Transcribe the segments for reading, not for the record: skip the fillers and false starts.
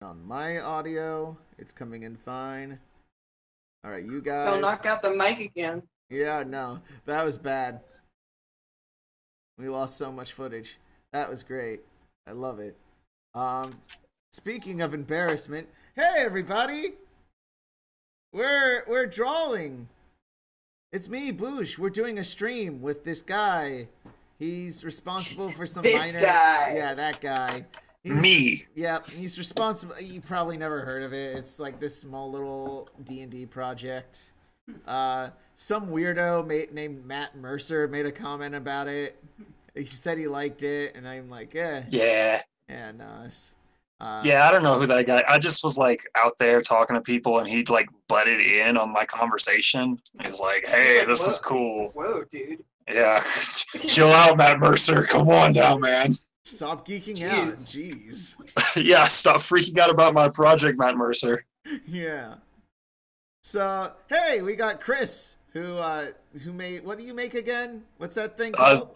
On my audio, it's coming in fine. All right, you Don't guys. knock out the mic again. Yeah, no, that was bad. We lost so much footage. That was great. I love it. Um, Speaking of embarrassment, hey everybody, we're drawing. It's me, Boosh. We're doing a stream with this guy. He's responsible for some This minor. guy. Yeah, that guy. Me. Yeah, he's responsible. You probably never heard of it. It's like this small little D&D project. Some weirdo named Matt Mercer made a comment about it. He said he liked it, and I'm like, Yeah. no. Yeah, I don't know who that guy. I just was like out there talking to people, and he'd like butted in on my conversation. He's like, "Hey, Like, this whoa, is cool." Whoa, dude. Yeah, chill out, Matt Mercer. Come on now, man. Stop geeking Jeez. out. Jeez. Yeah, stop freaking out about my project, Matt Mercer. Yeah. So, hey, we got Chris, who made, what do you make again? What's that thing called?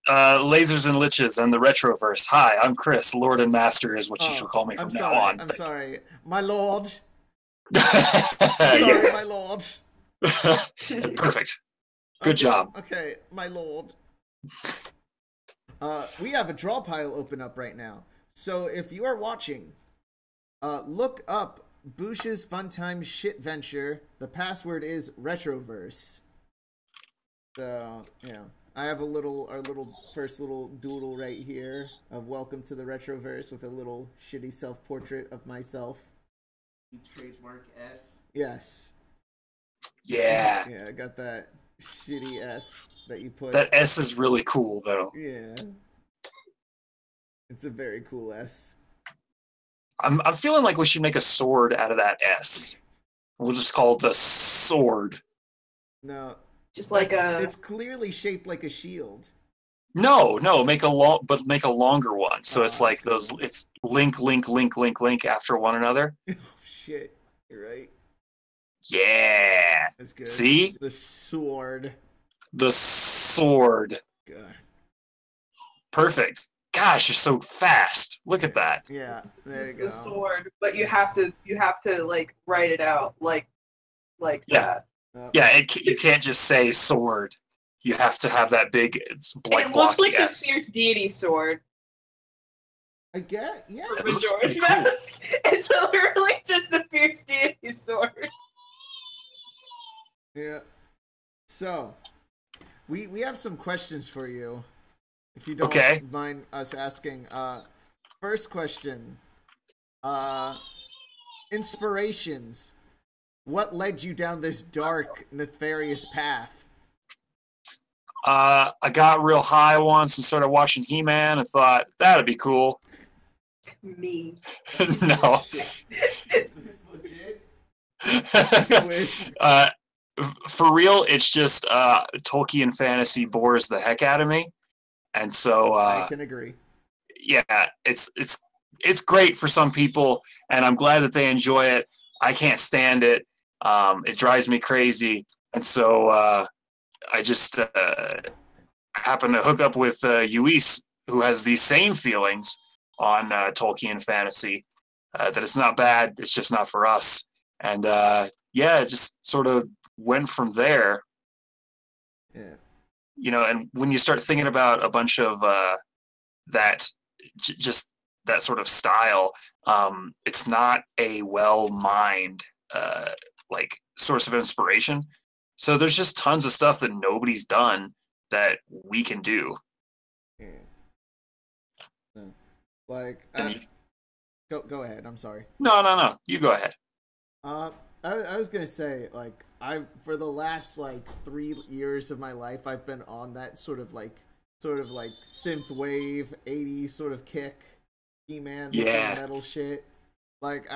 Lasers and Liches and the Retroverse. Hi, I'm Chris. Lord and Master is what you should call me from now on. I'm sorry. My lord. Sorry, Yes. my lord. Perfect. Good job. Okay, my lord. We have a draw pile open up right now. So if you are watching, look up Boosh's Fun Time Shit Venture. The password is Retroverse. So, yeah. I have our first little doodle right here of welcome to the Retroverse with a little shitty self-portrait of myself. Trademark S. Yes. Yeah. Yeah, I got that shitty S that you put. That S is really cool, though. Yeah. It's a very cool S. I'm feeling like we should make a sword out of that S. We'll just call it the sword. No. Just like It's clearly shaped like a shield. No, make a longer one. So it's like those. It's link after one another. Oh shit! You're right. Yeah. That's good. See? The sword. The sword. God. Perfect. Gosh, you're so fast. Look at that. Yeah, there you the go. sword, but you have to like write it out like Yeah. that. Yeah, you can't just say sword. You have to have that big. It's like It looks like S. a fierce deity sword. I get, yeah. It looks Majora's pretty cool. Mask. It's literally just the fierce deity sword. Yeah. So, we have some questions for you, if you don't mind us asking. First question. Inspirations. What led you down this dark, nefarious path? I got real high once and started watching He-Man and thought that'd be cool. Me. No. Is this legit? For real, it's just Tolkien fantasy bores the heck out of me, and so I can agree. Yeah, it's great for some people, and I'm glad that they enjoy it. I can't stand it. It drives me crazy, and so I just happened to hook up with Luis, who has these same feelings on Tolkien fantasy. That it's not bad, it's just not for us. And yeah, it just sort of went from there. Yeah. You know, and when you start thinking about a bunch of just that sort of style, it's not a well-mined like source of inspiration. So there's just tons of stuff that nobody's done that we can do. Yeah. Like, go ahead. I'm sorry. No. You go ahead. I was gonna say, like, for the last like 3 years of my life, I've been on that sort of like synth wave 80s sort of kick, He-Man, metal shit. Like,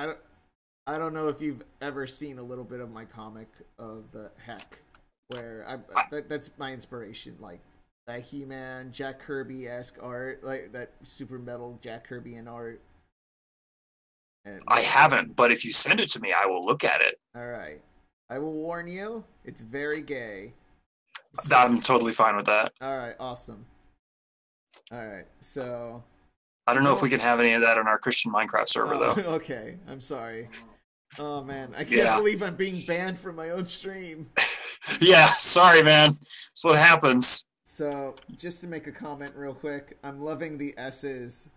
I don't know if you've ever seen a little bit of my comic of the Heck, where that's my inspiration, like that He-Man, Jack Kirby-esque art, like that super metal Jack Kirby-an art. And I haven't, but if you send it to me, I will look at it. All right, I will warn you, it's very gay. I'm totally fine with that. All right, awesome. All right, so I don't know if we can have any of that on our Christian Minecraft server, though. Okay, I'm sorry. Oh man, I can't believe I'm being banned from my own stream. Yeah, sorry, man. That's what happens. So, just to make a comment real quick, I'm loving the S's,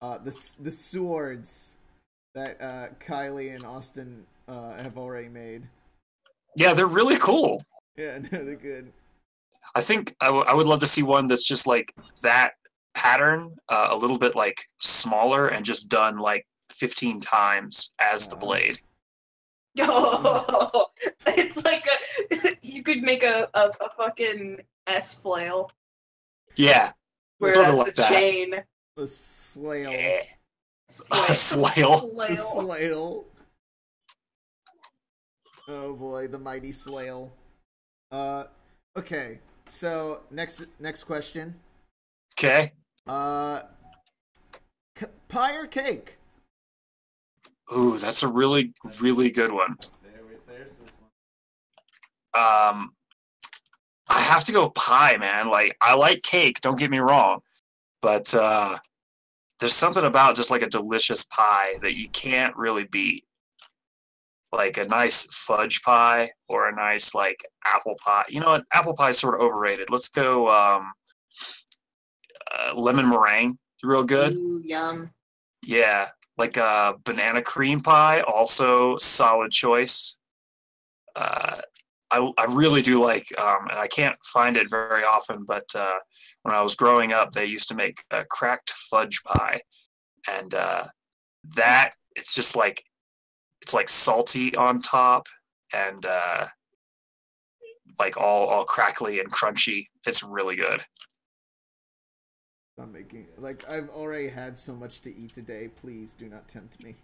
the swords that Kylie and Austin have already made. Yeah, they're really cool. Yeah, no, they're good. I think I would love to see one that's just like that pattern, a little bit like smaller and just done like 15 times as the blade. Oh, it's like you could make a fucking S flail. Yeah, Where sort that's of like the that. chain. The slail. Yeah. A slail. The slail. Oh boy, the mighty slail. Okay. So next question. Okay. Pie or cake? Ooh, that's a really, really good one. There's this one. I have to go pie, man. Like, I like cake, don't get me wrong, but there's something about just like a delicious pie that you can't really beat. Like a nice fudge pie or a nice like apple pie. You know what? Apple pie is sort of overrated. Let's go lemon meringue. Real good. Ooh, yum. Yeah. Like a banana cream pie, also solid choice. I really do like, and I can't find it very often, but when I was growing up, they used to make a cracked fudge pie, and that it's just like it's like salty on top and like all crackly and crunchy. It's really good. I'm making like I've already had so much to eat today. Please do not tempt me.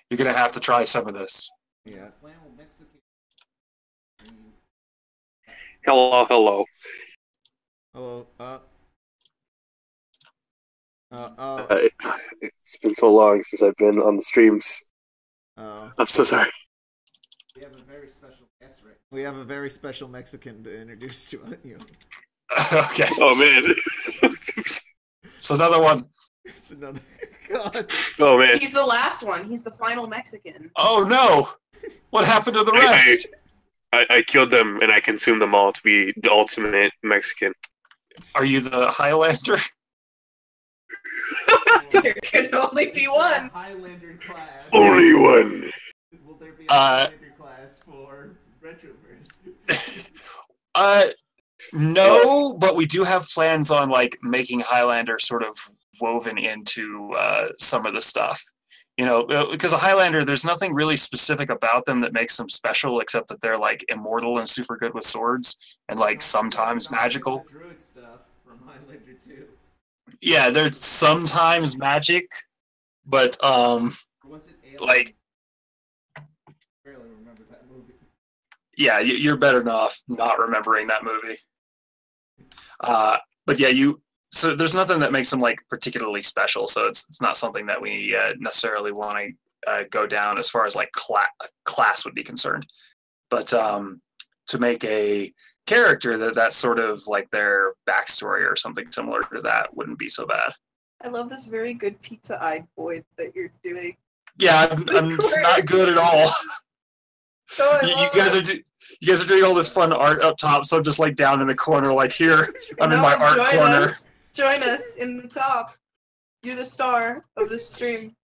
You're gonna have to try some of this. Yeah. Hello. Hello. It's been so long since I've been on the streams. Oh. I'm so sorry. We have a very special guest, right? We have a very special Mexican to introduce to you. Okay. Oh man. It's another one. It's another. God. Oh man. He's the last one. He's the final Mexican. Oh no! What happened to the rest? I killed them and I consumed them all to be the ultimate Mexican. Are you the Highlander? There can only be one. Highlander class. Only one. Will there be a Highlander class for Retroverse? No, but we do have plans on like making Highlander sort of woven into some of the stuff. You know, because a Highlander, there's nothing really specific about them that makes them special, except that they're like immortal and super good with swords, and like sometimes magical. Druid stuff from Highlander 2. Yeah, they're sometimes magic, but Was it Aliens? like, I barely remember that movie. yeah, you're better off not remembering that movie. But yeah, so there's nothing that makes them like particularly special. So it's not something that we necessarily want to go down as far as like class would be concerned. But to make a character that's sort of like their backstory or something similar to that wouldn't be so bad. I love this very good pizza-eyed boy that you're doing. Yeah, I'm not good at all. Oh, You guys are doing all this fun art up top, so I'm just like down in the corner, like here. I'm in my art corner. Join us in the top. You're the star of this stream.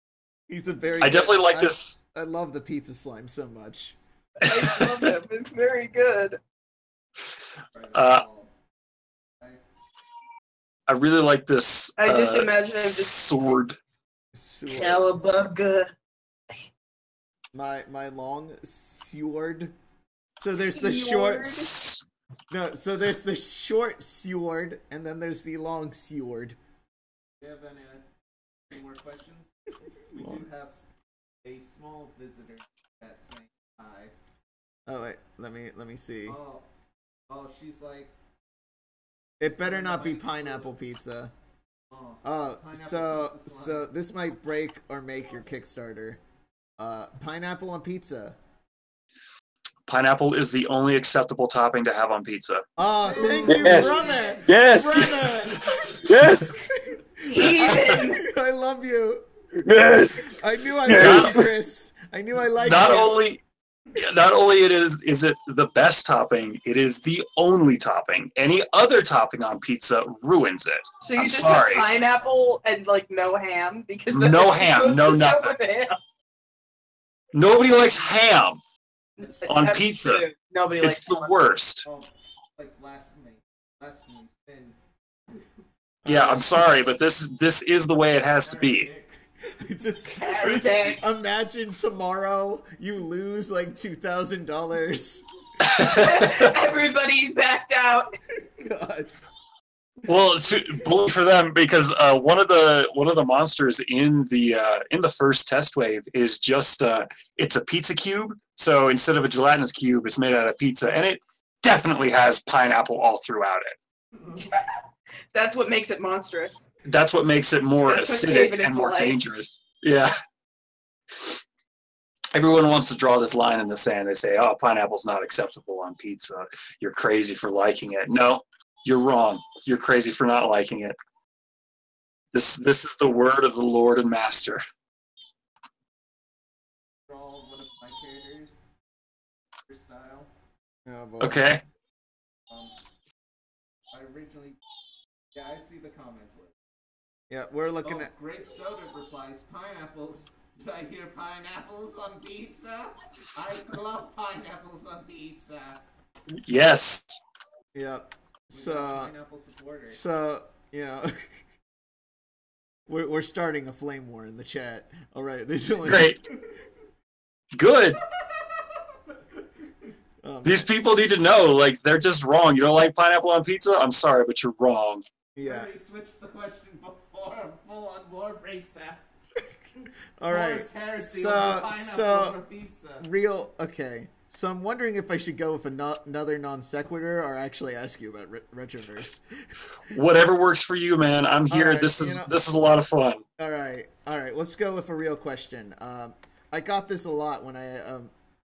He's a very. I definitely like this. I love the pizza slime so much. I love him. It's very good. I really like this. I just imagine him just sword. Cowabunga. My long sword. So there's the short. No, so there's the short sword, and then there's the long sword. Do you have any more questions? We do have a small visitor that's saying hi. Oh wait, let me see. Oh, she's like. It better not be pineapple pizza. Oh, so this might break or make your Kickstarter. Pineapple on pizza. Pineapple is the only acceptable topping to have on pizza. Oh, thank you, Yes. brother. Yes. Brother. Yes. I love you. Yes. I knew I Yes. liked you, Chris. I knew I liked Not you. only is it the best topping, it is the only topping. Any other topping on pizza ruins it. So you I'm just sorry. have pineapple and like no ham because No that's ham, supposed no to go nothing. with ham. Nobody likes ham on That's pizza. true. Nobody It's likes the ham. worst. Oh, like blasphemy, sin. Yeah, I'm sorry, but this is the way it has to be. Just Heretic. imagine tomorrow you lose like $2,000. Everybody backed out. God. Well, bully for them because one of the monsters in the first test wave is just it's a pizza cube. So instead of a gelatinous cube, it's made out of pizza, and it definitely has pineapple all throughout it. That's what makes it monstrous. That's what makes it more That's what gave acidic it and its more life. dangerous. Yeah. Everyone wants to draw this line in the sand. They say, "Oh, pineapple's not acceptable on pizza. You're crazy for liking it." No, you're wrong. You're crazy for not liking it. This is the word of the Lord and Master. Draw one of my characters. Your style. Oh, boy. Okay. I originally. Yeah, I see the comments list. Yeah, we're looking at. Grape soda replies pineapples. Did I hear pineapples on pizza? I love pineapples on pizza. Yes. Yep. Pineapple supporter. So you know, we're starting a flame war in the chat. All right, there's only Great. Good. These people need to know, like, they're just wrong. You don't like pineapple on pizza? I'm sorry, but you're wrong. Yeah. Already switched the question before a full-on war breaks out. All right. Forced heresy So- over pineapple so- over pizza. Okay. So I'm wondering if I should go with another non sequitur or actually ask you about Retroverse. Whatever works for you, man. I'm here. All right, this you is know- this is a lot of fun. All right. Let's go with a real question. I got this a lot when I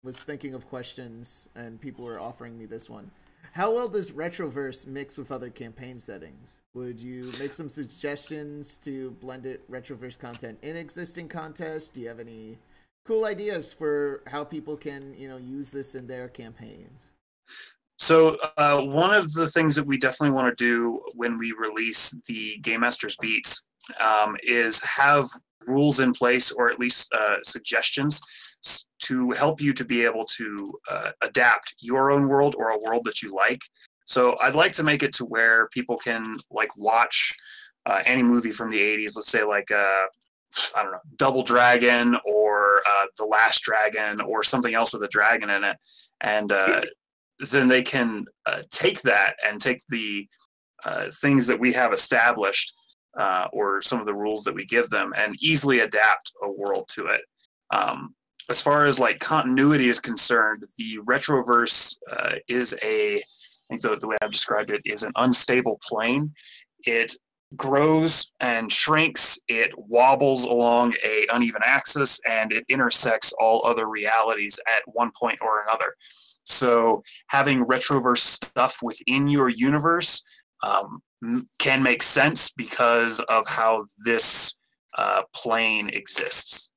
was thinking of questions, and people were offering me this one. How well does Retroverse mix with other campaign settings? Would you make some suggestions to blend Retroverse content in existing contests? Do you have any cool ideas for how people can, use this in their campaigns? So one of the things that we definitely want to do when we release the Game Master's Beats is have rules in place, or at least suggestions to help you to be able to adapt your own world or a world that you like. So I'd like to make it to where people can watch any movie from the 80s, let's say I don't know, Double Dragon or The Last Dragon or something else with a dragon in it. And then they can take that and take the things that we have established or some of the rules that we give them and easily adapt a world to it. As far as continuity is concerned, the Retroverse is I think the way I've described it is an unstable plane. It grows and shrinks, it wobbles along a uneven axis, and it intersects all other realities at one point or another. So having Retroverse stuff within your universe can make sense because of how this plane exists.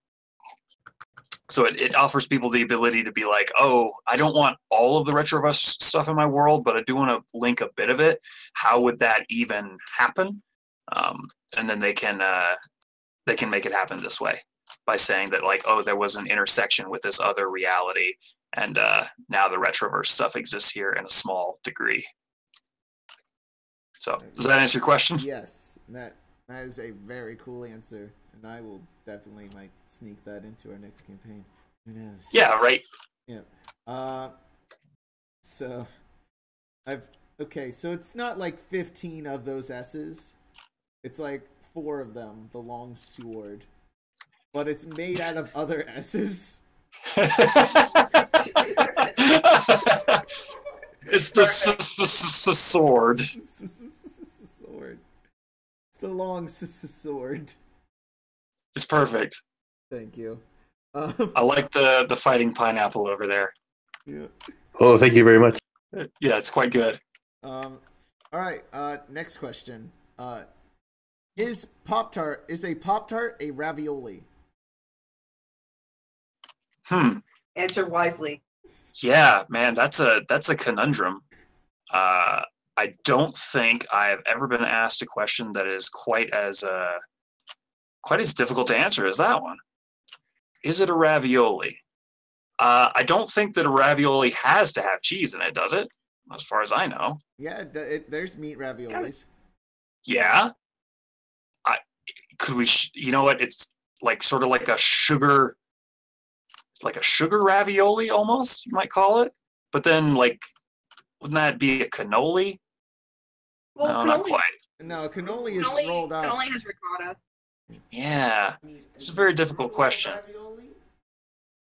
So it offers people the ability to be like, oh, I don't want all of the Retroverse stuff in my world, but I do want to link a bit of it. How would that even happen? And then they can make it happen this way by saying that oh, there was an intersection with this other reality, and now the Retroverse stuff exists here in a small degree. So does that answer your question? Yes, that is a very cool answer, and I will definitely sneak that into our next campaign. Who knows? Yeah, right. Yeah. So so it's not 15 of those S's. It's 4 of them, the long sword. But it's made out of other S's. It's the sword. Sword. The long sword. It's perfect. Thank you. I like the fighting pineapple over there. Yeah. Oh, thank you very much. Yeah, it's quite good. All right. Next question. Is a Pop-Tart a ravioli? Answer wisely. Yeah, man, that's a conundrum. I don't think I've ever been asked a question that is quite as difficult to answer as that one. Is it a ravioli? I don't think that a ravioli has to have cheese in it, does it? As far as I know. Yeah, there's meat raviolis. Yeah. Could we? You know what? It's like sort of like a sugar ravioli, almost you might call it. But then, like, wouldn't that be a cannoli? Well, No, not quite. No, cannoli is rolled up. Cannoli has ricotta. Yeah, it's a very difficult question.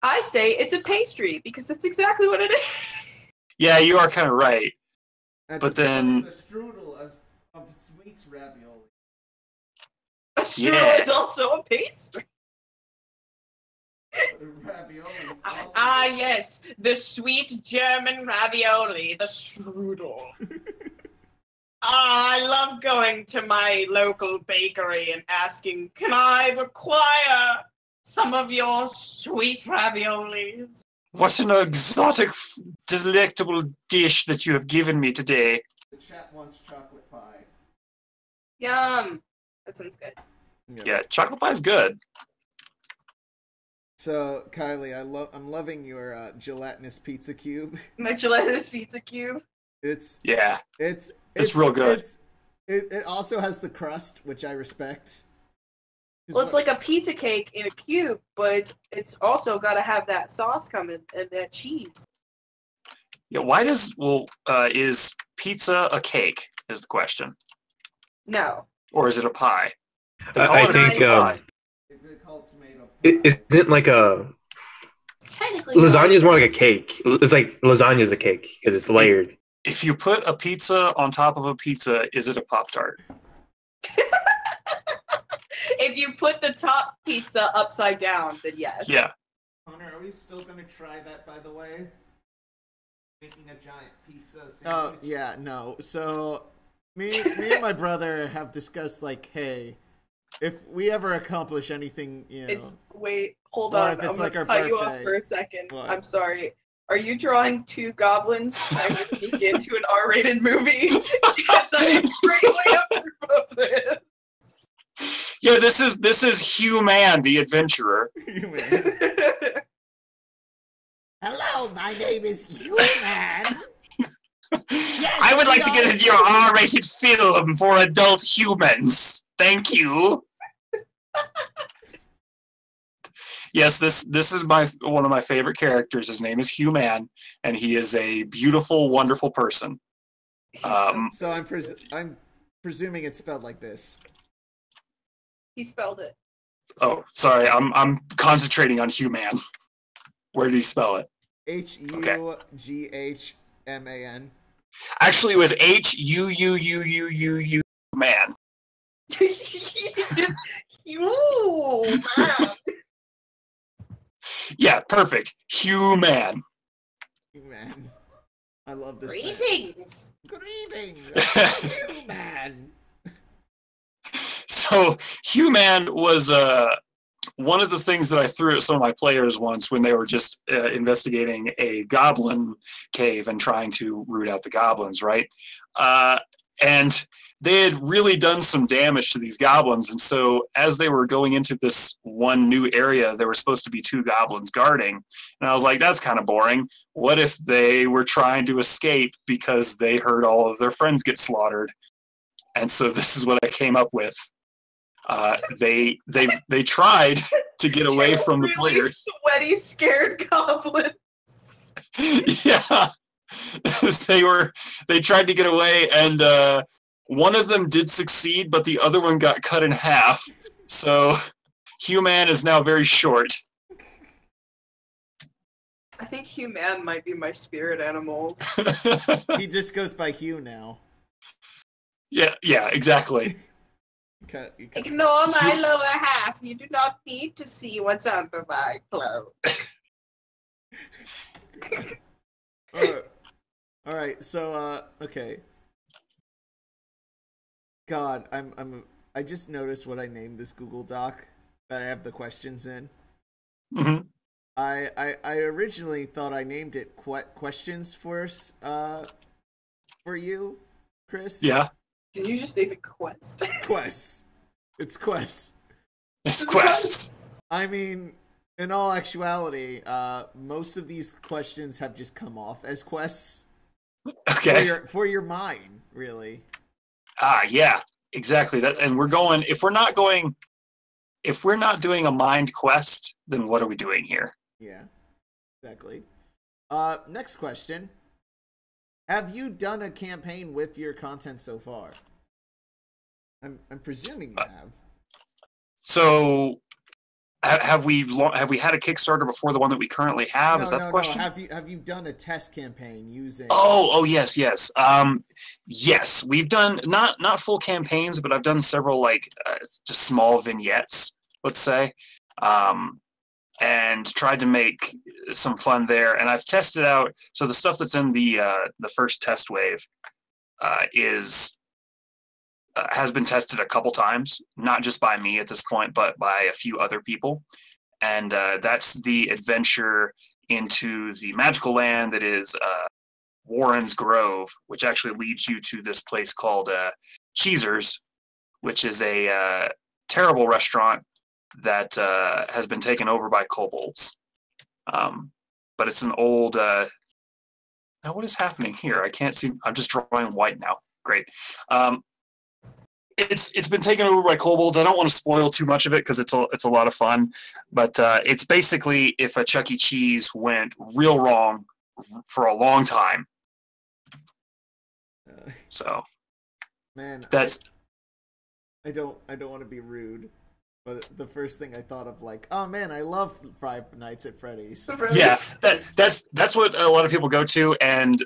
I say it's a pastry because that's exactly what it is. Yeah, you are kind of right. But then, It's a strudel of sweets ravioli. A strudel is also a pastry. Ravioli is also Yes, the sweet German ravioli, the strudel. I love going to my local bakery and asking, can I require some of your sweet raviolis? what an exotic, delectable dish that you have given me today. The chat wants chocolate pie. Yum. That sounds good. Yeah, chocolate pie is good. So, Kylie, I'm loving your gelatinous pizza cube. My gelatinous pizza cube. It's real good. It also has the crust, which I respect. Well, it's like a pizza cake in a cube, but it's also got to have that sauce coming and that cheese. Yeah, is pizza a cake? Is the question. No. Or is it a pie? I think They call tomato pie. it isn't like a Technically, lasagna is more like a cake. It's like lasagna is a cake because it's layered. If you put a pizza on top of a pizza, is it a Pop-Tart? If you put the top pizza upside down, then yes. Yeah. Connor, are we still gonna try that, by the way? Making a giant pizza sandwich? Oh, yeah, no. So, me and my brother have discussed, like, hey, if we ever accomplish anything, you know... Wait, hold Or on. if I'm it's going like to our cut you off birthday. for a second. What? I'm sorry. Are you drawing two goblins trying to sneak into an R-rated movie? Because I extremely approve of this. Yeah, this is Hugh Man, the adventurer. Hello, my name is Human. I would like to get into your R-rated film for adult humans. Thank you. Yes, this is one of my favorite characters. His name is Hugh Man, and he is a beautiful, wonderful person. So I'm presuming it's spelled like this. He spelled it. Oh, sorry, I'm concentrating on Hugh Man. Where did he spell it? Hughman. Actually, it was Huuu man. Ooh, man. Yeah, perfect. Hugh Man. Human. I love this. Greetings. Greetings, Human. So Hugh Man was one of the things that I threw at some of my players once when they were just investigating a goblin cave and trying to root out the goblins, right? And they had really done some damage to these goblins, and so as they were going into this one new area, there were supposed to be two goblins guarding, and I was like, that's kind of boring. What if they were trying to escape because they heard all of their friends get slaughtered? And so this is what I came up with. They tried to get away from the players. Sweaty, scared goblins. Yeah, they tried to get away, and one of them did succeed, but the other one got cut in half. So Human is now very short. I think Human might be my spirit animal. He just goes by Hugh now. Yeah, exactly. Ignore my lower half. You do not need to see what's under my clothes. All right. So, okay. God, I just noticed what I named this Google Doc that I have the questions in. Mhm. I originally thought I named it questions for you, Chris. Yeah, Did you just name it Quest? Quests. It's quests. it's quests. I mean, in all actuality, most of these questions have just come off as quests Okay. for your mind, really. Yeah, exactly. That, and we're going. If we're not doing a mind quest, then what are we doing here? Yeah, exactly. Next question. Have you done a campaign with your content so far? I'm presuming you have. So, have we had a Kickstarter before the one that we currently have? No, Is that the question? Have you done a test campaign using? Oh, yes. Yes, we've done not full campaigns, but I've done several just small vignettes, let's say, and tried to make some fun there. And I've tested out. So the stuff that's in the first test wave has been tested a couple times, not just by me at this point, but by a few other people. And that's the adventure into the magical land that is Warren's Grove, which actually leads you to this place called Cheezer's, which is a terrible restaurant that has been taken over by kobolds. But it's an old... now, what is happening here? I can't see. I'm just drawing white now. Great. It's been taken over by kobolds. I don't want to spoil too much of it because it's a lot of fun. But it's basically if a Chuck E. Cheese went real wrong for a long time. So, man, that's. I don't want to be rude, but the first thing I thought of, like, oh man, I love Five Nights at Freddy's. Yeah, that's what a lot of people go to, and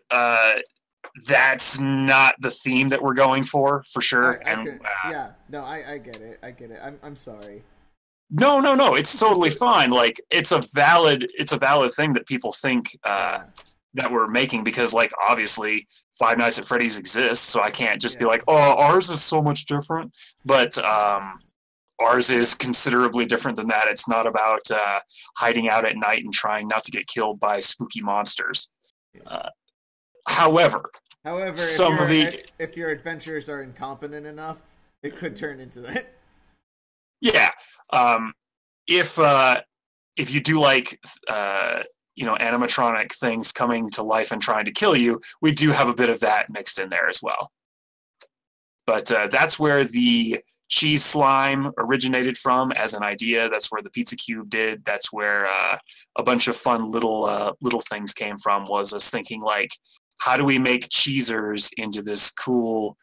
that's not the theme that we're going for sure. I get it. I'm sorry. No, it's totally fine. Like it's a valid thing that people think that we're making because, like, obviously Five Nights at Freddy's exists, so I can't just be like, oh, ours is so much different. But ours is considerably different than that. It's not about hiding out at night and trying not to get killed by spooky monsters. However, if your adventures are incompetent enough, it could turn into that. Yeah. If you do like animatronic things coming to life and trying to kill you, we do have a bit of that mixed in there as well. But that's where the cheese slime originated from as an idea. That's where the pizza cube did. That's where a bunch of fun little things came from. Was us thinking, like, how do we make Cheezers into this cool,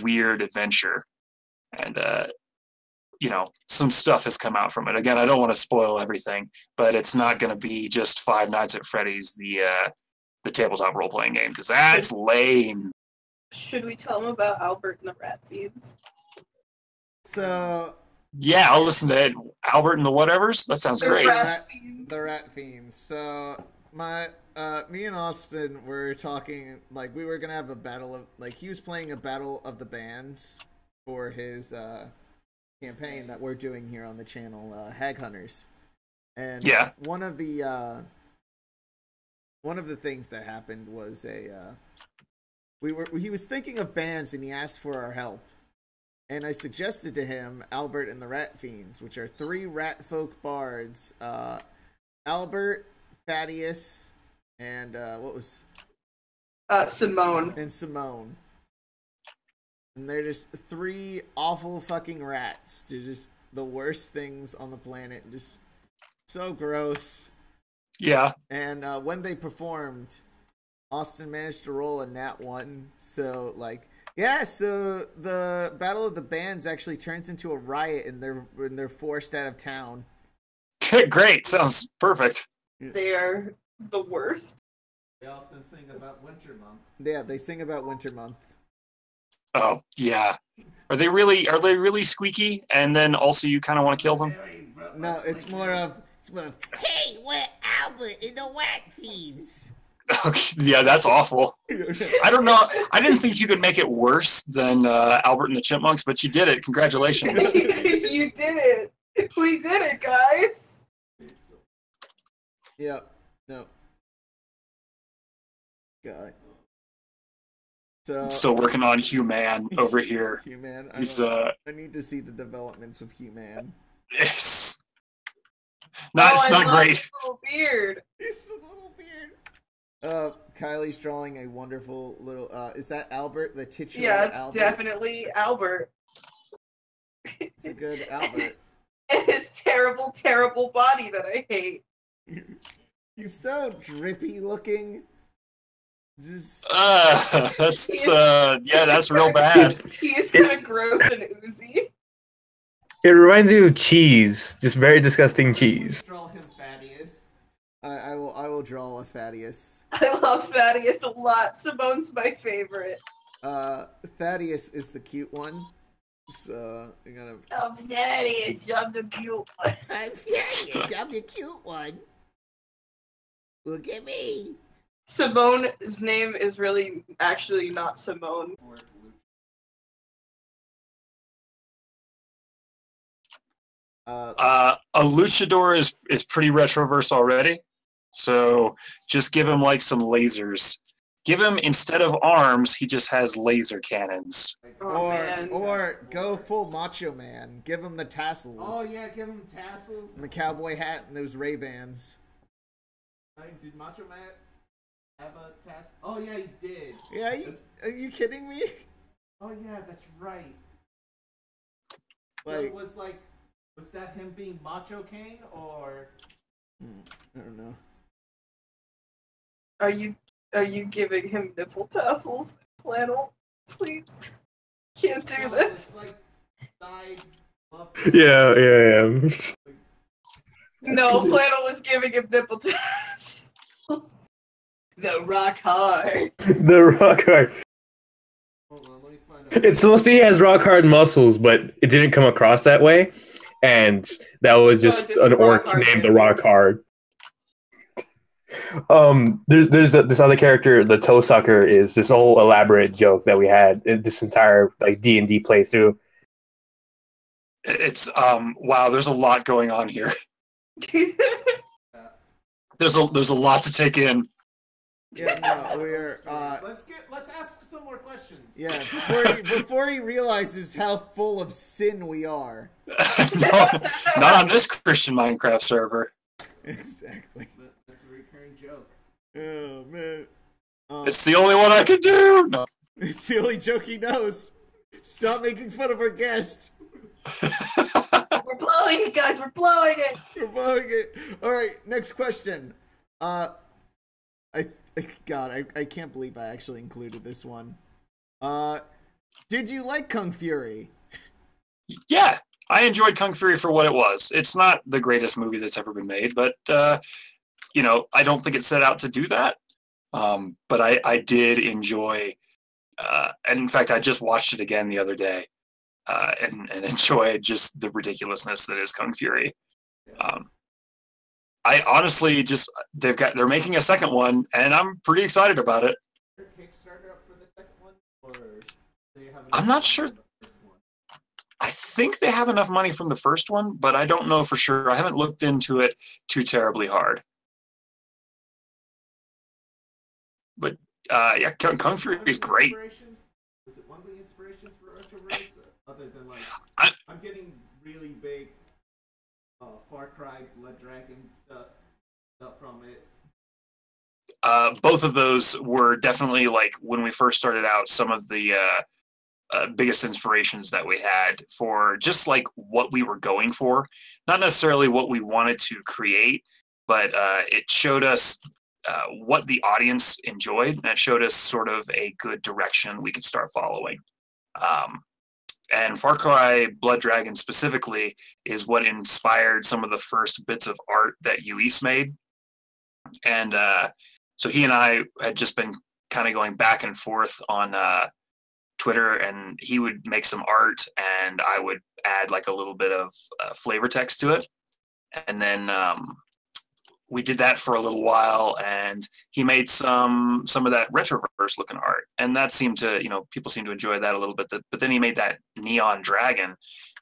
weird adventure? And some stuff has come out from it. Again, I don't want to spoil everything, but it's not going to be just Five Nights at Freddy's, the tabletop role-playing game, because that's lame. Should we tell them about Albert and the Rat Fiends? So... yeah, I'll listen to it. Albert and the whatevers? That sounds great. The Rat Fiends. So, me and Austin were talking, like, we were going to have a battle of... like, he was playing a battle of the bands for his... campaign that we're doing here on the channel, Hag Hunters, and one of the things that happened was he was thinking of bands and he asked for our help, and I suggested to him Albert and the Rat Fiends, which are 3 rat folk bards, Albert, Thaddeus, and Simone. And they're just 3 awful fucking rats. They're just the worst things on the planet. Just so gross. Yeah. And when they performed, Austin managed to roll a nat 1. So, so the Battle of the Bands actually turns into a riot and they're forced out of town. Great. Sounds perfect. They are the worst. They often sing about Winter Month. Yeah, they sing about Winter Month. Oh, yeah. Are they really squeaky? And then also you kind of want to kill them? No, it's more of, hey, we're Albert and the Rat Fiends. Yeah, that's awful. I don't know. I didn't think you could make it worse than Albert and the Chipmunks, but you did it. Congratulations. You did it. We did it, guys. Yep. No. God. So, I'm still working on Hugh-Man over here. Hugh-Man. He's I need to see the developments of Hugh-Man. it's I not love great. his little beard. It's a little beard. Kylie's drawing a wonderful little. Is that Albert, the titular Yeah, it's Albert? definitely Albert. It's a good Albert. And his terrible, terrible body that I hate. He's so drippy looking. Just... that's real bad. He is kind of gross and oozy. It reminds you of cheese, just very disgusting cheese. Draw him Thaddeus. I will draw a Thaddeus. I love Thaddeus a lot. Simone's my favorite. Thaddeus is the cute one. So you're gonna. Oh, Thaddeus, I'm the cute one. I'm Thaddeus. I'm the cute one. Look at me. Simone's name is really actually not Simone. A luchador is pretty retroverse already, so just give him like some lasers. Give him, instead of arms, he just has laser cannons. Oh, man. Or go full Macho Man. Give him the tassels. Oh yeah, give him tassels. And the cowboy hat and those Ray-Bans. Did Macho Man have a tassel? Oh yeah, he did. Yeah, are you kidding me? Oh yeah, that's right. Like, Was that him being Macho King or? I don't know. Are you giving him nipple tassels, flannel? Please. Can't do this. Like side Yeah. No, flannel was giving him nipple tassels. The rock hard. The rock hard. Hold on, let me find out. It's supposed to he has rock hard muscles, but it didn't come across that way. And that was just just an rock orc hard named the nipples. Rock Hard. There's this other character, the Toe Sucker, is this whole elaborate joke that we had in this entire like D&D playthrough. It's wow. There's a lot going on here. There's a lot to take in. Yeah, no, we're Let's ask some more questions. yeah. Before he realizes how full of sin we are. No, not on this Christian Minecraft server. Exactly. That's a recurring joke. Oh man. It's the only one I can do. No. It's the only joke he knows. Stop making fun of our guest. We're blowing it, guys. We're blowing it. We're blowing it. All right, next question. I can't believe I actually included this one. Did you like Kung Fury? Yeah, I enjoyed Kung Fury for what it was. It's not the greatest movie that's ever been made, but I don't think it set out to do that. But I did enjoy, and in fact, I just watched it again the other day, and enjoyed just the ridiculousness that is Kung Fury. I honestly they're making a second one, and I'm pretty excited about it. Kickstarter up for the second one, or do you have? I'm not sure. I think they have enough money from the first one, but I don't know for sure. I haven't looked into it too terribly hard. But yeah, Kung Fury is great. Was it one of the inspirations for Retroverse, other than like I'm getting really big Far Cry Blood Dragon stuff from it. Both of those were definitely, like, when we first started out, some of the biggest inspirations that we had for just like what we were going for. Not necessarily what we wanted to create, but it showed us what the audience enjoyed, and it showed us sort of a good direction we could start following. And Far Cry Blood Dragon specifically is what inspired some of the first bits of art that Luis made. And so he and I had just been kind of going back and forth on Twitter, and he would make some art and I would add like a little bit of flavor text to it. And then we did that for a little while, and he made some of that Retroverse looking art, and that seemed to, people seem to enjoy that a little bit. But then he made that neon dragon,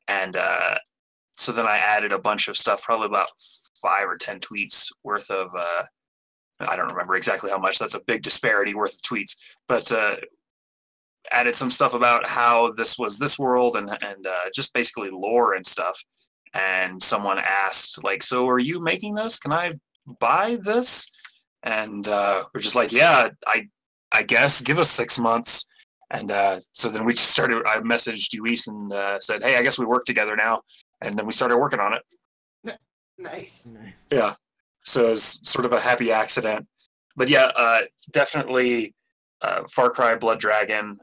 and so then I added a bunch of stuff, probably about 5 or 10 tweets worth of. I don't remember exactly how much. That's a big disparity worth of tweets, but added some stuff about how this was this world, and just basically lore and stuff. And someone asked, like, so are you making this? Can I buy this? And we're just like, yeah, I guess, give us 6 months. And so then we just started. I messaged Luis and said, hey, I guess we work together now. And then we started working on it. Nice. Yeah. So it's sort of a happy accident. But yeah, definitely Far Cry Blood Dragon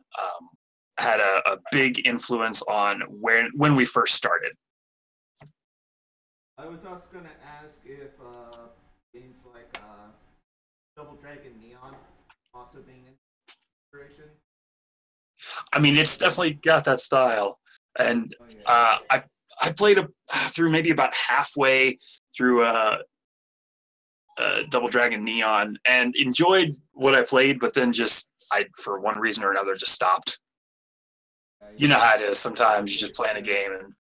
had a big influence on when we first started. I was also going to ask if games like Double Dragon Neon also being an inspiration. I mean, it's definitely got that style. And I played through maybe about halfway through Double Dragon Neon and enjoyed what I played, but then I for one reason or another just stopped. You know how it is. Sometimes you just playing a game and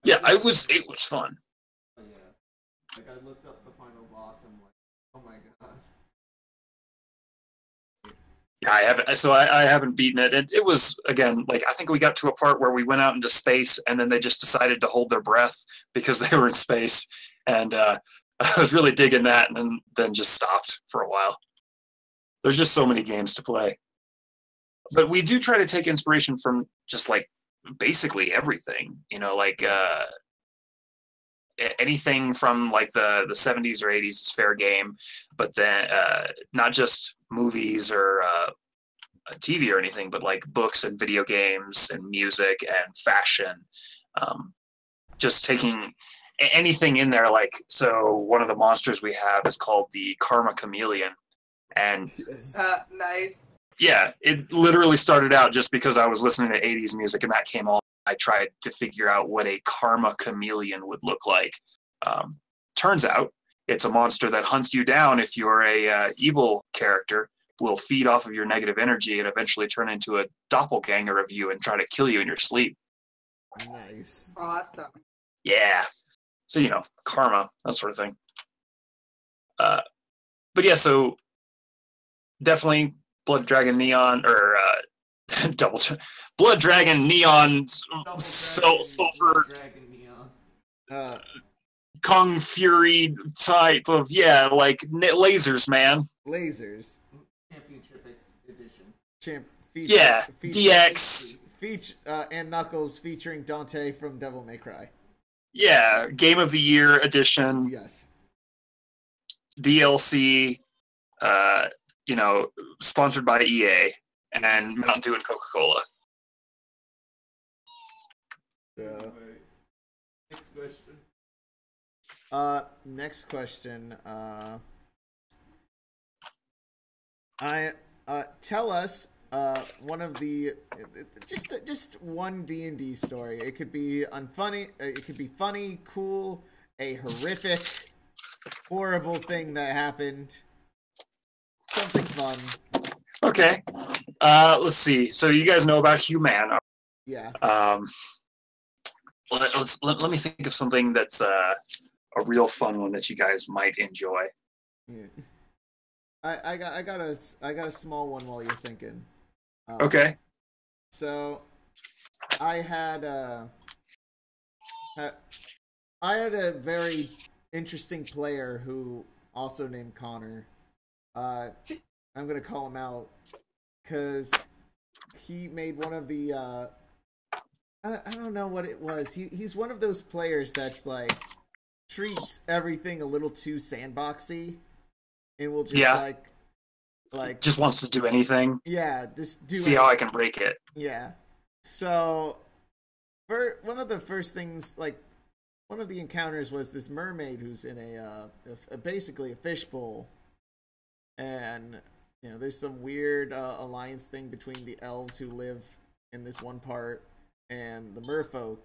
it was fun. Oh, yeah. Like I looked up the final boss and I'm like, oh my god. Yeah, I haven't beaten it. And it was, again, like, I think we got to a part where we went out into space and then they just decided to hold their breath because they were in space. And I was really digging that, and then just stopped for a while. There's just so many games to play. But we do try to take inspiration from just, like, basically everything. Like anything from, like, the 70s or 80s is fair game. But then not just movies or TV or anything, but, like, books and video games and music and fashion. Just taking anything in there. Like, so one of the monsters we have is called the Karma Chameleon, and nice. Yeah, it literally started out just because I was listening to 80s music and that came on. I tried to figure out what a Karma Chameleon would look like. Turns out it's a monster that hunts you down if you're a evil character, will feed off of your negative energy and eventually turn into a doppelganger of you and try to kill you in your sleep. Nice. Awesome. Yeah. So, karma, that sort of thing. But yeah, so definitely Blood Dragon Neon, or Blood Dragon Neon, Sulfur, Kung Fury type of, like lasers, man. Lasers. Championship edition. DX. And Knuckles featuring Dante from Devil May Cry. Yeah, Game of the Year edition. Yes. DLC, sponsored by EA and Mountain Dew and Coca-Cola. Next question. Next question. Tell us one of the just one D&D story. It could be unfunny. It could be funny, cool, a horrific, horrible thing that happened. Something fun. Okay. Let's see. So you guys know about Humana. Yeah. Let me think of something that's a real fun one that you guys might enjoy. Yeah. I got a small one while you're thinking. Okay. So I had a very interesting player who also named Connor. I'm gonna call him out because he made one of the I don't know what it was. He's one of those players that's like treats everything a little too sandboxy and will just like just wants to do anything. Yeah, just do see how I can break it. Yeah. So for one of the first things, like one of the encounters was this mermaid who's in basically a fishbowl. And, there's some weird alliance thing between the elves who live in this one part and the merfolk.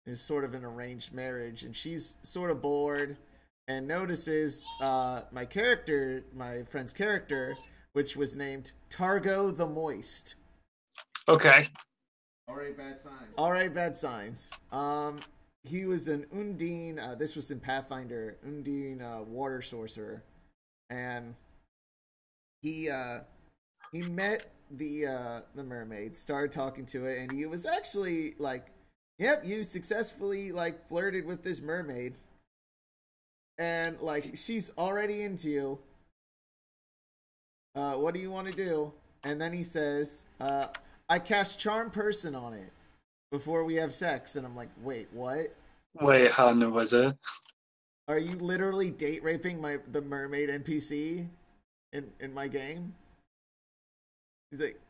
It's sort of an arranged marriage. And she's sort of bored. and notices my friend's character, which was named Targo the Moist. Okay. Alright, bad signs. Alright, bad signs. He was an Undine, this was in Pathfinder, Undine water sorcerer. And he met the mermaid, started talking to it, and he was actually like, yep, you successfully like flirted with this mermaid. And like she's already into you. What do you want to do? And then he says, I cast Charm Person on it before we have sex. And I'm like, wait, what? Wait, how was it? Are you literally date raping the mermaid NPC in my game? He's like,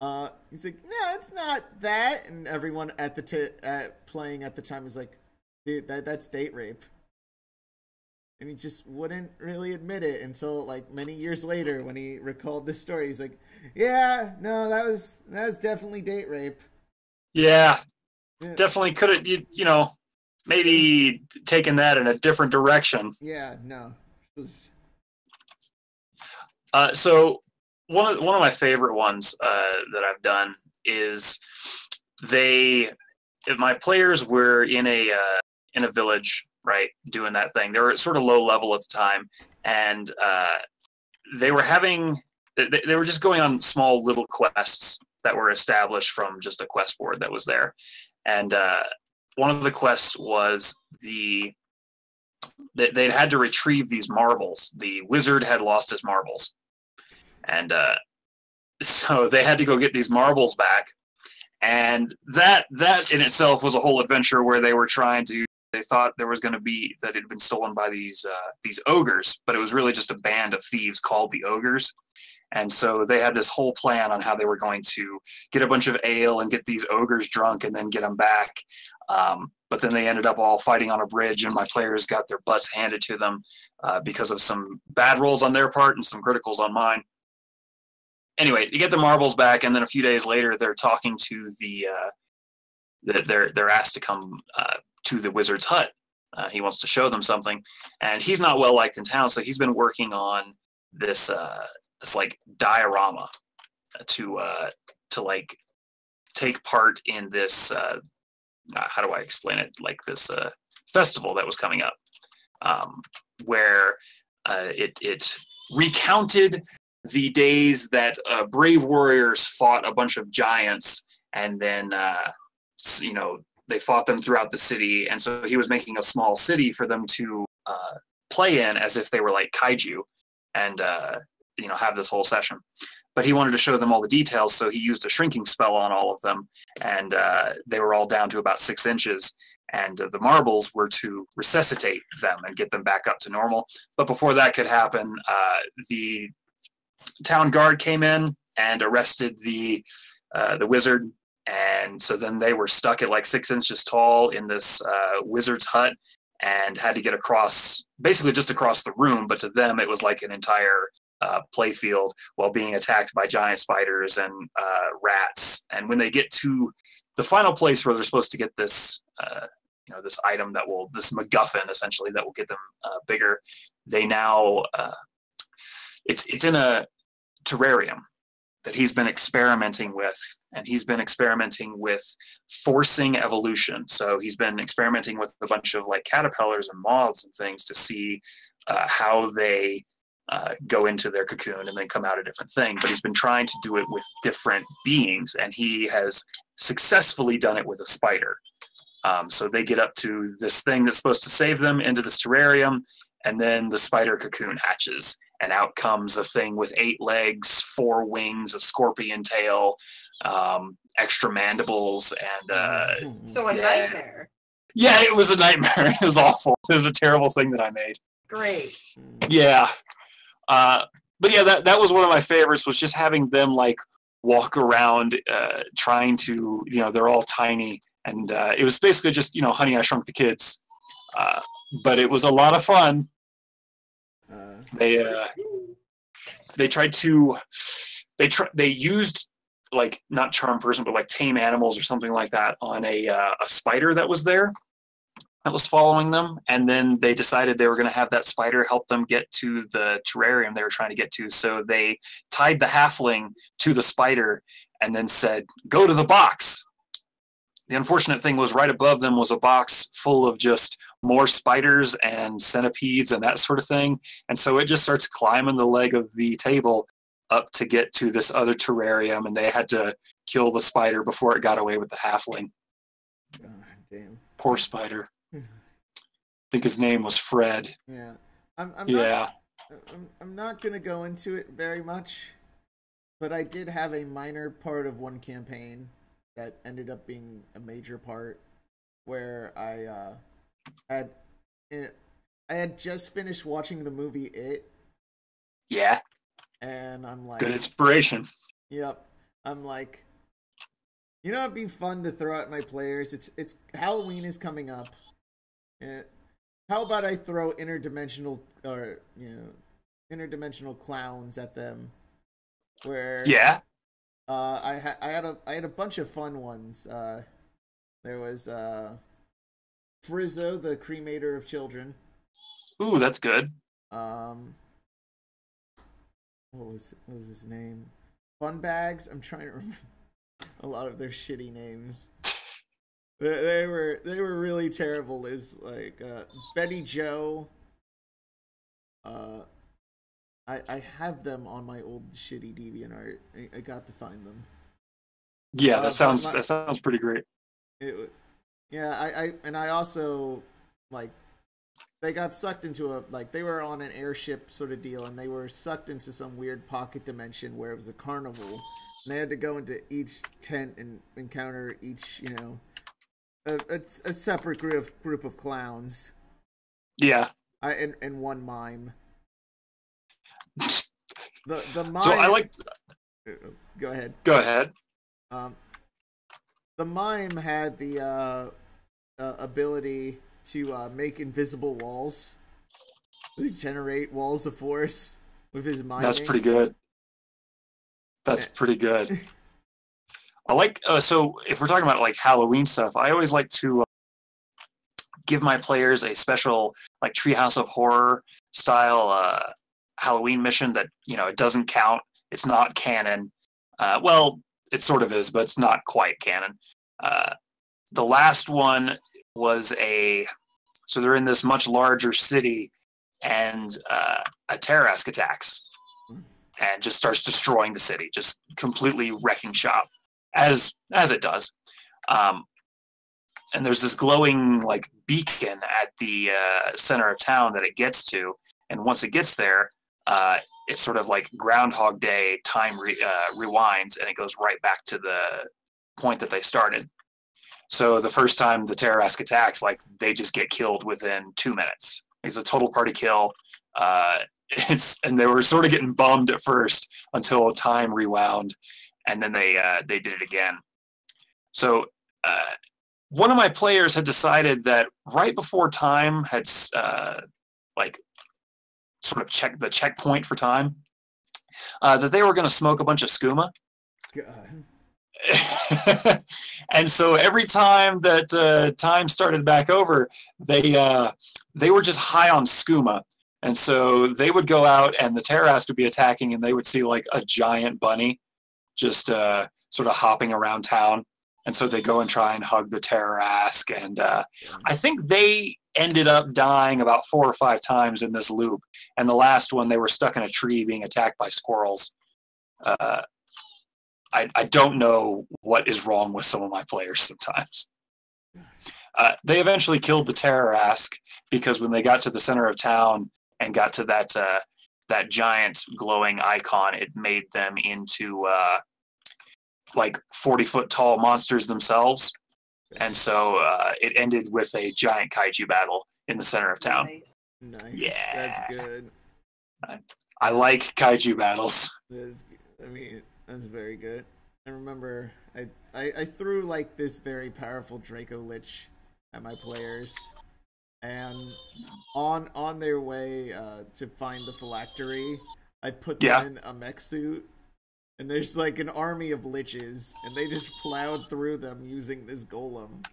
no, it's not that. And everyone at playing at the time is like, dude, that's date rape. And he just wouldn't really admit it until like many years later when he recalled this story. He's like, yeah, no, that was definitely date rape. Yeah. Definitely could have, you know, maybe taken that in a different direction. Yeah, no. So one of my favorite ones that I've done is my players were in a village, right, doing that thing. They were sort of low level at the time, and they were just going on small little quests that were established from just a quest board that was there. And one of the quests was they'd had to retrieve these marbles. The wizard had lost his marbles, and so they had to go get these marbles back. And that in itself was a whole adventure where they thought there was going to be that it had been stolen by these ogres, but it was really just a band of thieves called the ogres. And so they had this whole plan on how they were going to get a bunch of ale and get these ogres drunk and then get them back. But then they ended up all fighting on a bridge, and my players got their butts handed to them because of some bad rolls on their part and some criticals on mine. Anyway, you get the marbles back, and then a few days later, they're talking to they're asked to come to the wizard's hut. He wants to show them something, and he's not well liked in town, so he's been working on this like diorama to like take part in this how do I explain it, like this festival that was coming up, where it recounted the days that brave warriors fought a bunch of giants, and then they fought them throughout the city. And so he was making a small city for them to play in as if they were like kaiju, and have this whole session. But he wanted to show them all the details, so he used a shrinking spell on all of them, and they were all down to about 6 inches. And the marbles were to resuscitate them and get them back up to normal. But before that could happen, the town guard came in and arrested the wizard. And so then they were stuck at like 6 inches tall in this wizard's hut and had to get basically just across the room. But to them, it was like an entire play field while being attacked by giant spiders and rats. And when they get to the final place where they're supposed to get this, this item this MacGuffin essentially that will get them bigger, they now, it's in a terrarium that he's been experimenting with, and he's been experimenting with forcing evolution. So he's been experimenting with a bunch of like caterpillars and moths and things to see how they go into their cocoon and then come out a different thing. But he's been trying to do it with different beings, and he has successfully done it with a spider. So they get up to this thing that's supposed to save them into this terrarium, and then the spider cocoon hatches, and out comes a thing with 8 legs, 4 wings, a scorpion tail, extra mandibles, and so a nightmare. Yeah, it was a nightmare. It was awful. It was a terrible thing that I made. Great. Yeah. But yeah, that was one of my favorites, was just having them like walk around trying to, they're all tiny, and it was basically just, Honey, I Shrunk the Kids. But it was a lot of fun. They used like not charm person, but like tame animals or something like that on a spider that was there. that was following them, and then they decided they were going to have that spider help them get to the terrarium they were trying to get to. So they tied the halfling to the spider and then said, "Go to the box." The unfortunate thing was right above them was a box full of just more spiders and centipedes and that sort of thing. And so it just starts climbing the leg of the table up to get to this other terrarium, and they had to kill the spider before it got away with the halfling. God damn. Poor spider. I think his name was Fred. Yeah. I'm not gonna go into it very much, but I did have a minor part of one campaign that ended up being a major part, where I had just finished watching the movie It. Yeah. And I'm like, good inspiration. Yep. I'm like, it'd be fun to throw at my players. It's Halloween is coming up. How about I throw interdimensional clowns at them? Where I had a bunch of fun ones. There was Frizzo, the cremator of children. Ooh, that's good. What was his name? Funbags. I'm trying to remember a lot of their shitty names. They were really terrible. Is like Betty Joe. I have them on my old shitty DeviantArt. I got to find them. Yeah, that sounds pretty great. I also like they got sucked into they were on an airship sort of deal, and they were sucked into some weird pocket dimension where it was a carnival, and they had to go into each tent and encounter each a separate group of clowns. Yeah. And one mime. The mime. So I like. Go ahead. Go ahead. The mime had the ability to make invisible walls, to generate walls of force with his mind. That's pretty good. That's pretty good. I like. So if we're talking about like Halloween stuff, I always like to give my players a special like Treehouse of Horror style Halloween mission that it doesn't count. It's not canon. Well, it sort of is, but it's not quite canon. The last one was so they're in this much larger city, and a Terrask attacks and just starts destroying the city, just completely wrecking shop, as it does. And there's this glowing like beacon at the center of town that it gets to, and once it gets there, it's sort of like Groundhog Day, time rewinds, and it goes right back to the point that they started. So the first time the Terrask attacks, like they just get killed within 2 minutes. It's a total party kill. And they were sort of getting bummed at first until time rewound, and then they did it again. So one of my players had decided that right before time had like sort of checked the checkpoint for time, that they were going to smoke a bunch of skooma. God. And so every time that time started back over, they were just high on skooma. And so they would go out, and the Terrask would be attacking, and they would see like a giant bunny just sort of hopping around town. And so they go and try and hug the Terrask. And I think they ended up dying about 4 or 5 times in this loop. And the last one, they were stuck in a tree being attacked by squirrels. I don't know what is wrong with some of my players sometimes. They eventually killed the Terrask because when they got to the center of town and got to that giant glowing icon, it made them into like 40-foot tall monsters themselves. And so it ended with a giant kaiju battle in the center of town. Nice. Yeah. That's good. I like kaiju battles. That's very good. I remember I threw like this very powerful Draco Lich at my players, and on their way to find the phylactery, I put them in a mech suit, and there's like an army of liches, and they just plowed through them using this golem.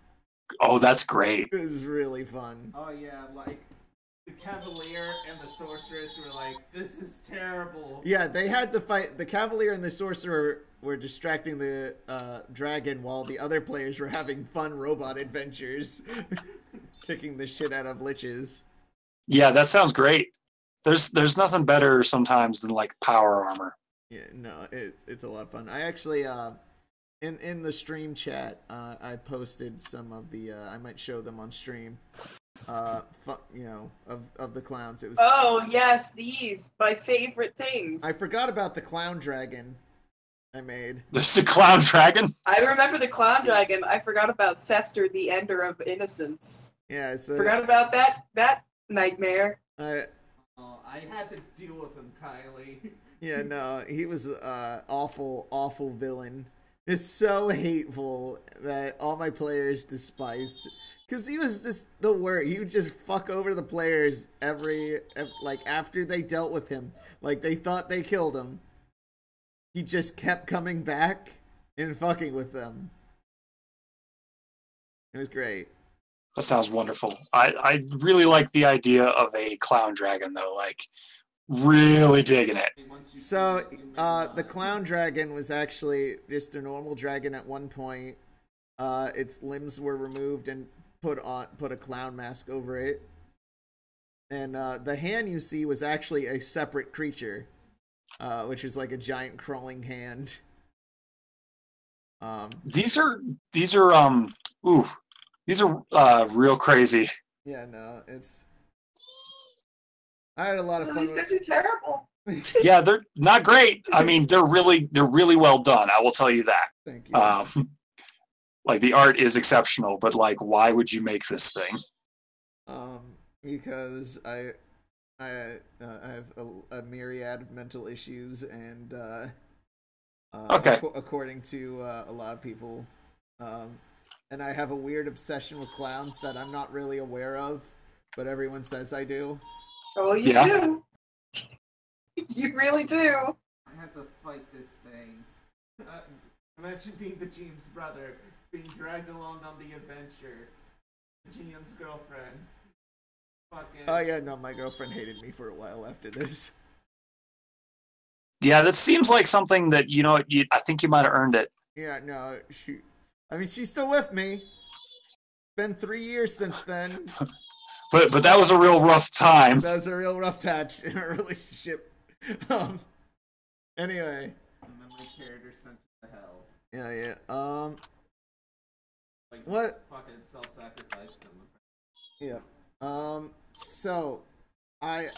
Oh, that's great. It was really fun. Oh yeah, like the Cavalier and the Sorceress were like, this is terrible. Yeah, they had to fight. The Cavalier and the Sorcerer were distracting the dragon while the other players were having fun robot adventures, kicking the shit out of liches. Yeah, that sounds great. There's nothing better sometimes than like power armor. Yeah, no, it's a lot of fun. I actually in the stream chat I posted some of the I might show them on stream. You know, of the clowns. It was. Oh yes, these my favorite things. I forgot about the clown dragon I made. There's the clown dragon. I remember the clown dragon. I forgot about Fester, the Ender of Innocence. Yeah, Forgot about that nightmare. I had to deal with him, Kylie. Yeah, no, he was awful villain. It's so hateful that all my players despised. Because he was just the worst. He would just fuck over the players like, after they dealt with him. Like, they thought they killed him. He just kept coming back and fucking with them. It was great. That sounds wonderful. I really like the idea of a clown dragon, though. Like, really digging it. So, the clown dragon was actually just a normal dragon at one point. Its limbs were removed and put a clown mask over it. And the hand you see was actually a separate creature, which is like a giant crawling hand. These are real crazy. Yeah, no, I had a lot of fun. These guys are terrible. Yeah, they're not great. I mean, they're really well done. I will tell you that. Thank you. Like, the art is exceptional, but like, why would you make this thing? Because I have a myriad of mental issues, and okay, according to a lot of people, and I have a weird obsession with clowns that I'm not really aware of, but everyone says I do. Oh, you do. You really do. I have to fight this thing. Imagine being the GM's brother, being dragged along on the adventure. The GM's girlfriend. Fucking. Oh yeah, no, my girlfriend hated me for a while after this. Yeah, that seems like something that I think you might have earned it. Yeah, no, she's still with me. Been 3 years since then. But that was a real rough time. That was a real rough patch in our relationship. Anyway. And then my character sent to hell. Yeah. Like, what? Fucking self-sacrificed him. Yeah. So, my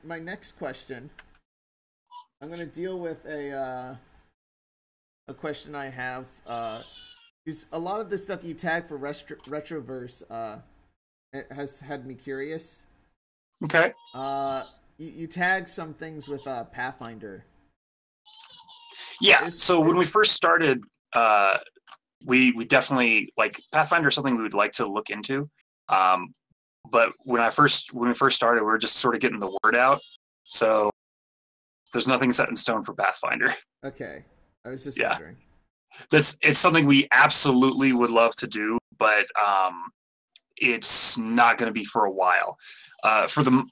next question. I'm gonna deal with a question I have. Is a lot of the stuff you tag for Retroverse it has had me curious. Okay. You tag some things with Pathfinder. Yeah. So when we first started, we definitely like Pathfinder is something we would like to look into. But when we first started, we were just sort of getting the word out. So there's nothing set in stone for Pathfinder. Okay. I was just wondering. It's something we absolutely would love to do, but it's not going to be for a while. For the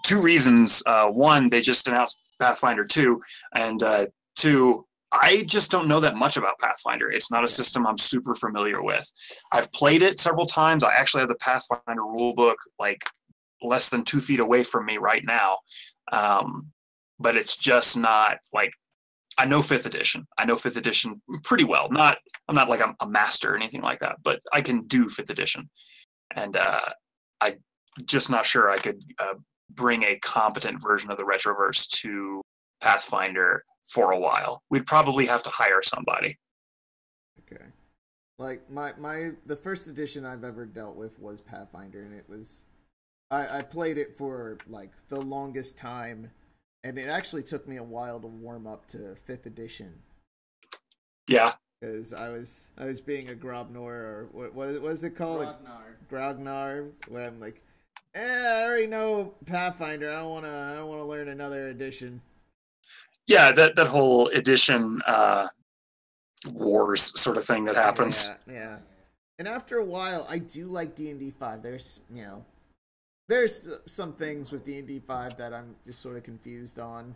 two reasons. One, they just announced Pathfinder 2, and two, I just don't know that much about Pathfinder. It's not a system I'm super familiar with. I've played it several times. I actually have the Pathfinder rulebook like less than 2 feet away from me right now. But it's just not like, I know 5th edition. I know 5th edition pretty well. I'm not like a master or anything like that, but I can do 5th edition. And I'm just not sure I could bring a competent version of the Retroverse to Pathfinder for a while. We'd probably have to hire somebody. Okay. Like the first edition I've ever dealt with was Pathfinder, and it was I played it for like the longest time, and it actually took me a while to warm up to 5th edition. Yeah. Because I was being a Grobnar, or what is it called? Grognar. Where I'm like, I already know Pathfinder. I don't wanna learn another edition. Yeah, that whole edition wars sort of thing that happens. Yeah. And after a while, I do like D&D 5. There's some things with D&D 5 that I'm just sort of confused on.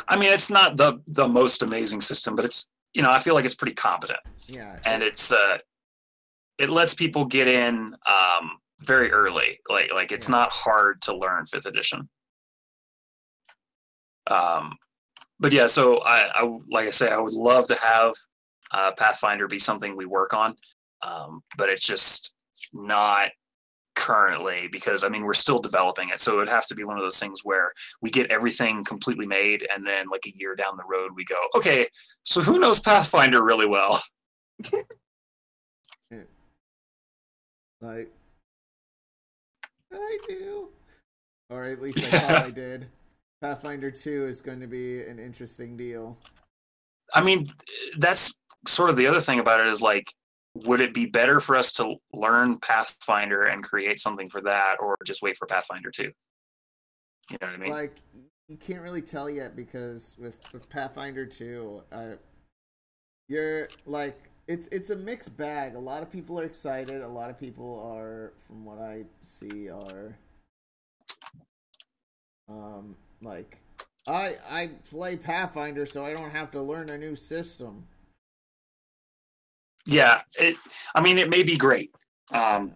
I mean, it's not the most amazing system, but it's, I feel like it's pretty competent. Yeah. And it lets people get in very early. Like it's not hard to learn 5th edition. But yeah, so I like I say, I would love to have Pathfinder be something we work on, but it's just not currently, because I mean we're still developing it, so it would have to be one of those things where we get everything completely made, and then like a year down the road we go, okay, so who knows Pathfinder really well? Like, I do, or at least I thought I did. Pathfinder 2 is going to be an interesting deal. I mean, that's sort of the other thing about it is like, would it be better for us to learn Pathfinder and create something for that, or just wait for Pathfinder 2? You know what I mean? Like, you can't really tell yet, because with Pathfinder 2, you're like, it's a mixed bag. A lot of people are excited. A lot of people are, from what I see, are like, I play Pathfinder so I don't have to learn a new system. Yeah, it may be great. I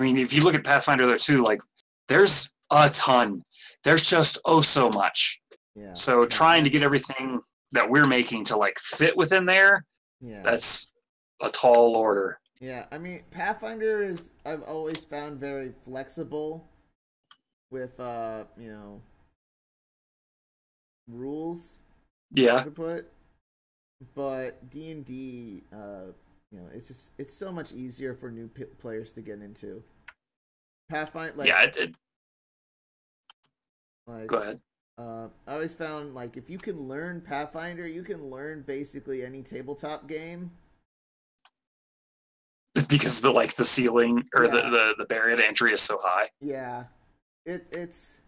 mean, if you look at Pathfinder there too, like there's a ton. There's just so much. Yeah. So trying to get everything that we're making to like fit within there, that's a tall order. Yeah, I mean, Pathfinder is, I've always found, very flexible with rules. Yeah. To put, but D&D, it's so much easier for new players to get into. Pathfinder, like, yeah, it. Like, go ahead. I always found, like, if you can learn Pathfinder, you can learn basically any tabletop game. Because the ceiling or the barrier to entry is so high. Yeah, it's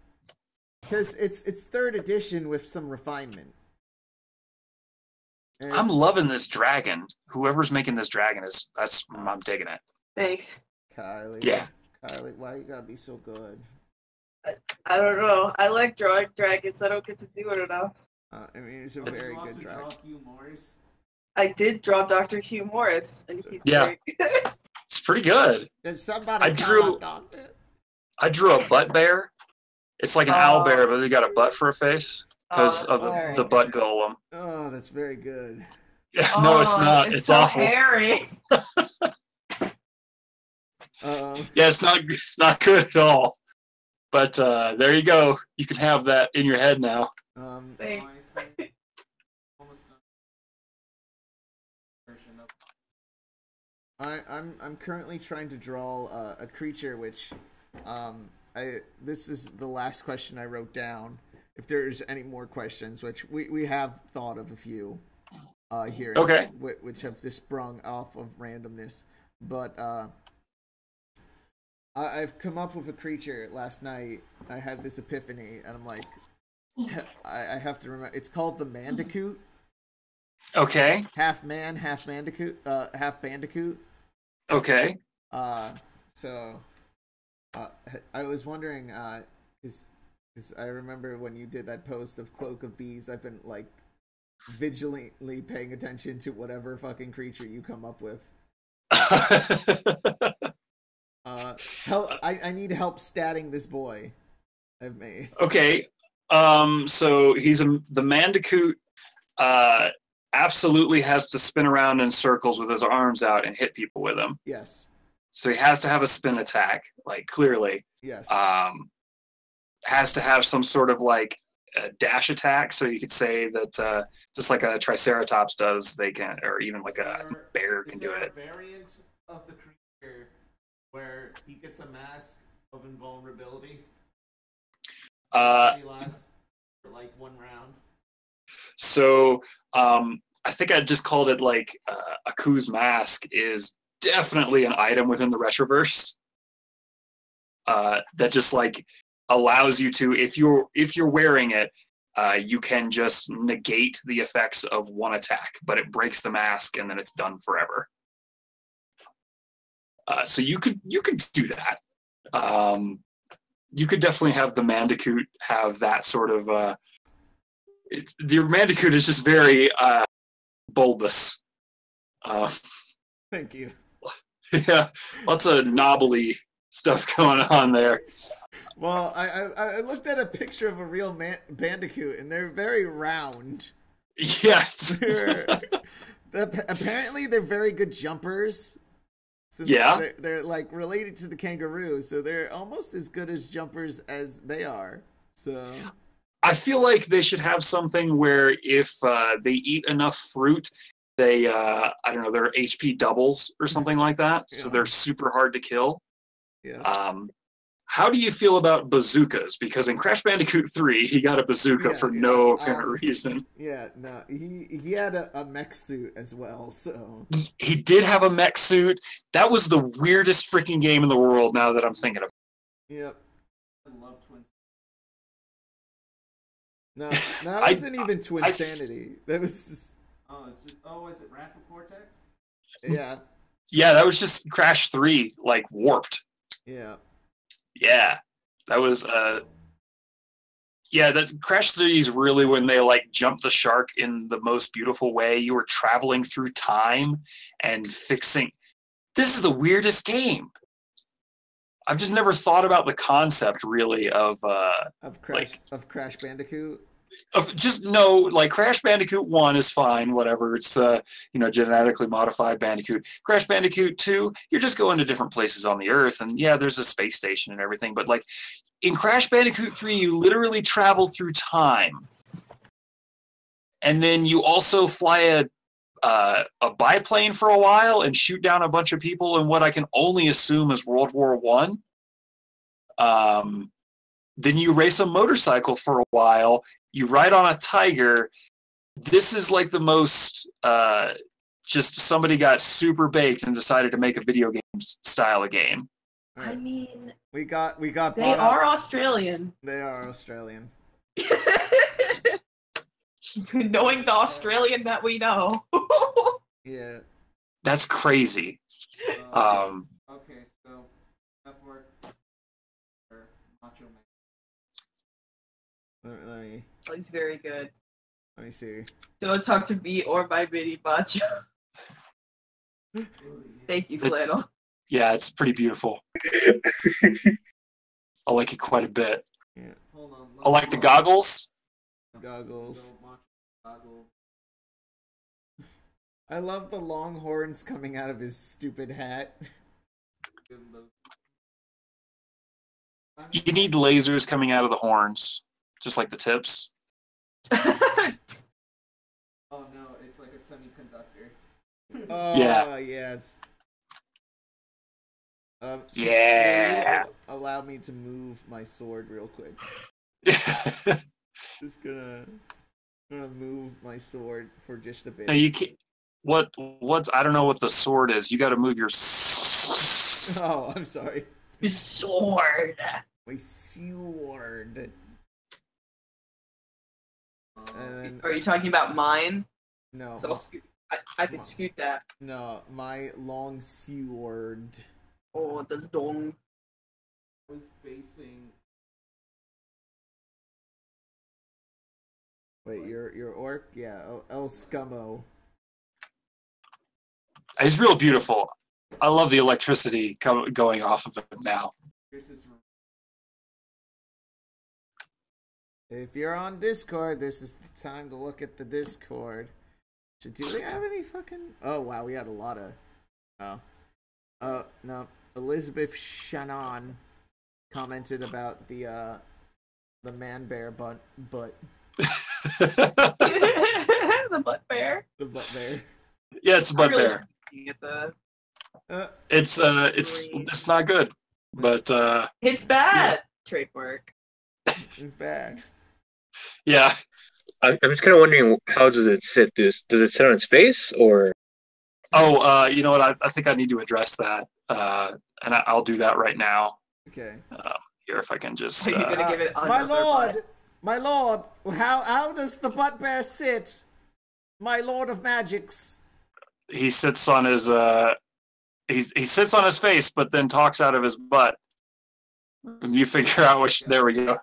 because it's 3rd edition with some refinement. And I'm loving this dragon. Whoever's making this dragon I'm digging it. Thanks. Kylie. Yeah. Kylie, why you gotta be so good? I don't know. I like drawing dragons. I don't get to do it enough. I mean, it's a very good dragon. Draw Hugh Morris? I did draw Dr. Hugh Morris, and he's great. It's pretty good. Did somebody I drew a butt bear. It's like an owl bear, but they got a butt for a face because of the butt golem. Oh, that's very good. Yeah, no, it's not. It's so awful. hairy. Yeah, it's not good at all. But there you go. You can have that in your head now. Thanks. I'm currently trying to draw a creature which this is the last question I wrote down. If there's any more questions, which we have thought of a few here, okay, which have just sprung off of randomness, but I've come up with a creature last night. I had this epiphany, and I'm like, I have to remember. It's called the Mandicoot. Okay. Half man, half bandicoot. Half bandicoot. Okay. So I was wondering, because I remember when you did that post of Cloak of Bees, I've been like vigilantly paying attention to whatever fucking creature you come up with. I need help statting this boy I've made. Okay. So the Mandicoot absolutely has to spin around in circles with his arms out and hit people with them. Yes. So he has to have a spin attack, like clearly. Yes. Has to have some sort of like a dash attack, so you could say that just like a Triceratops does, they can, or even like a bear can do it. Is there a variant of the creature where he gets a mask of invulnerability? He lasts for like 1 round. So I think I just called it like Aku's mask is definitely an item within the Retroverse that just like allows you to, if you're wearing it, you can just negate the effects of one attack, but it breaks the mask and then it's done forever. So you could do that. You could definitely have the Mandicoot have that sort of. The Mandicoot is just very bulbous. Thank you. Yeah, lots of knobbly stuff going on there. Well, I looked at a picture of a real bandicoot, and they're very round. Yes. Apparently, they're very good jumpers. Yeah. They're like related to the kangaroo, so they're almost as good as jumpers as they are. So I feel like they should have something where if they eat enough fruit, they I don't know, they're HP doubles or something like that. So they're super hard to kill. Yeah. How do you feel about bazookas? Because in Crash Bandicoot 3, he got a bazooka for no apparent reason. Yeah, no, he had a mech suit as well, so... He did have a mech suit. That was the weirdest freaking game in the world, now that I'm thinking of it. Yep. I love Twin. No, that wasn't even Twinsanity. That was just... is it Wrath of Cortex? Yeah. Yeah, that was just Crash 3, like, warped. Yeah. Yeah, that was that Crash 3 is really when they like jumped the shark in the most beautiful way. You were traveling through time and fixing. This is the weirdest game. I've just never thought about the concept really of Crash Bandicoot. Like Crash Bandicoot 1 is fine, whatever. It's genetically modified Bandicoot. Crash Bandicoot 2, you're just going to different places on the Earth, and yeah, there's a space station and everything. But like in Crash Bandicoot 3, you literally travel through time, and then you also fly a biplane for a while and shoot down a bunch of people in what I can only assume is World War One. Then you race a motorcycle for a while. You ride on a tiger. This is like the most just somebody got super baked and decided to make a video game style of game. I mean, we got. They are Australian. They are Australian. Knowing the Australian that we know. Yeah. That's crazy. Okay, so network or Macho Man. Let me. Oh, he's very good. Let me see. Don't talk to me or my mini macho. Thank you, Flannel. Yeah, it's pretty beautiful. I like it quite a bit. Yeah. Hold on. I like the goggles. Goggles. I love the long horns coming out of his stupid hat. You need lasers coming out of the horns, just like the tips. Oh no, it's like a semiconductor. Oh, yeah. Yes. Yeah. Allow me to move my sword real quick. Just gonna move my sword for just a bit. No, you can't. What's I don't know what the sword is. You got to move your. Oh, I'm sorry. Sword. My sword. And Are you talking about mine? no, So I can scoot that. no, my long sword. Oh, the dong. Was facing. Wait, your orc? Yeah, El Scummo. It's real beautiful. I love the electricity going off of it now. If you're on Discord, this is the time to look at the Discord. So do we have any fucking... Oh, wow, we had a lot of... No. Elizabeth Shannon commented about the man bear butt. The butt bear. The butt bear. Yeah, it's a butt bear. You get the... It's not good, but It's bad. Trademark. It's bad. Yeah. I'm just kind of wondering, how does it sit? Does it sit on its face, or? Oh, you know what? I think I need to address that, and I'll do that right now. Okay. Here, if I can just. Are you gonna give it my another lord, butt? my lord, how does the butt bear sit? My lord of magics. He sits on his he sits on his face, but then talks out of his butt. And you figure out which. There we go.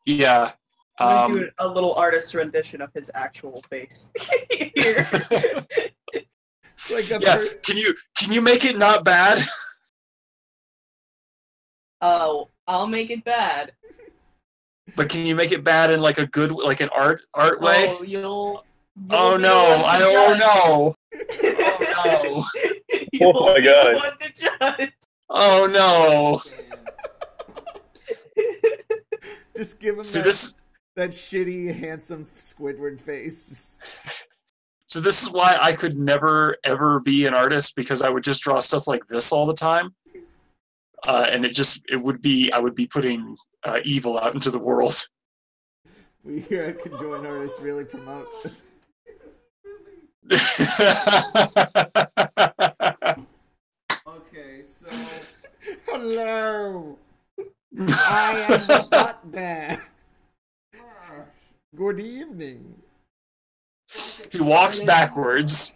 Yeah. I'm gonna do a little artist rendition of his actual face. Here. Like Yeah. Can you make it not bad? Oh, I'll make it bad. But can you make it bad in like a good, like an art way? Oh, you'll Oh be no! the one to Oh judge. no! Oh You'll Oh my be God. the one to judge. Oh no! Just give him See that, this? that shitty, handsome Squidward face. So this is why I could never ever be an artist, because I would just draw stuff like this all the time, and I would be putting evil out into the world. We here at Conjoined Artists really promote. Okay, so hello. I am the butt bear. Good evening. He walks backwards.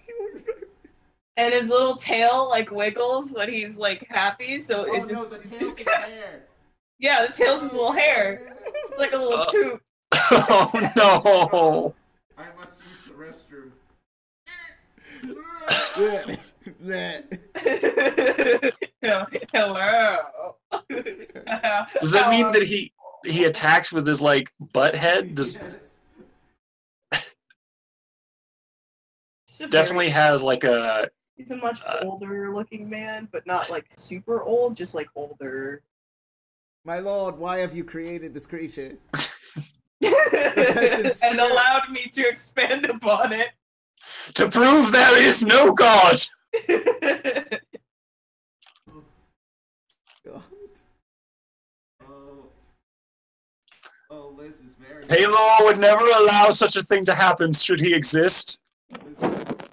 And his little tail like wiggles when he's like happy, so Oh it just no, the tail's his hair. yeah, the tail's his little hair. It's like a little tube. Oh no! I must use the restroom. Hello. Does that mean that he attacks with his like butt head? Does definitely has like a. He's a much older looking man, but not like super old, just like older. My lord, why have you created this creature? And allowed me to expand upon it. To prove there is no God! God. Oh, Liz is very. Halo would never allow such a thing to happen should he exist.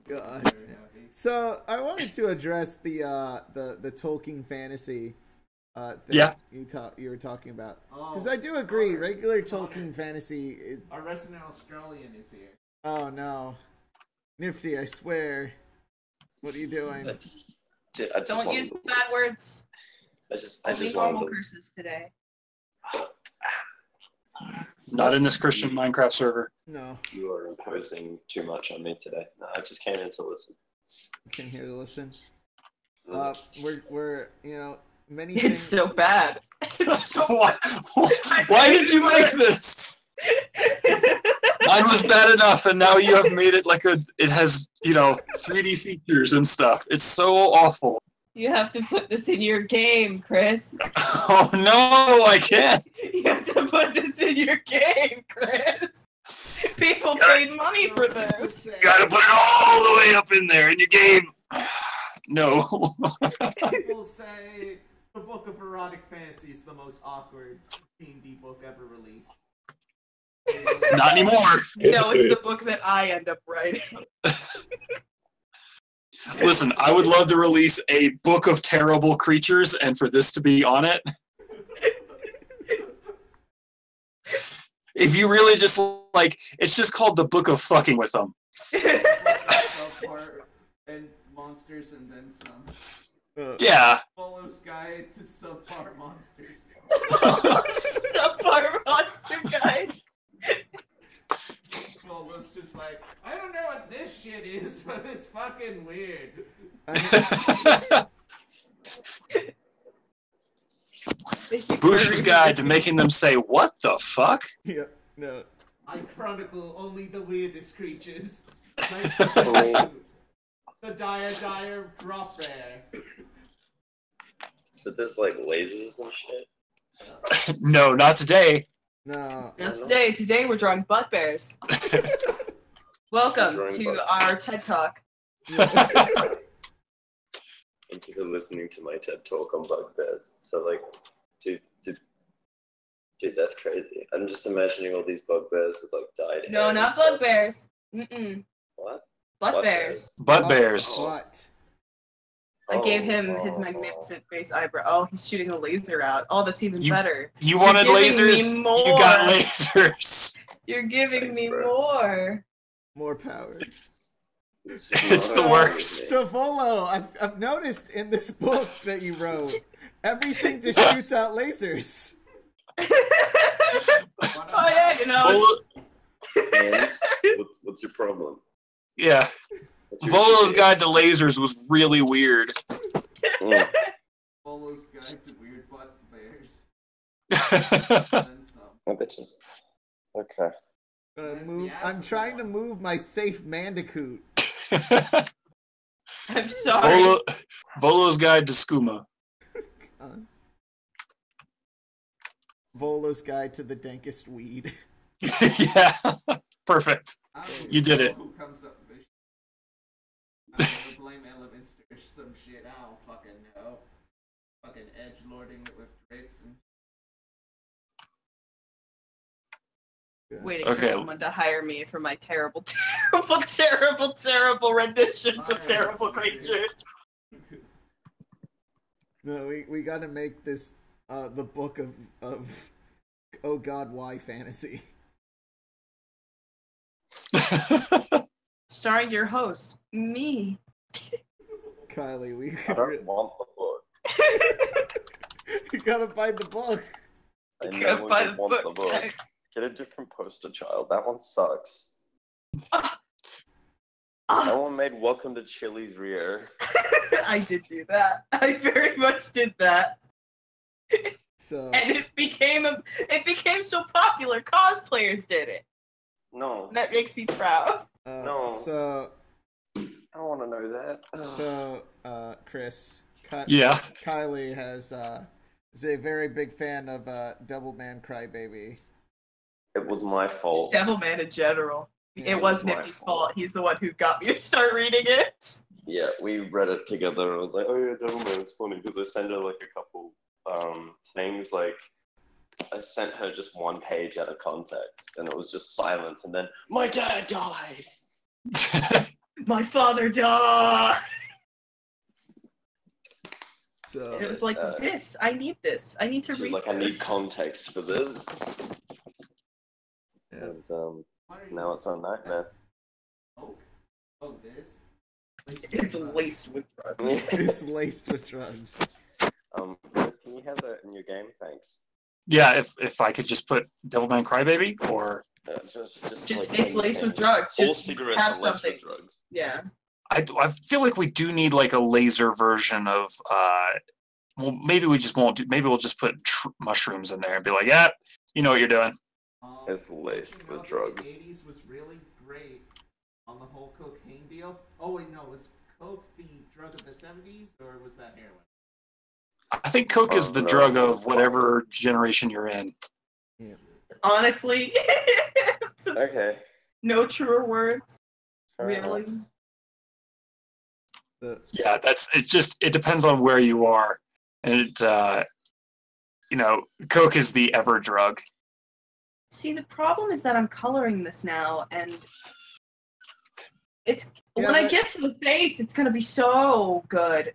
God. So I wanted to address the Tolkien fantasy thing you were talking about, because I do agree regular Tolkien fantasy. Our resident Australian is here. Oh no, Nifty! I swear. What are you doing? Dude, I just Don't wanted use to bad words. I just Only wanted normal to. curses today. Not in this Christian Minecraft server. No, You are imposing too much on me today. No, I just came in to listen. came here to listen. Mm. We're many It's things. so bad. It's so Why did you make this? Mine was bad enough, and now you have made it like it has 3D features and stuff. It's so awful. You have to put this in your game, Chris. Oh no, I can't. You have to put this in your game, Chris. People paid money for this. You gotta put it all the way up in there in your game. No. People say the Book of Erotic Fantasy is the most awkward D&D book ever released. Not anymore. No, it's the book that I end up writing. Listen, I would love to release a book of terrible creatures and for this to be on it. If you really just it's just called the Book of Fucking with Them. And monsters and then some. Yeah. Follows guide to subpar monsters. Subpar monster guy. Follows just like, I don't know what this shit is, but it's fucking weird. Bush's guide to making them say, "What the fuck?" Yeah, no. I chronicle only the weirdest creatures. The dire drop bear. So there's like lasers and shit. No, not today. No. Not today. Today we're drawing butt bears. Welcome Drawing to butt our TED Talk. Thank you for listening to my TED Talk on bugbears. So like, dude, that's crazy. I'm just imagining all these bugbears with like dyed No, hair not and stuff. bugbears. Mm-mm. What? Butt bears. Butt bears. What? I gave him his magnificent face eyebrow. Oh, he's shooting a laser out. Oh, that's even better. You wanted You're giving lasers? me more. You got lasers. You're giving Thanks, me bro. more. More power. It's the worst. So Volo, I've noticed in this book that you wrote, everything just shoots out lasers. Oh yeah, you know. And what's your problem? Yeah. Volo's guide to lasers was really weird. Mm. Volo's guide to weird butt bears. Oh, bitches. Okay. I'm trying to move my safe Mandicoot. I'm sorry. Volo's guide to skooma. Volo's guide to the dankest weed. Yeah. Perfect. You did it. Who comes up with this? I'm gonna blame elements or some shit. I don't fucking know. Fucking edgelording it with tricks and. Waiting for someone to hire me for my terrible renditions of terrible creatures. No, we gotta make this the book of oh god, why fantasy. Starring your host, me. Kylie, we I don't want the book. You gotta buy the book. I You no gotta buy longer the want book, the book. guys. Get a different poster child. That one sucks. Ah. That one made Welcome to Chili's rear. I did do that. I very much did that. So And it became so popular. Cosplayers did it. No. That makes me proud. No. So I don't want to know that. Chris, Yeah. Kylie is a very big fan of Devilman Crybaby. It was my fault. Devilman in general. Yeah, It was my Nifty's fault. fault. He's the one who got me to start reading it. Yeah, we read it together and I was like, oh yeah, Devilman, it's funny because I sent her like a couple things. Like I sent her just one page out of context and it was just silence and then my dad died. My father died. So And it was like, I need this. I need to She read was like, I need this. context for this. yeah. And now it's on Nightmare. Oh, this. It's laced with drugs. It's laced with drugs. Chris, can you have that in your game? Thanks. Yeah, if I could just put Devilman Crybaby or Just Just- like it's laced with anything. drugs. All Just cigarettes have are laced something. with drugs. Yeah. I feel like we do need like a laser version of well maybe we just won't do, maybe we'll just put mushrooms in there and be like, yeah, you know what you're doing. It's laced You know, with drugs. The 80s was really great on the whole cocaine deal. Oh wait, no, was coke the drug of the 70s or was that heroin? I think coke is the no. drug of whatever generation you're in. Honestly. Okay. No truer words. Fair Really. enough. Yeah, it depends on where you are. And coke is the ever drug. See, the problem is that I'm coloring this now, and it's Yeah, when I but- get to the face, it's gonna be so good.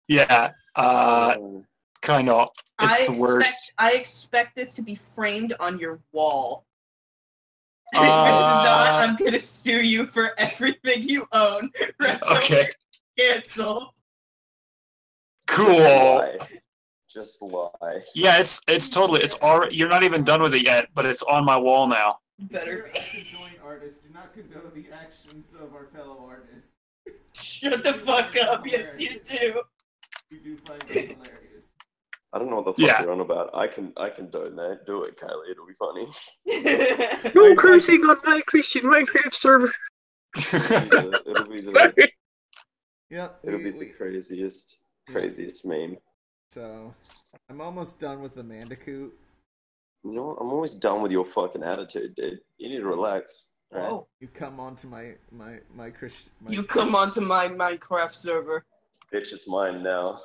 Yeah, kind of. It's the worst. I expect this to be framed on your wall. And if it's not, I'm gonna sue you for everything you own. Okay. Cancel. Cool. Just lie. Yeah, it's totally. It's already. You're not even done with it yet, but it's on my wall now. Better As a joint artist, do not condone the actions of our fellow artists. shut the fuck up. Yes, you do. We do find it hilarious. I don't know what the fuck Yeah. you're on about. I can donate. Do it, Kylie. It'll be funny. No cursing on my Christian Minecraft server. It'll be the Yep. it'll be the craziest meme. So I'm almost done with the Mandicoot. You know what? I'm always done with your fucking attitude, dude. You need to relax. Right? Oh, You come onto my Christian. you come onto my Minecraft server. Bitch, it's mine now.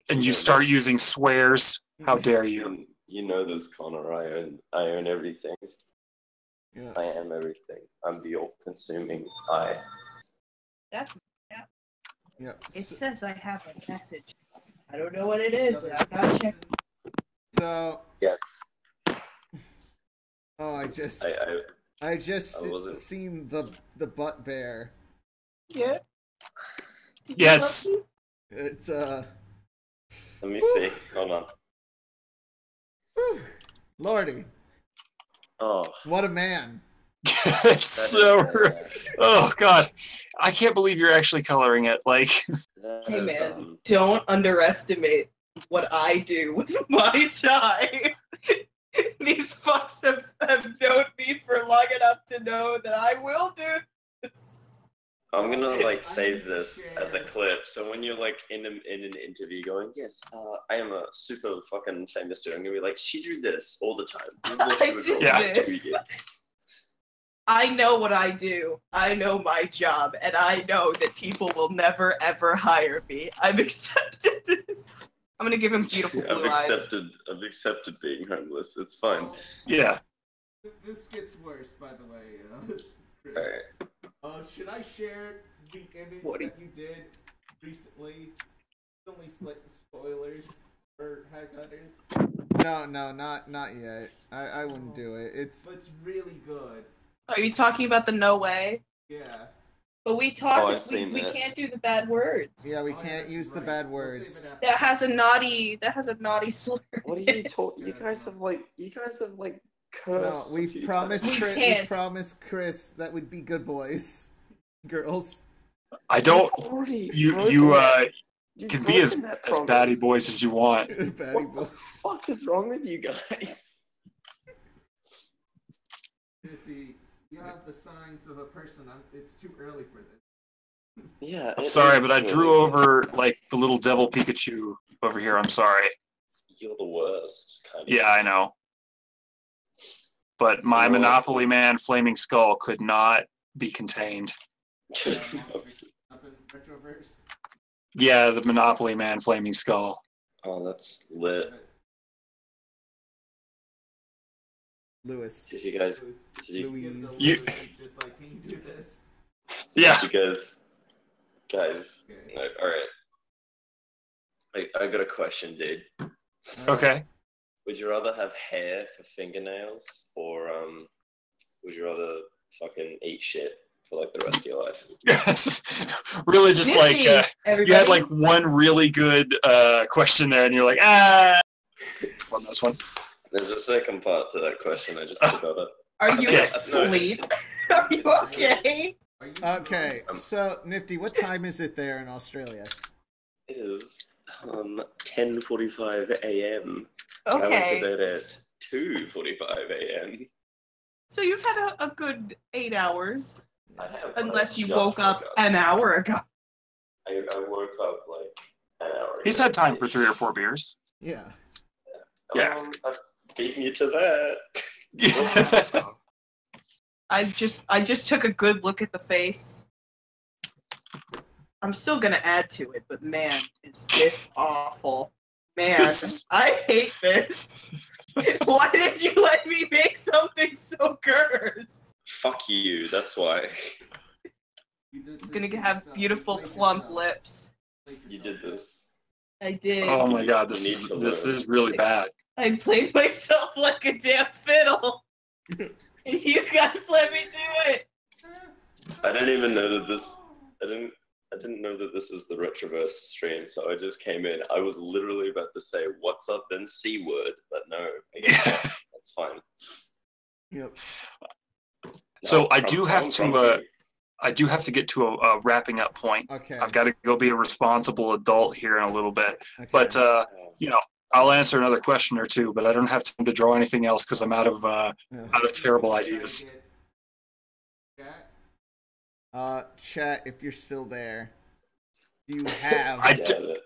And you start using swears. How dare you? You know this, Connor. I own everything. Yeah. I am everything. I'm the all-consuming I. That's Yeah. It says I have a message. I don't know what it is. I'm not checking. So Yes. I just I I just I wasn't- seen the butt bear. Yeah. Yes. It's Let me see. Hold on. whew, Lordy, Oh. what a man! It's so. Oh God, I can't believe you're actually coloring it. Like, Hey man, don't underestimate what I do with my time. These fucks have known me for long enough to know that I will do this. I'm gonna like save this as a clip, so when you're like in an interview going, yes, I am a super fucking famous dude, I'm gonna be like, she drew this all the time. This is what she I would did draw for 2 this. years. I know what I do. I know my job, and I know that people will never ever hire me. I've accepted this. I'm gonna give him beautiful blue eyes. I've accepted being homeless. It's fine. yeah. This gets worse, by the way, Chris. Alright. Should I share the image Woody. that you did recently? It's only spoilers for Hack Hunters, No, not yet. I wouldn't do it. but it's really good. Are you talking about the no way? Yeah. But we Oh, talked. I've seen we that. can't do the bad words. Yeah, we Oh, can't yeah, use the right. bad We'll save words. it after. That has a naughty slur. What are you talking? You guys have No, cursed. a we've few promised times. We Chris, can't. we promised Chris that we'd be good boys, girls. I don't. You've already You broken you that- you've can be as broken that baddie promise. boys as you want. Batty What boy. the fuck is wrong with you guys? You have the signs of a person. It's too early for this. Yeah. I'm it sorry, is but I too drew early. over like the little devil Pikachu over here. I'm sorry. You're the worst. Kind of. Yeah, I know. But my You know what? Monopoly Man Flaming Skull could not be contained. Up in Retroverse. Yeah, the Monopoly Man Flaming Skull. Oh, that's lit. Lewis. Did you guys? Did you, Louise. Give the You- Lewis, just like, can you do this? Yeah. did you guys? Okay. All right. I got a question, dude. Okay. Would you rather have hair for fingernails, or would you rather fucking eat shit for like the rest of your life? Really, just like Nifty, you everybody. had like one really good question there, and you're like, on this one. There's a second part to that question. I just forgot it. Are you Okay. asleep? Are you okay? Are you Okay, so Nifty, what time is it there in Australia? It is 10:45 a.m. I went to Okay. bed at 2:45 a.m. So you've had a good 8 hours, I have, unless you just woke up an hour ago. I woke up like an hour. He's ago. had time for 3 or 4 beers. Yeah. Yeah. I've beaten you to that. I just took a good look at the face. I'm still gonna add to it, but man, is this awful. Man, I hate this. Why did you let me make something so cursed? Fuck you. That's why It's gonna have beautiful plump lips. you did this. I did. Oh my god, this You need to is learn. really bad. I played myself like a damn fiddle. And you guys let me do it. I didn't even know that this. I didn't know that this was the Retroverse stream, so I just came in. I was literally about to say "What's up?" then C word, but no, I guess not. That's fine. Yep. So No, I do have I'm to. grumpy. I do have to get to a wrapping up point. Okay. I've got to go be a responsible adult here in a little bit. Okay. But you know, I'll answer another question or two. But I don't have time to draw anything else because I'm out of terrible ideas. Chat, if you're still there, do you have? I Damn it.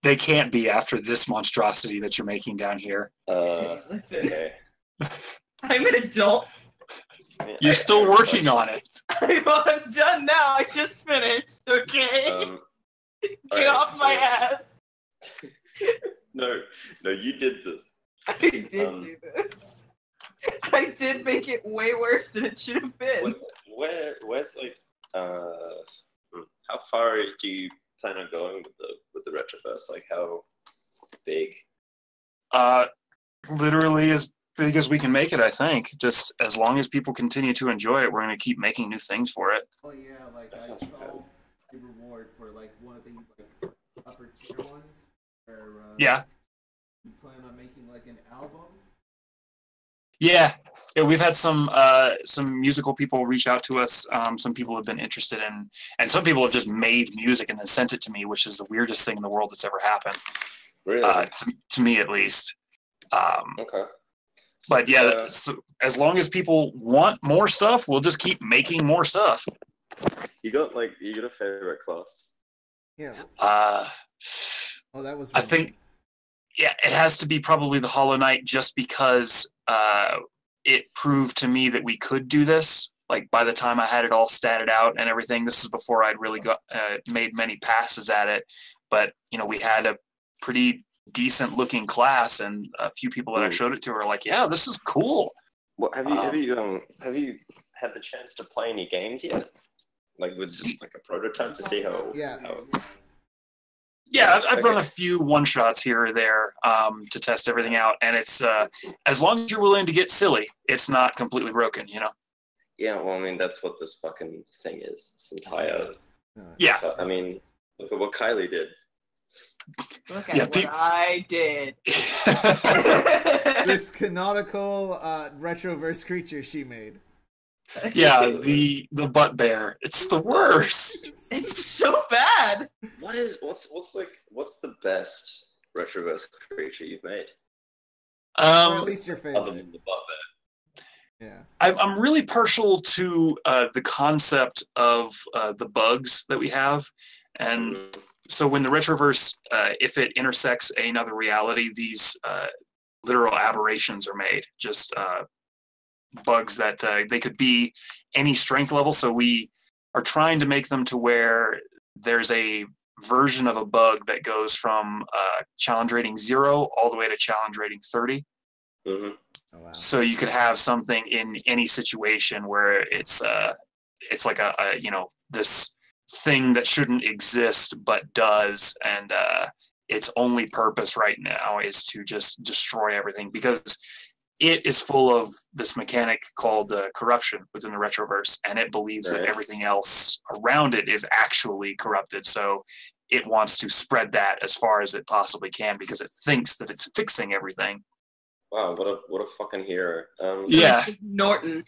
They can't be after this monstrosity that you're making down here. Listen, Okay. I'm an adult. You're still working on it. I'm done now. I just finished. Okay, get alright, off my so- ass. No, you did this. I did do this. I did make it way worse than it should have been. Where's like how far do you plan on going with the Retroverse? Like how big? Literally as because we can make it. I think just as long as people continue to enjoy it, we're going to keep making new things for it. Oh yeah, like I saw the reward for like one of the like upper tier ones where Yeah. you plan on making like an album. Yeah, we've had some musical people reach out to us. Some people have been interested in, and some people have just made music and then sent it to me, which is the weirdest thing in the world that's ever happened. Really? To me, at least. Okay. But yeah, so as long as people want more stuff, we'll just keep making more stuff. You got a favorite class? Yeah. Oh, that was. I think. Yeah, it has to be probably the Hollow Knight, just because it proved to me that we could do this. Like by the time I had it all statted out and everything, this is before I'd really made many passes at it. But we had a pretty decent looking class, and a few people that I showed it to were like, "Yeah, this is cool." Well, have you had the chance to play any games yet? Like with just like a prototype to see how? Yeah, I've run a few one-shots here or there to test everything out, and it's as long as you're willing to get silly, it's not completely broken, Yeah, well, I mean, that's what this fucking thing is. This entire... Yeah. I mean, look at what Kylie did. Look at what I did. This canonical retroverse creature she made. Yeah, the butt bear. It's the worst. It's so bad. What's the best retroverse creature you've made? Or at least your favorite. Other than the butt bear. Yeah. I'm really partial to the concept of the bugs that we have, and so when the retroverse, if it intersects another reality, these literal aberrations are made. Just bugs that they could be any strength level. So we are trying to make them to where there's a version of a bug that goes from challenge rating 0 all the way to challenge rating 30. Mm-hmm. Oh, wow. So you could have something in any situation where it's like a this thing that shouldn't exist but does, and its only purpose right now is to just destroy everything, because it is full of this mechanic called corruption within the retroverse, and it believes that everything else around it is actually corrupted. So it wants to spread that as far as it possibly can, because it thinks that it's fixing everything. Wow, what a fucking hero. Yeah. Norton.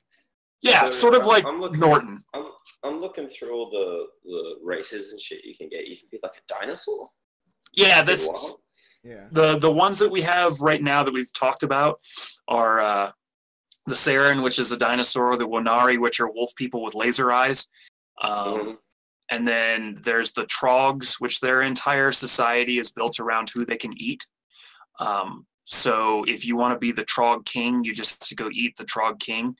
Yeah, So sort of like Norton. I'm looking through all the races and shit you can get. You can be like a dinosaur. Yeah, that's... Yeah. The ones that we have right now that we've talked about are the Saren, which is a dinosaur, the Wanari, which are wolf people with laser eyes. And then there's the Trogs, which their entire society is built around who they can eat. So if you want to be the Trog king, you just have to go eat the Trog king.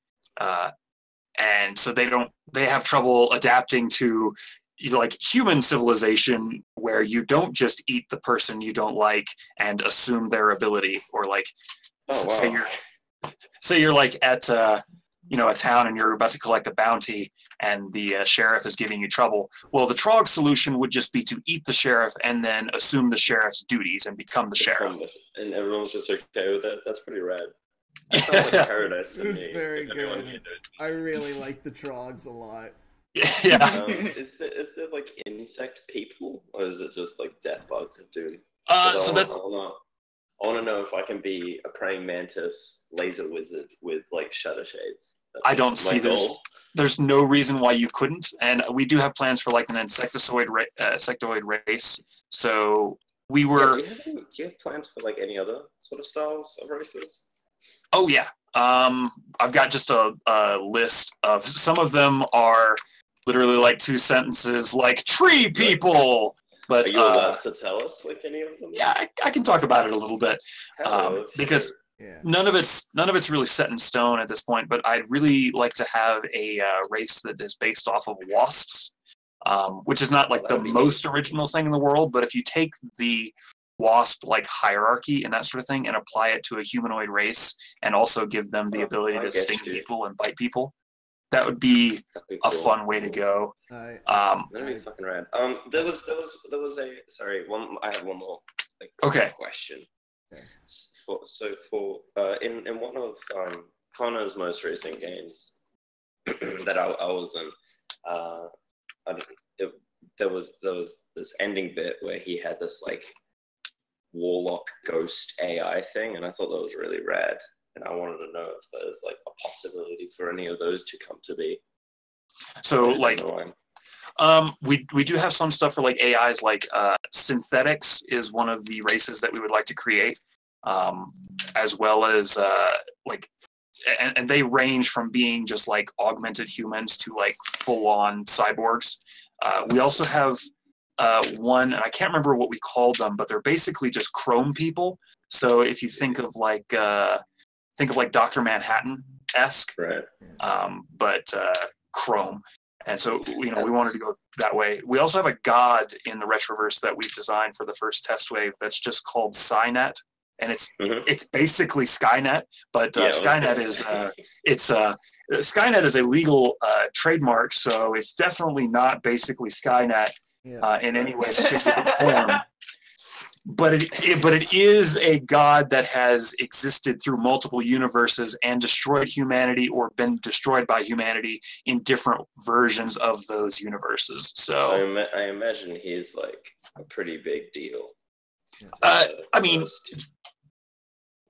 And so they have trouble adapting to like human civilization, where you don't just eat the person you don't like and assume their ability, or like say you're like at a town and you're about to collect a bounty and the sheriff is giving you trouble. Well, the Trog solution would just be to eat the sheriff and then assume the sheriff's duties and become the sheriff. And everyone's just okay with that. That's pretty rad. That sounds like paradise to me. Very good. I really like the Trogs a lot. Yeah. Is there like insect people, or is it just like death bugs of doom? So that's... I want to know if I can be a praying mantis laser wizard with like shutter shades. I don't see there's no reason why you couldn't, and we do have plans for like an insectoid race. So we were. Yeah, do you have plans for like any other sort of styles of races? Oh yeah, I've got just a list of some of them are literally like 2 sentences, like tree people. But are you allowed to tell us like any of them? Yeah, I can talk about it a little bit because none of it's really set in stone at this point. But I'd really like to have a race that is based off of wasps, which is not like the most original thing in the world. But if you take the wasp like hierarchy and that sort of thing and apply it to a humanoid race, and also give them the ability to sting people and bite people, that would be a fun way to go. That'd be fucking rad. There was a sorry. I have one more question. Okay. In one of Connor's most recent games that I was in, there was this ending bit where he had this like warlock ghost AI thing, and I thought that was really rad. And I wanted to know if there's like a possibility for any of those to come to be. So like, we do have some stuff for like AIs, like synthetics is one of the races that we would like to create, as well as like, and they range from being just like augmented humans to like full on cyborgs. We also have one, and I can't remember what we called them, but they're basically just chrome people. So if you think of like Dr. Manhattan-esque, right. but chrome. And so, we wanted to go that way. We also have a god in the Retroverse that we've designed for the first test wave that's just called Skynet. And it's basically Skynet, but Skynet is Skynet is a legal trademark, so it's definitely not basically Skynet in any way, shape, or form. But it is a god that has existed through multiple universes and destroyed humanity or been destroyed by humanity in different versions of those universes. So I imagine he's like a pretty big deal. I mean,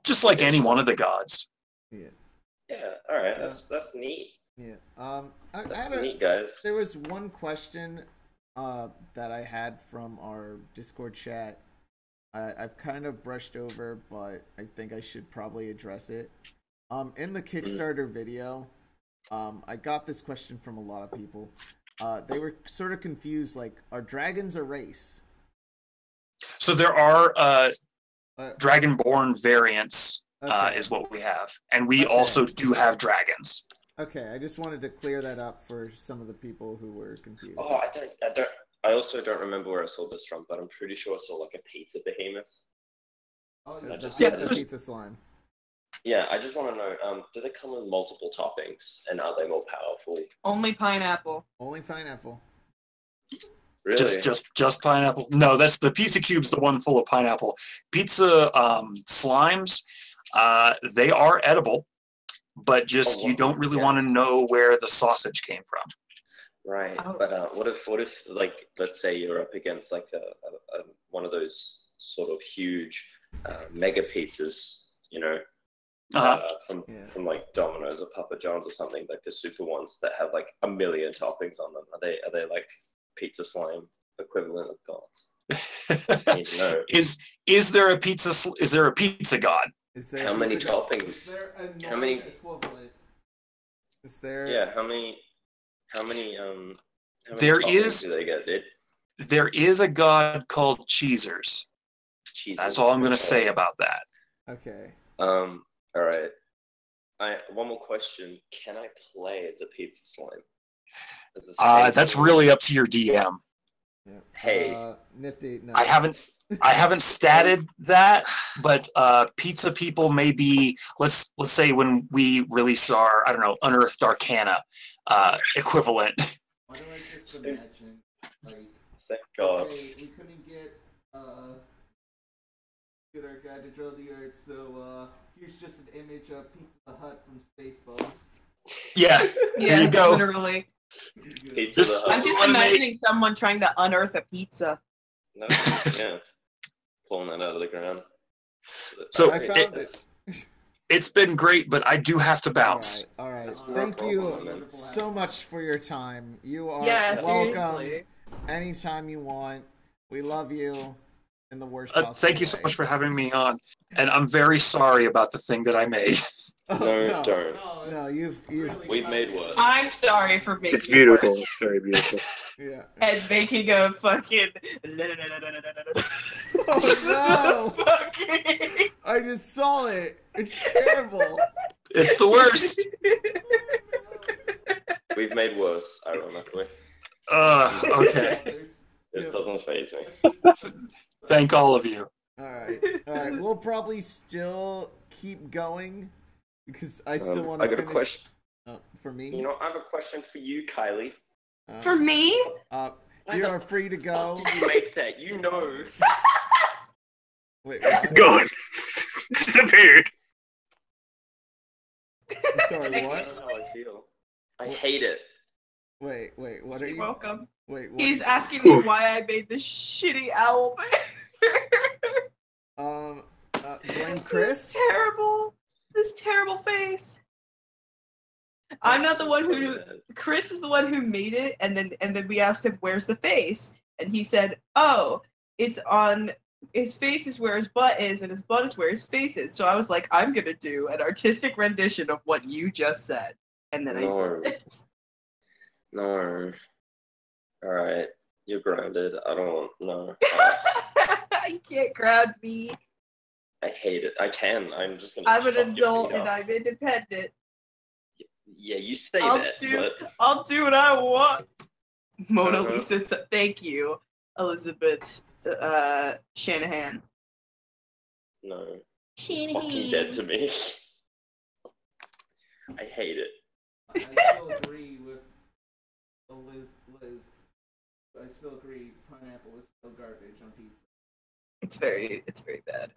just like any one of the gods. Yeah. All right. That's neat. Yeah. That's neat, guys. There was one question that I had from our Discord chat. I've kind of brushed over, but I think I should probably address it. In the Kickstarter video, I got this question from a lot of people. They were sort of confused, like, are dragons a race? So there are dragonborn variants, is what we have. And we also do have dragons. Okay, I just wanted to clear that up for some of the people who were confused. Oh, I also don't remember where I saw this from, but I'm pretty sure I saw like a pizza behemoth. Oh, the pizza slime. Yeah, I just want to know, do they come with multiple toppings, and are they more powerful? Only pineapple. Only pineapple. Really? Just pineapple? No, that's the pizza cube's the one full of pineapple. Pizza slimes, they are edible, but just you don't really want to know where the sausage came from. Right, but what if like, let's say you're up against like a one of those sort of huge mega pizzas, from like Domino's or Papa John's or something, like the super ones that have like 1 million toppings on them. Are they like pizza slime equivalent of gods? I need to know. Is there a pizza god? How many toppings? Is there a how many equivalent? Is there? Yeah, how many There toppings is. do they get, dude? There is a god called Cheezers. That's all I'm going to say about that. Okay. All right. One more question. Can I play as a pizza slime? That's really up to your DM. Yeah. Hey. Nifty. No. I haven't statted that, but pizza people may be, let's say when we release our, I don't know, Unearthed Arcana equivalent. Why do I just imagine, like, Thank God. okay, we couldn't get our guy to draw the earth, so here's just an image of Pizza the Hut from Spaceballs. Yeah, there you go. Literally. Pizza the Hut. I'm just imagining someone trying to unearth a pizza. No, yeah. Pulling that out of the ground. So I found it. It's been great, but I do have to bounce. All right. That's no Thank you problem, so much for your time. You are Yeah, welcome seriously. anytime you want. We love you in the worst possible Thank you so way. much for having me on, and I'm very sorry about the thing that I made. Oh, No, don't. No, you've We've made worse. I'm sorry for making It's beautiful. it worse. It's very beautiful. yeah. And making a fucking. Oh no! Fucking. I just saw it. It's terrible. It's the worst. We've made worse, ironically. Okay. This doesn't faze me. Thank all of you. All right. We'll probably still keep going because I still want to. I got a finish. question. For me. You know, I have a question for you, Kylie. For me? You are free to go. How did you make that? You know. Wait, what? Gone. Disappeared. I'm sorry, That's what? how I feel. I hate it. Wait, what are You're you? welcome. Wait, what? He's asking me Oof. why I made this shitty owl bear. Blame Chris? This terrible face. I'm not the one who. Chris is the one who made it, and then we asked him, "Where's the face?" And he said, "Oh, it's on. His face is where his butt is, and his butt is where his face is." So I was like, "I'm gonna do an artistic rendition of what you just said," and then I did it. No. Alright. You're grounded. I don't know. You can't ground me. I hate it. I can. I'm just gonna. I'm an chop your adult feet and off. I'm independent. Yeah, you say I'll that, I'll do what I want. Mona Uh-huh. Lisa, thank you, Elizabeth Shanahan. but no. Fucking dead to me. I hate it. I still agree with Liz. I still agree pineapple is still garbage on pizza. It's very bad.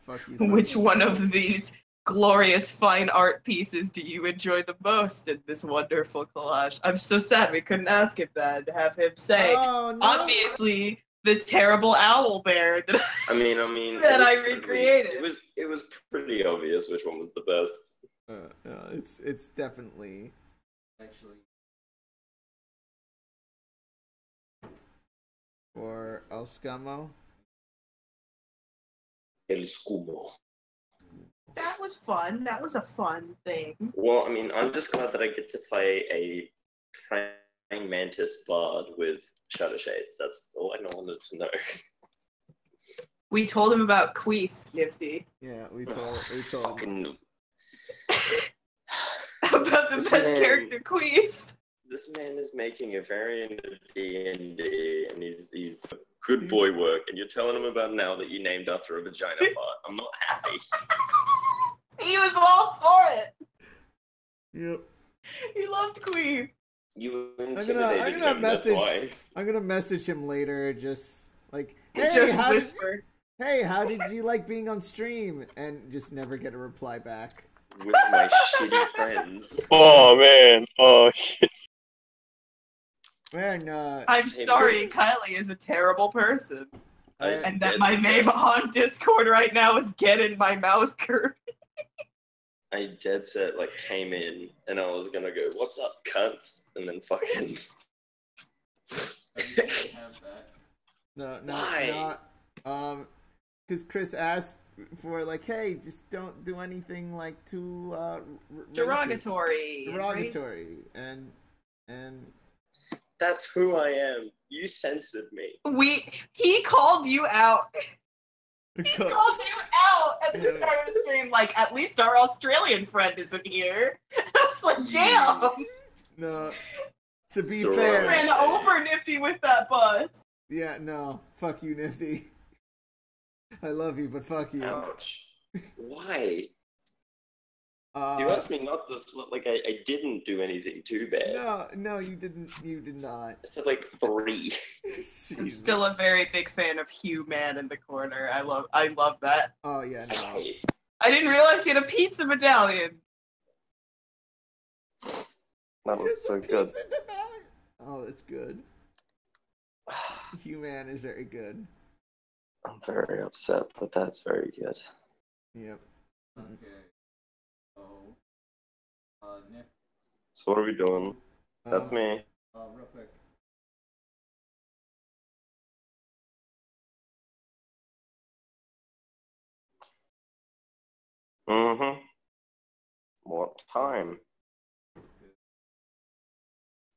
Fuck you. Which one of these glorious fine art pieces do you enjoy the most in this wonderful collage? I'm so sad we couldn't ask him that and have him say, Oh, no. obviously, the terrible owl bear that I mean, that it was I pretty- recreated. It was pretty obvious which one was the best. It's definitely Actually, or El Scamo. El Scumo. That was fun. That was a fun thing. Well, I mean, I'm just glad that I get to play a praying mantis bard with Shadow Shades. That's all I wanted to know. We told him about Queef, Nifty. Yeah, we told. Fucking About the This best man- character, Queef. this man is making a variant of D&D, and he's good boy work. And you're telling him about now that you named after a vagina fart. I'm not happy. He was all for it. Yep. He loved Queef. You I'm intimidated gonna him. message. That's why. I'm gonna message him later. Just like, He hey, just how did, whispered. hey, how did you like being on stream? And just never get a reply back. With my shitty friends. Oh man. Oh shit. Man, I'm sorry, Kylie is a terrible person. And that dead my set- name on Discord right now is Get in My Mouth Kirby. I dead set like came in and I was gonna go, "What's up, cunts?" And then fucking. I usually have that. no, Why? not, because Chris asked for like, hey, just don't do anything like too racist. Derogatory. derogatory, and That's who I am. You censored me. He called you out. He called you out at the start of the stream, like, at least our Australian friend isn't here. I was like, damn! no. To be Derog- fair, Ran over Nifty with that bus. yeah, no, fuck you, Nifty. I love you, but fuck you. Ouch. Why? You asked me not to. Like I didn't do anything too bad. No, you didn't. You did not. I said like 3. I'm Jesus. still a very big fan of Hugh Man in the corner. I love that. Oh yeah, no. Hey, I didn't realize he had a pizza medallion. that was so good. Oh, that's good. Human is very good. I'm very upset, but that's very good. Yep. Okay. So, Nick, So what are we doing? That's me. real quick. Mm-hmm. What time?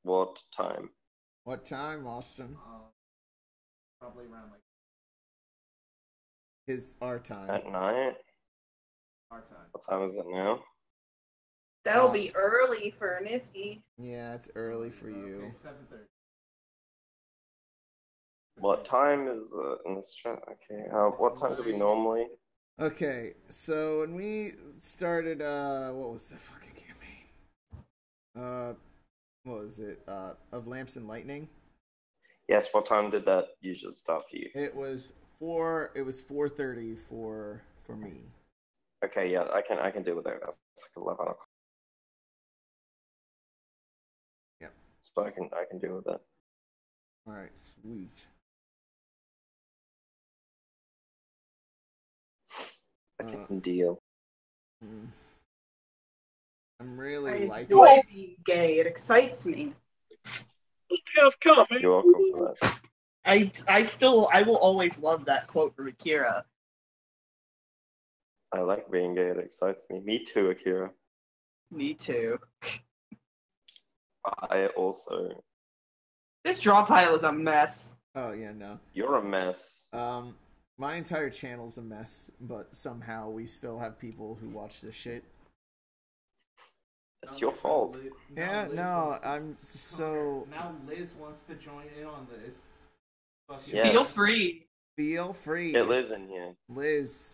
What time? What time, Austin? Probably around like Our time. At night? our time. What time is it now? That'll be early for Nifty. Yeah, it's early for you. Okay, 7:30. What time is in this chat? Okay, what time do we normally? Okay, so when we started, what was the fucking campaign? What was it? Of Lamps and Lightning? Yes, what time did that usually start for you? It was 4:30 for me. Okay, yeah, I can deal with that. That's like 11 o'clock. Yep. So I can deal with that. All right, sweet. I can deal. I'm really I liking enjoy being gay. It excites me. You're welcome for that. I will always love that quote from Akira. I like being gay. It excites me. Me too, Akira. Me too. I also. This draw pile is a mess. Oh yeah, no. You're a mess. My entire channel's a mess, but somehow we still have people who watch this shit. It's your fault. Yeah, no, I'm so. Now Liz wants to join in on this. Yes. Feel free. Feel free. Get Liz in here. Liz.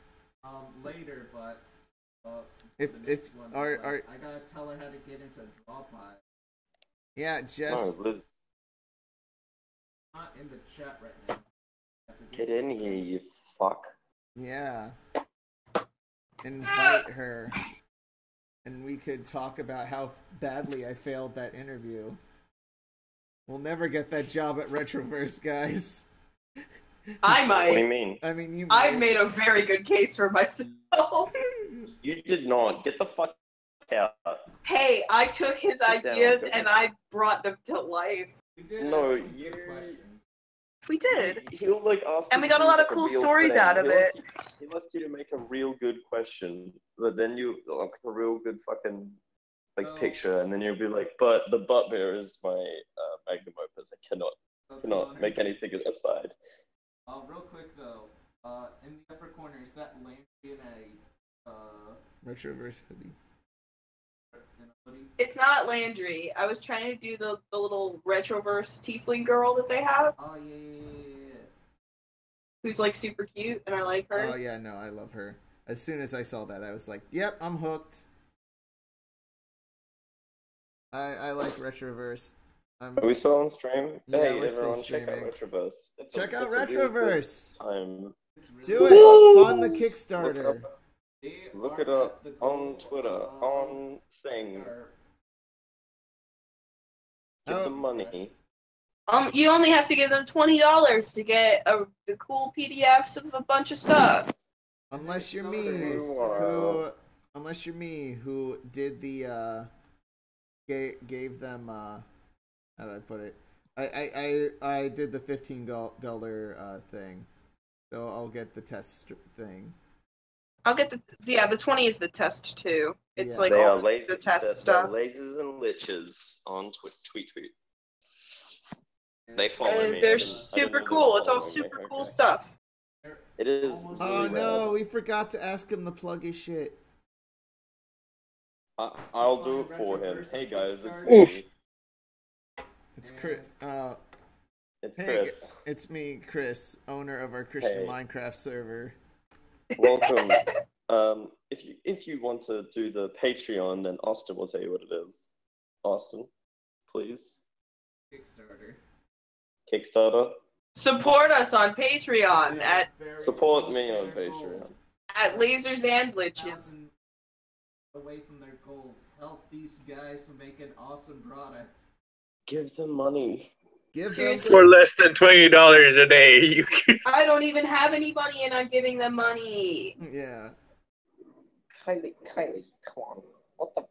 Later, but If one, are I gotta tell her how to get into Drawpile. yeah, just No, Liz. Not in the chat right now. Get in here, you fuck. yeah. Invite her. And we could talk about how badly I failed that interview. We'll never get that job at Retroverse, guys. I might. What do you mean? I mean, you. I've made a very good case for myself. You did not. Get the fuck out. Hey, I took his Sit down, ideas go and ahead. I brought them to life. We did No, ask some you- good questions. We did. He'll like ask. And we you to got a lot do, of like, cool real stories thing. out of He'll it. He'll ask you to make a real good question, but then you like a real good fucking like No. picture, and then you'll be like, "But the butt mirror is my magnum opus. I cannot Connor, make anything aside." real quick though, in the upper corner, is that Landry in a Retroverse hoodie. hoodie? It's not Landry. I was trying to do the little Retroverse tiefling girl that they have, Oh yeah. who's like super cute, and I like her. Oh yeah, no, I love her. As soon as I saw that, I was like, "Yep, I'm hooked." I like Retroverse. Are we still on stream? Yeah, Hey we're still everyone, check out streaming. Retroverse. Check out it's a real good Retroverse. time. It's Do really it. Fund the Look Kickstarter. up, They look are it up at the on goal, Twitter, on thing. Give Oh. them money. You only have to give them $20 to get the cool PDFs of a bunch of stuff. Unless you're So me, wow. unless you're me, who did the gave them how do I put it? I did the $15 thing, so I'll get the test thing. I'll get the 20 is the test too. It's Yeah. like They all are lazy. the test they're stuff. lasers and liches on tweet. They follow me. They're I didn't super know they cool. were It's all following me. super cool Okay. stuff. It is. Oh really no, rad. we forgot to ask him to plug his shit. I'll do it for him. Retroverse Hey guys, it's Oof. me. It's Chris. It's Hey, Chris. it's me, Chris, owner of our Christian Hey. Minecraft server. Welcome. If you want to do the Patreon, then Austin will tell you what it is. Austin, please. Kickstarter. Support us on Patreon at Support me on Patreon. Lasers and Liches. Away from their goals. Help these guys make an awesome product. Give them money. Give them Seriously. For less than $20 a day, you can. I don't even have any money and I'm giving them money. yeah. Kylie, come on. What the?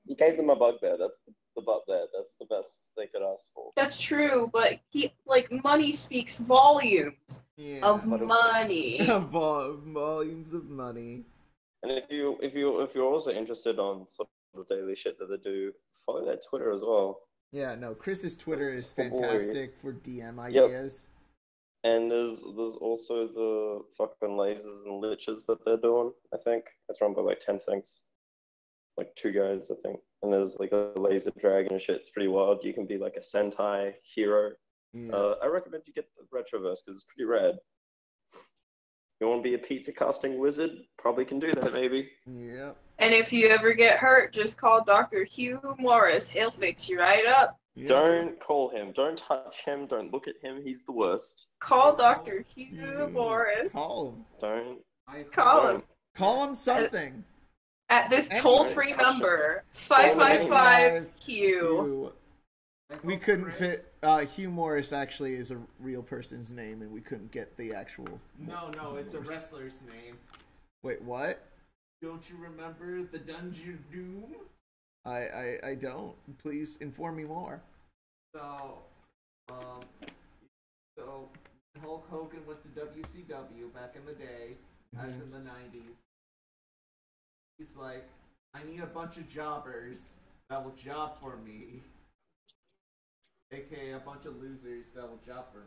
You gave them a bugbear. That's the bugbear. That's the best they could ask for. That's true, but money speaks volumes Yeah. of money. Volumes of money. And if you're also interested on sort of the daily shit that they do, follow their Twitter as well. Yeah, no, Chris's Twitter is Oh, boy. fantastic for DM ideas. And there's also the fucking lasers and liches that they're doing. I think it's run by like 10 things, like 2 guys, I think. And there's like a laser dragon and shit. It's pretty wild. You can be like a Sentai hero. Yeah. I recommend you get the Retroverse because it's pretty rad. You want to be a pizza casting wizard? Probably can do that, maybe. Yep. And if you ever get hurt, just call Dr. Hugh Morris. He'll fix you right up. You know, Don't call him. Don't touch him. Don't look at him. He's the worst. Call Dr. Hugh Morris. Call him. Don't. Call him. Call him something. At this Anyway, toll-free number, 555-Q. We couldn't fit. Hugh Morris actually is a real person's name, and we couldn't get the actual. No, it's a wrestler's name. Wait, what? Don't you remember the Dungeon Doom? I don't. Please inform me more. So Hulk Hogan went to WCW back in the day, as in the 90s. He's like, I need a bunch of jobbers that will job for me. AKA a bunch of losers that will job for me.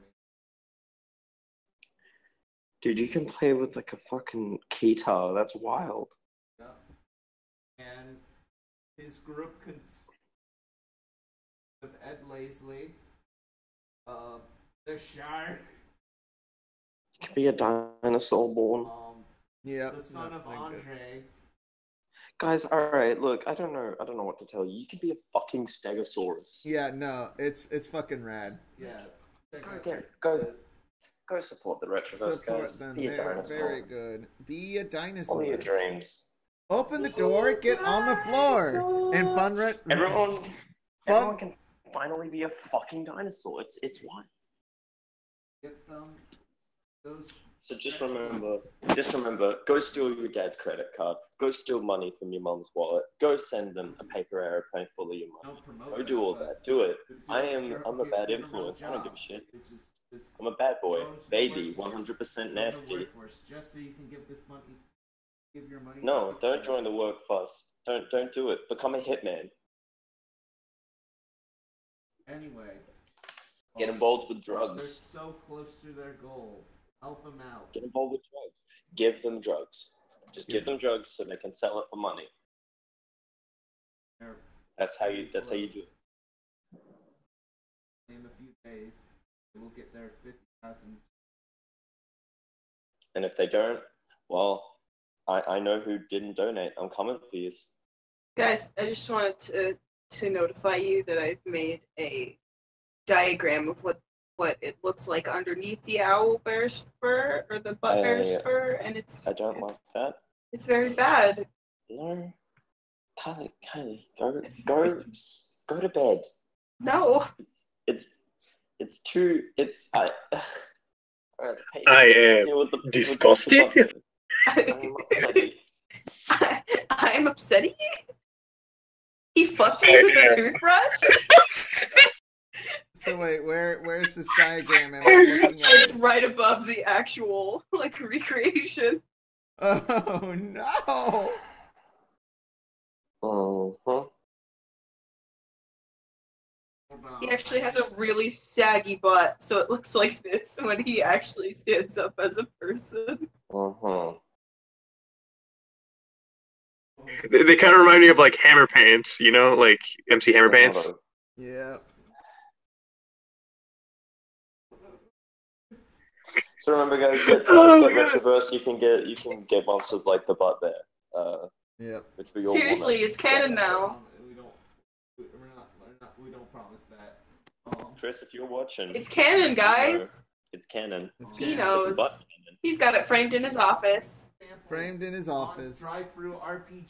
Dude, you can play with like a fucking guitar. That's wild. Yeah. And his group consists of Ed Laisley, the Shark, You can be a dinosaur born. Yeah. the son of Andre. Guys, alright, look, I don't know what to tell you. You could be a fucking Stegosaurus. Yeah, no, it's fucking rad. Yeah. Go support the Retroverse, Support guys. them. Be a They're dinosaur. very good. Be a dinosaur. Follow your dreams. Open the door, get on the floor, and Everyone can finally be a fucking dinosaur. It's wild. Get them those. So just remember, go steal your dad's credit card. Go steal money from your mom's wallet. Go send them a paper airplane full of your money. Go do all that. Do it. I'm a bad influence. I don't give a shit. I'm a bad boy. Baby, 100% nasty. Just so you can give this money, give your money. No, don't join the workforce. Don't do it. Become a hitman. Anyway. Get involved with They're drugs. so close to their goal. Help them out. Get involved with drugs. Give them drugs. Just give them drugs so they can sell it for money. That's how you do it. In a few days, we'll get their 50,000. And if they don't, well, I know who didn't donate. I'm coming for you. Guys, I just wanted to notify you that I've made a diagram of what it looks like underneath the owl bear's fur or the butt bear's fur, and I don't like that. It's very bad. No, Kylie, go to bed. No. I am disgusted. I'm upsetting you. He fucked me with a toothbrush. So wait, where's this diagram? Am I looking at It's right above the actual recreation. Oh no! Uh-huh. He actually has a really saggy butt, so it looks like this when he actually stands up as a person. Uh-huh. They kind of remind me of like Hammer Pants, you know, like MC Hammer Pants. Yeah. So remember, guys, get Retroverse. You can get monsters like the butt bear. Yeah. Which we all Seriously, wanna- it's canon now. We don't promise that. Chris, if you're watching, It's canon, guys. it's canon. He It's a knows. butt cannon. He's got it framed in his office. Framed in his office. Drive-through RPG.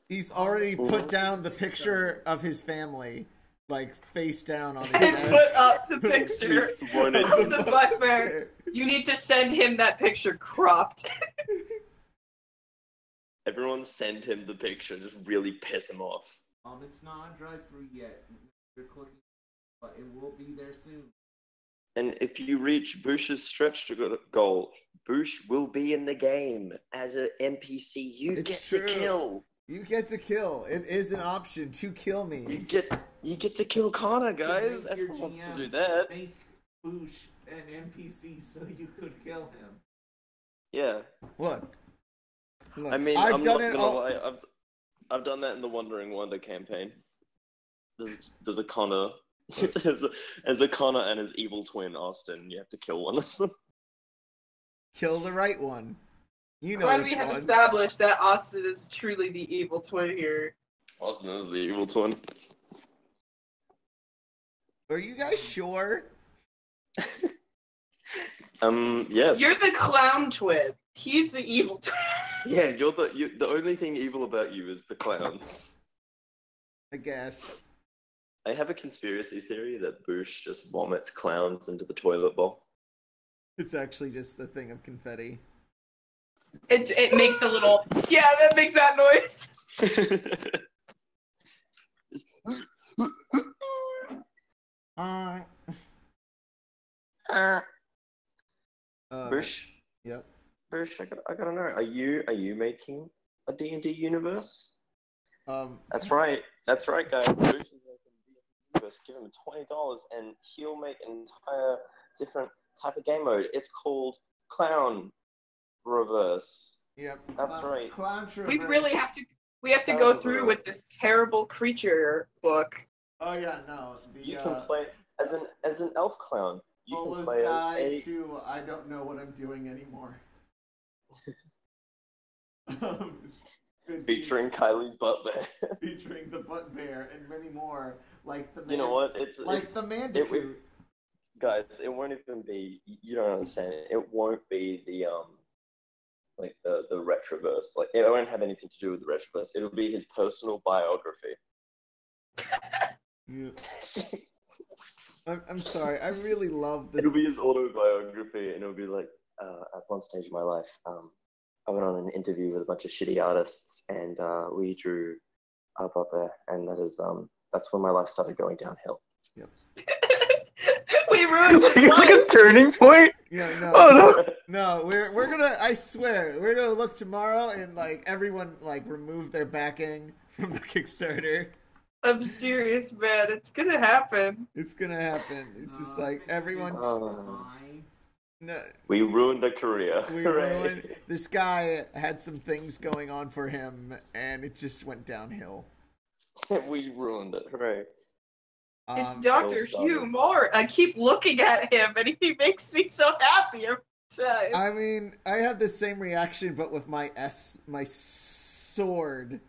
He's already put down the picture of his family, like face down on his And desk. put up the picture He's thrown it. of the butt bear. You need to send him that picture cropped. Everyone send him the picture. Just really piss him off. It's not on drive-through yet. You're clicking, but it will be there soon. And if you reach Bush's stretch goal, Bush will be in the game as an NPC. You It's get true. to kill. You get to kill. It is an option to kill You me. get to kill Connor, guys. Make your Everyone wants to GM do that. Make Bush an NPC so you could kill him. Yeah. Look. I mean, I've I'm done not it gonna all. lie. I've done that in the Wandering Wonder campaign. There's a Connor. there's a Connor and his evil twin Austin. You have to kill one of them. Kill the right one. You know Glad which we have one. established that Austin is truly the evil twin here. Austin is the evil twin. Are you guys sure? Yes. You're the clown twin. He's the evil twin. Yeah, the only thing evil about you is the clowns. I guess. I have a conspiracy theory that Boosh just vomits clowns into the toilet bowl. It's actually just a thing of confetti. It makes the little that makes that noise. Boosh, Yep. Boosh, I gotta know. Are you making a D&D universe? That's right, guys. Boosh is making a D&D universe. Give him $20 and he'll make an entire different type of game mode. It's called Clown Reverse. Yep. That's right. Clown We really have to Clown go through with Reverse. this terrible creature book. Oh yeah, no. You can play as an elf clown. You can play as a to I don't know what I'm doing anymore. featuring Kylie's butt bear. Featuring the butt bear and many more, like the You know what? It's the Mandicoot. guys. It won't even be. You don't understand. It won't be the like the Retroverse. Like it won't have anything to do with the Retroverse. It'll be his personal biography. Yeah. I'm sorry. I really love this. It'll be his autobiography, and it'll be like, at one stage of my life, I went on an interview with a bunch of shitty artists, and we drew a puppet, and that's when my life started going downhill. Yep. We ruined his It's like a life. turning point. Yeah, no. Oh No, we're gonna. I swear, we're gonna look tomorrow and like everyone like remove their backing from the Kickstarter. I'm serious, man. It's gonna happen. It's gonna happen. It's just like everyone's. No, We ruined a career. we Hooray. ruined. This guy had some things going on for him, and it just went downhill. We ruined it. Hooray. It's Dr. Well started. Hugh Moore. I keep looking at him, and he makes me so happy every time. I mean, I had the same reaction, but with my sword.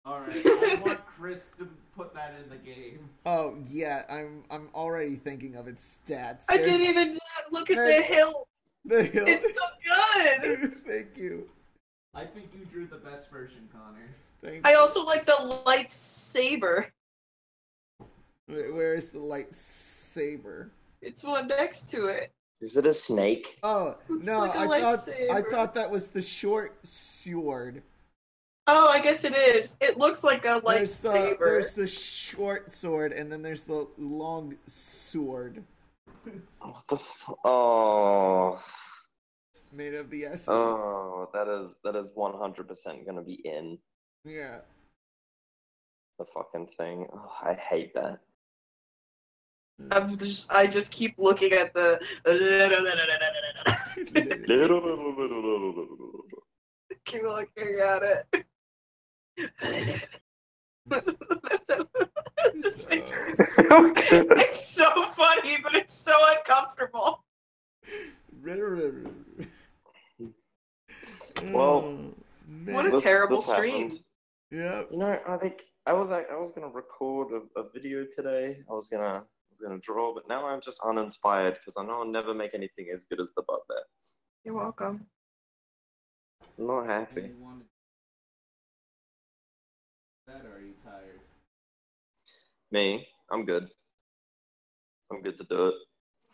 Alright, I want Chris to put that in the game. Oh yeah, I'm already thinking of its stats. I didn't even look at the hilt. The hill. It's so good. Thank you. I think you drew the best version, Connor. Thank I you. also like the lightsaber. Where's the lightsaber? It's one next to it. Is it a snake? Oh It's no, like a I lightsaber. thought that was the short sword. Oh, I guess it is. It looks like a lightsaber. There's the short sword, and then there's the long sword. What the Oh. It's made of the S. Oh, that is 100% gonna be in Yeah. the fucking thing. Oh, I hate that. I just keep looking at the. Keep looking at it. It just makes me no. Okay. It's so funny, but it's so uncomfortable. Well, man. What a terrible this stream. happened. Yeah. You know, I think I was gonna record a video today. I was gonna draw, but now I'm just uninspired because I know I'll never make anything as good as the butt bear. You're welcome. I'm not happy. Anyone that, or are you tired? Me, I'm good. I'm good to do it.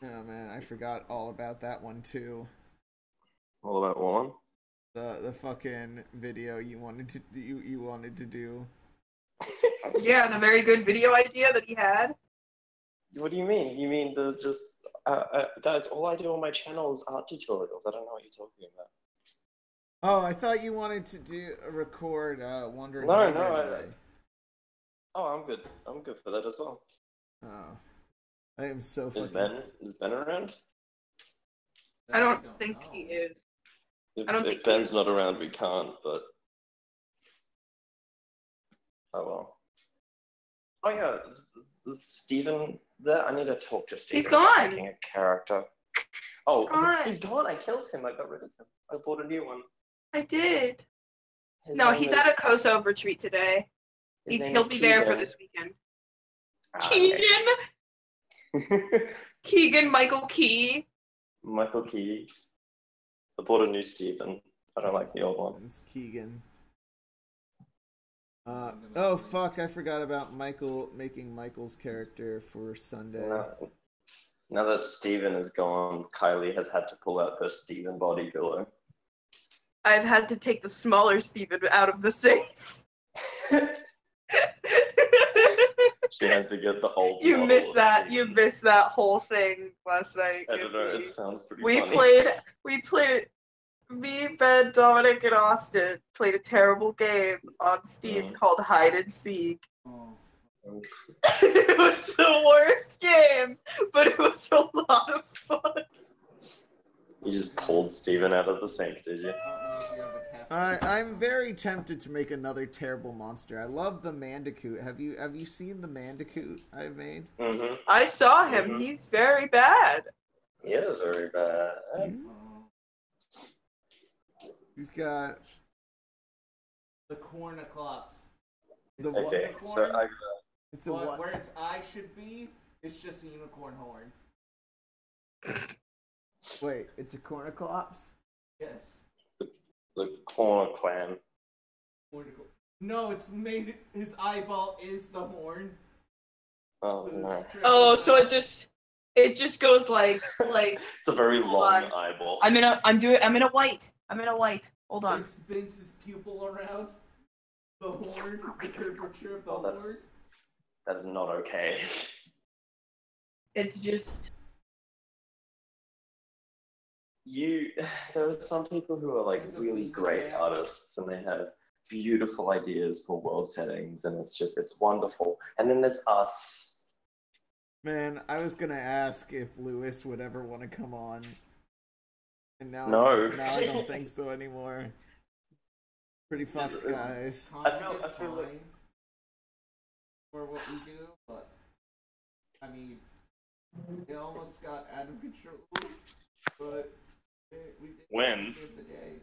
Oh man, I forgot all about that one too. All about one. The fucking video you wanted to do. Yeah, the very good video idea that he had. What do you mean? You mean the just guys? All I do on my channel is art tutorials. I don't know what you're talking about. Oh, I thought you wanted to record Wandering No, Today. Oh, I'm good. I'm good for that as well. Oh, I am so Is fucking. Ben around? I don't think he is. If Ben's not around, we can't. But oh well. Oh yeah, is Steven there? I need to talk to Steven. He's about gone. Making a character. Oh, He's gone. he's gone. I killed him. I got rid of him. I bought a new one. I did. His No, name he's is- at a Kosovo retreat today. his name He'll is be there for Keegan. this weekend. Ah, okay. Keegan? Keegan Michael Key. Michael Key. I bought a new Steven. I don't like the old one. It's Keegan. Oh fuck! I forgot about Michael making Michael's character for Sunday. Now that Steven is gone, Kylie has had to pull out her Steven body pillow. I've had to take the smaller Steven out of the safe. She had to get the old. You missed that. You missed that whole thing last night. I don't know. It sounds pretty. We funny. played. Me, Ben, Dominic, and Austin played a terrible game on Steam called Hide and Seek. It was the worst game, but it was a lot of fun. You just pulled Steven out of the sink, did you? I'm very tempted to make another terrible monster. I love the Mandicoot. Have you seen the Mandicoot I made? Mm-hmm. I saw him. Mhm. He's very bad. He is very bad. He's got The cornuclops. the It's a Okay, unicorn, so I It's a but what? where its eye should be, it's just a unicorn horn. Wait, it's a cornuclops? Yes. the Corner Clan. Cornucop- No, it's made. His eyeball is the horn. Oh With no, strips Oh, of so eye. it just goes like it's a very Hold long on. eyeball. I'm in a white. Hold on. It spins his pupil around the horn, the curvature of the Oh, horn. that is not okay. It's just There are some people who are like It's a really weak great cat. artists and they have beautiful ideas for world settings and it's wonderful. And then there's us. Man, I was gonna ask if Lewis would ever want to come on. And now No. now I don't think so anymore. Pretty fucked, guys. I feel like- Fine for what we do, but I mean, it almost got out of control. But we did When? save the day.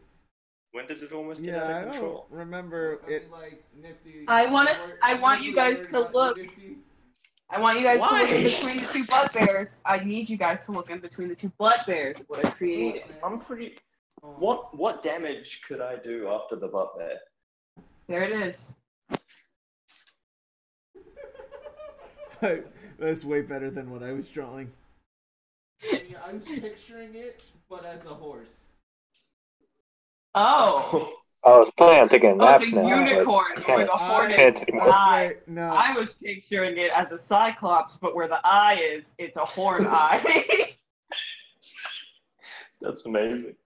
When did it almost get Yeah, out I of don't control? remember I it. mean, like nifty. I want you guys to look. I want you guys to look in between the two butt bears. I need you guys to look in between the two butt bears of what I created. I'm pretty. What damage could I do after the butt bear? There it is. That's way better than what I was drawing. I was picturing it, but as a horse. Oh. I was planning on taking a nap It's a now. but unicorn I with can't, a hornet. can't anymore. Eye. Wait, no. I was picturing it as a cyclops, but where the eye is, it's a horn eye. That's amazing.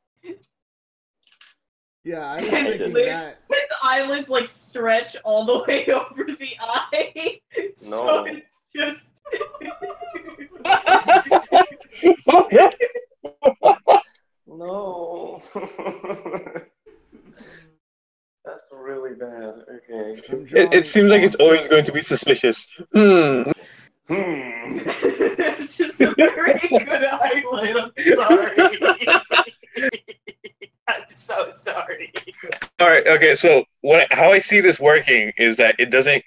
Yeah, I was And thinking Liz- that. His eyelids like stretch all the way over the eye. So No. it's just No. That's really bad. Okay. I'm drawing It seems like it's always going to be suspicious. Hmm. it's just a very good eyelid. I'm sorry. I'm so sorry. All right. Okay. So how I see this working is that it doesn't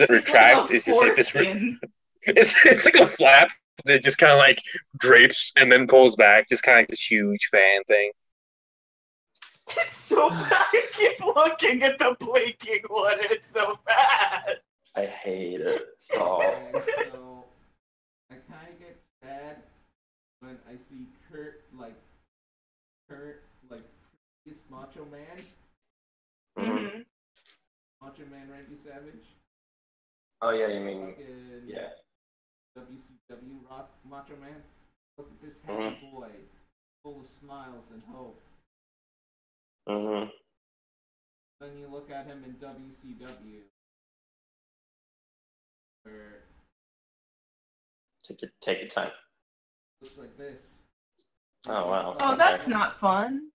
retract. It's just like this. Foreskin. It's like a flap that just kind of like drapes and then pulls back, just kind of like this huge fan thing. It's so bad. I keep looking at the blinking one, and it's so bad. I hate it. Stop. Okay, so I kind of get sad when I see Kurt, previous Macho Man, Mhm. Macho Man Randy Savage, Oh yeah, you mean fucking yeah. WCW Rock Macho Man. Look at this Mm-hmm. happy boy, full of smiles and hope. Mhm. Then you look at him in WCW, where Take your time. it looks like this. Oh, wow. Oh, that's not fun.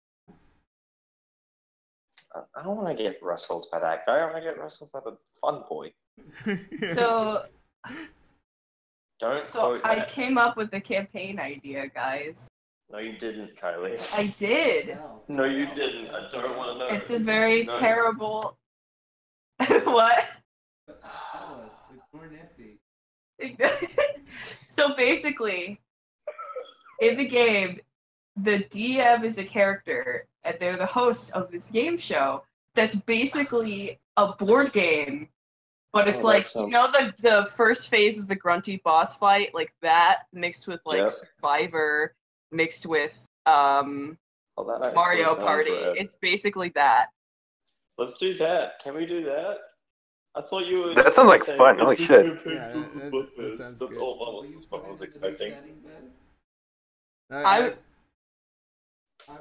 I don't want to get wrestled by that guy. I want to get wrestled by the fun boy. So Don't So quote I that. came up with the campaign idea, guys. No, you didn't, Kylie. I did. Hell. No, you didn't. I don't want to know. It's a very No. terrible. What? Tell us, it's more nifty. So basically, in the game, the DM is a character, and they're the host of this game show that's basically a board game. But it's like, you know, the first phase of the grunty boss fight, like that, mixed with like Survivor, mixed with Mario Party. Rad. It's basically that. Let's do that. Can we do that? I thought you were. That sounds like fun. Holy shit. Yeah, that sounds That's good. all what I was expecting.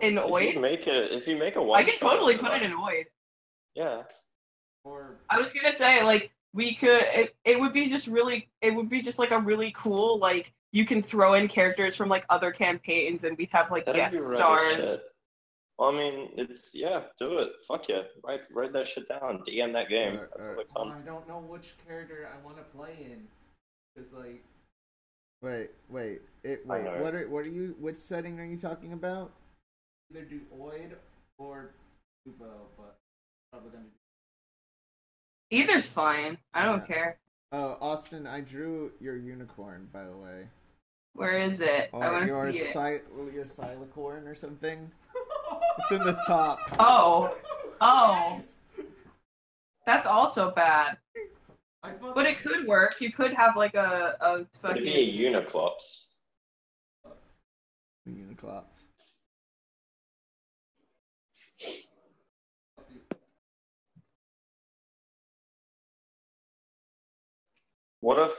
In Oid? If you make a one, I can totally put it in Oid. Yeah. Or I was gonna say, like, we could. It would be just really. It would be just like a really cool, like, you can throw in characters from like other campaigns, and we'd have like That'd guest be rad as stars. shit. Well, I mean, do it. Fuck yeah. Write that shit down. DM that game. That sounds like fun. I don't know which character I want to play in. Cause like, Wait. I know. What are you? Which setting are you talking about? either do Oid or Uvo, but probably gonna do. Either's fine. I don't Yeah. care. Oh, Austin, I drew your unicorn, by the way. Where is it? Or I want your to see it. your silicorn or something. It's in the top. Oh, that's also bad. I thought But it could work. You could have like a Could it fucking. be a Uniclops? Uniclops. What if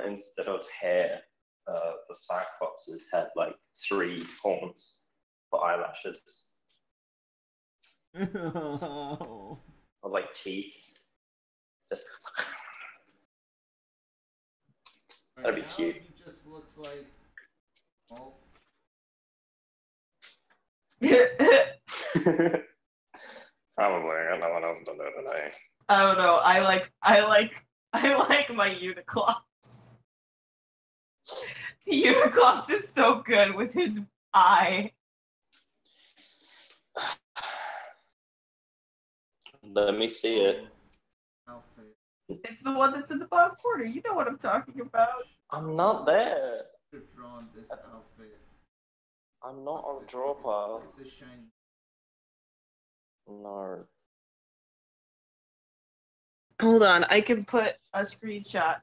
instead of hair, the Cyclopses had like 3 horns for eyelashes Oh. or like teeth? Just That'd be now cute. He just looks like. Oh, probably. I got no one else to do today. I don't know. I like my Uniclops. Uniclops is so good with his eye. Let me see it. outfit. It's the one that's in the bottom corner. You know what I'm talking about. I'm not there. Should have drawn this outfit. I'm not on draw pile. Look at this shiny. No. Hold on, I can put a screenshot.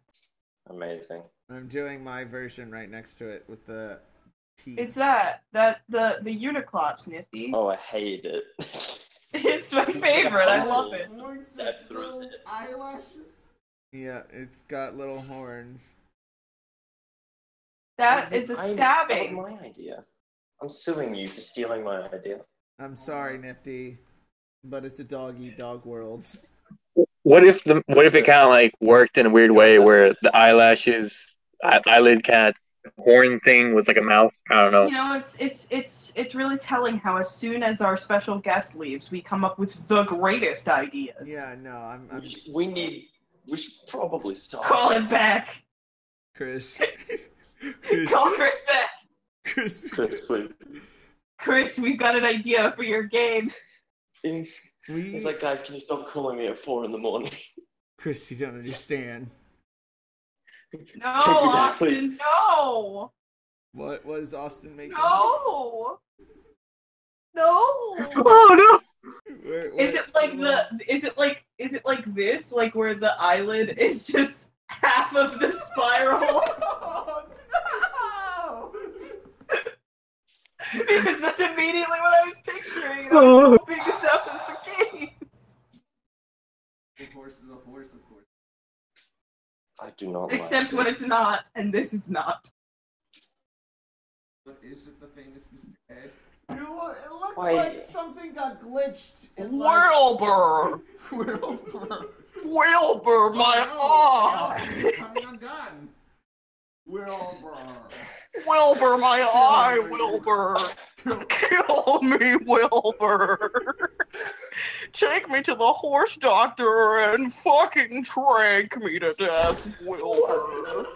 Amazing. I'm doing my version right next to it with the teeth. It's that the Uniclops, Nifty. Oh, I hate it. It's my favorite. I love it. Horns That and throws little it. eyelashes. Yeah, it's got little horns. That is a That was stabbing. my idea. I'm suing you for stealing my idea. I'm sorry, Nifty, but it's a dog eat dog world. What if it kind of like worked in a weird way where the eyelashes, eyelid kind of horn thing was like a mouth? I don't know. You know, it's really telling how as soon as our special guest leaves, we come up with the greatest ideas. Yeah, no, I'm We should probably stop. Call him back. Chris. Call Chris back. Chris, please. Chris, we've got an idea for your game. He's like, guys, can you stop calling me at 4 a.m? Chris, you don't understand. No, Take me back, Austin, please. no. What was Austin making? No. No. Oh Is it like this? Like where the eyelid is just half of the spiral? Oh, no! Because that's immediately what I was picturing. And I was hoping that was the case. The horse is a horse, of course. I do not Except like when this. it's not, and this is not. But is it the famous Mr. Ed? It looks Why- like something got glitched. In Wilbur! Wilbur! Wilbur, my eye! Coming undone. Wilbur! Wilbur, my eye, Wilbur! Kill me, Wilbur! Take me to the horse doctor and fucking trank me to death, Wilbur!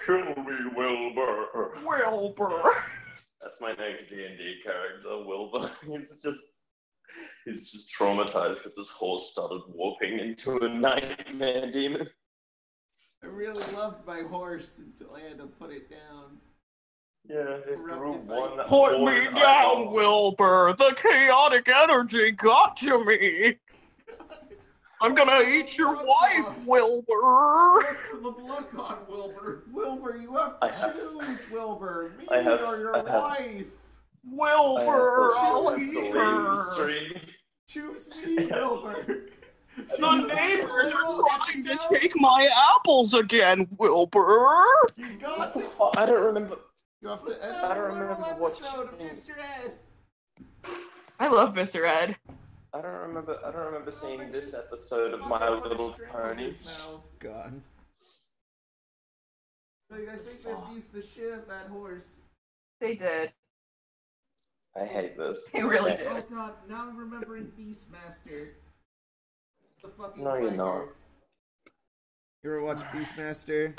Kill me, Wilbur. Wilbur! That's my next D&D character, Wilbur. He's just traumatized because his horse started warping into a nightmare demon. I really loved my horse until I had to put it down. Yeah, it grew one. Put one me down, eyeball. Wilbur. The chaotic energy got to me. I'm gonna eat your wife, Wilbur. Look for the blood god, Wilbur. Wilbur, you have to I have- choose, Wilbur. Me I have- or your I have- wife. Wilbur, I'll I have to eat leave the her. stream. Choose me, Wilbur. The neighbors are trying to take my apples again, Wilbur. You got to. I don't remember. You have to end I the don't little remember episode of watching. Mr. Ed. I love Mr. Ed. I don't remember seeing this episode of My Little Pony. God. Like, I think they abused the shit of that horse. They did. I hate this. They really Okay. Oh did. god, now I'm remembering Beastmaster. The fucking No, you're tiger. not. You ever watch Beastmaster?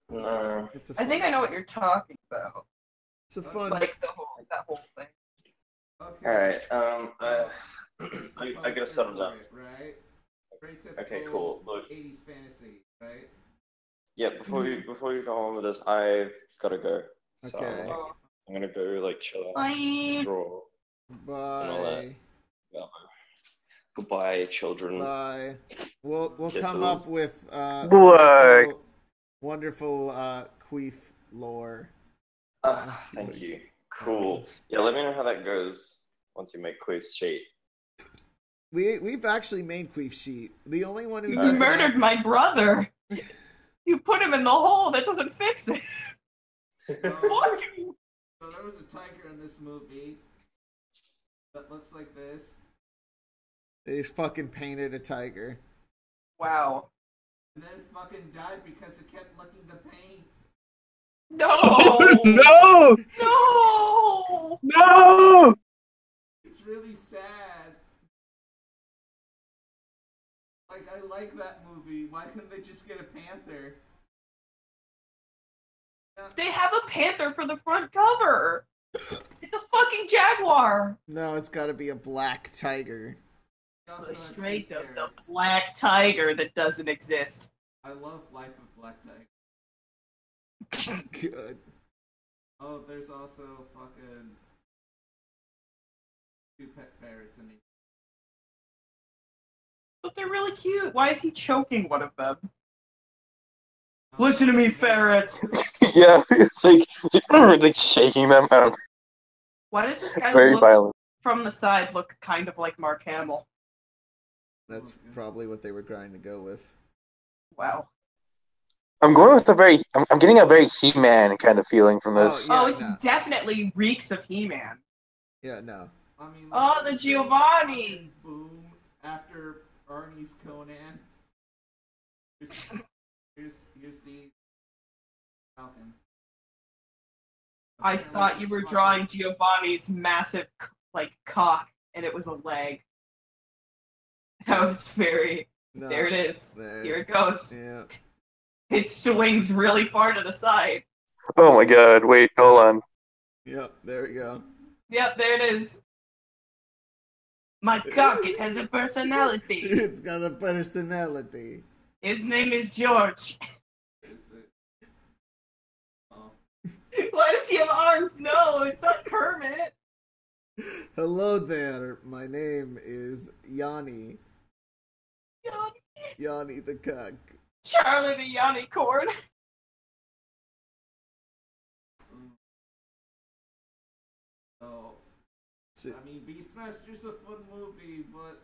No. It's a I think I know what you're talking about. It's a fun. Like that whole thing. Okay. Alright, Here's the I gotta poster settle for down. it, right? Very Okay, typical cool. Look, 80s fantasy, right? yeah, before you go on with this, I've gotta go. So Okay. I'm gonna go like chill out, Bye. draw. Bye. Yeah. Goodbye, children. Bye. We'll Kisses. come up with Bye. wonderful queef lore. Thank you. Cool. Yeah, let me know how that goes once you make quiz sheet. We've actually made queef sheet. The only one who You doesn't murdered have- my brother. You put him in the hole. That doesn't fix it. Fuck you. So there was a tiger in this movie that looks like this. They fucking painted a tiger. Wow. And then it fucking died because it kept licking the paint. No. No! No. No! It's really sad. Like, I like that movie. Why couldn't they just get a panther? They have a panther for the front cover. It's a fucking jaguar. No, it's got to be a black tiger. They also The had straight two of the parrots. black tiger that doesn't exist. I love Life of Black Tiger. Good. Oh, there's also fucking 2 pet ferrets in it. But they're really cute. Why is he choking one of them? Listen to me, ferret. Yeah, it's like shaking them. I don't know. Why does this guy Very look violent. from the side look kind of like Mark Hamill? That's probably what they were trying to go with. Wow. I'm going with I'm getting a very He-Man kind of feeling from this. Yeah, Oh, it's no. definitely reeks of He-Man. Yeah, no. I mean, Oh, the like, Giovanni. fucking Boom after Arnie's Conan. Here's the Falcon. I thought you were drawing Giovanni's massive, cock, and it was a leg. That was very... No. There it is. There. Here it goes. Yeah. It swings really far to the side. Oh my god, wait, hold on. Yep, there we go. Yep, there it is. My cock, it has a personality. It's got a personality. His name is George. Is it? Oh. Why does he have arms? No, it's not Kermit. Hello there, my name is Yanni. Yanni. Yanni the cock. Charlie the Yanni corn. So, I mean, Beastmaster's a fun movie, but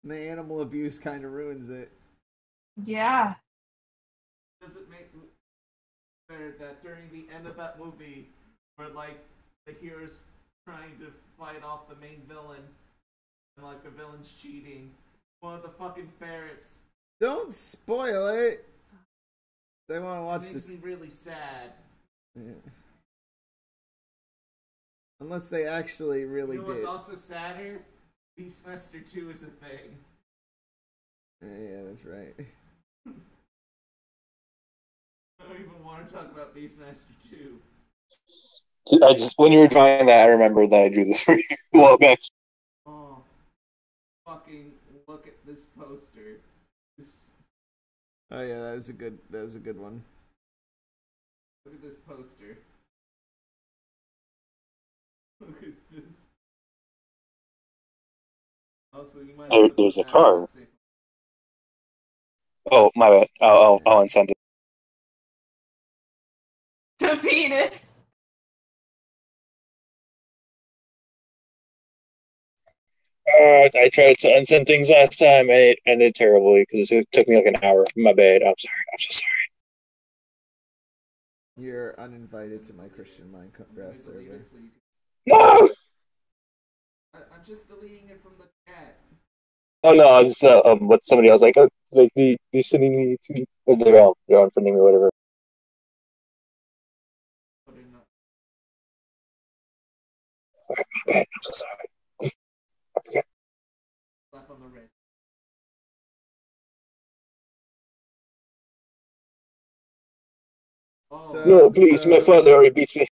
The animal abuse kind of ruins it. Yeah. does it make fair that during the end of that movie, where like the hero's trying to fight off the main villain, and like the villain's cheating, one of the fucking ferrets Don't spoil it. They want to watch makes this. me really sad. Yeah. Unless they actually really You know what's did. also sadder? Beastmaster 2 is a thing. Yeah, that's right. I don't even want to talk about Beastmaster 2. When you were drawing that, I remember that I drew this for you a while back. Oh, fucking look at this poster. This Oh yeah, that was a good one. Look at this poster. Look at this. Also, you might There's a car. Oh, my bad. I'll unsend it. The penis. I tried to unsend things last time, and it ended terribly because it took me like an hour. My bad. I'm sorry. I'm so sorry. You're uninvited to my Christian Minecraft server. No! I'm just deleting it from the chat. Oh no, I was just with somebody else like they're sending me to they're unfriending me or whatever. Okay, my bad. I'm so sorry. I forget. Slap on the wrist. So, No, please, my father already beats me.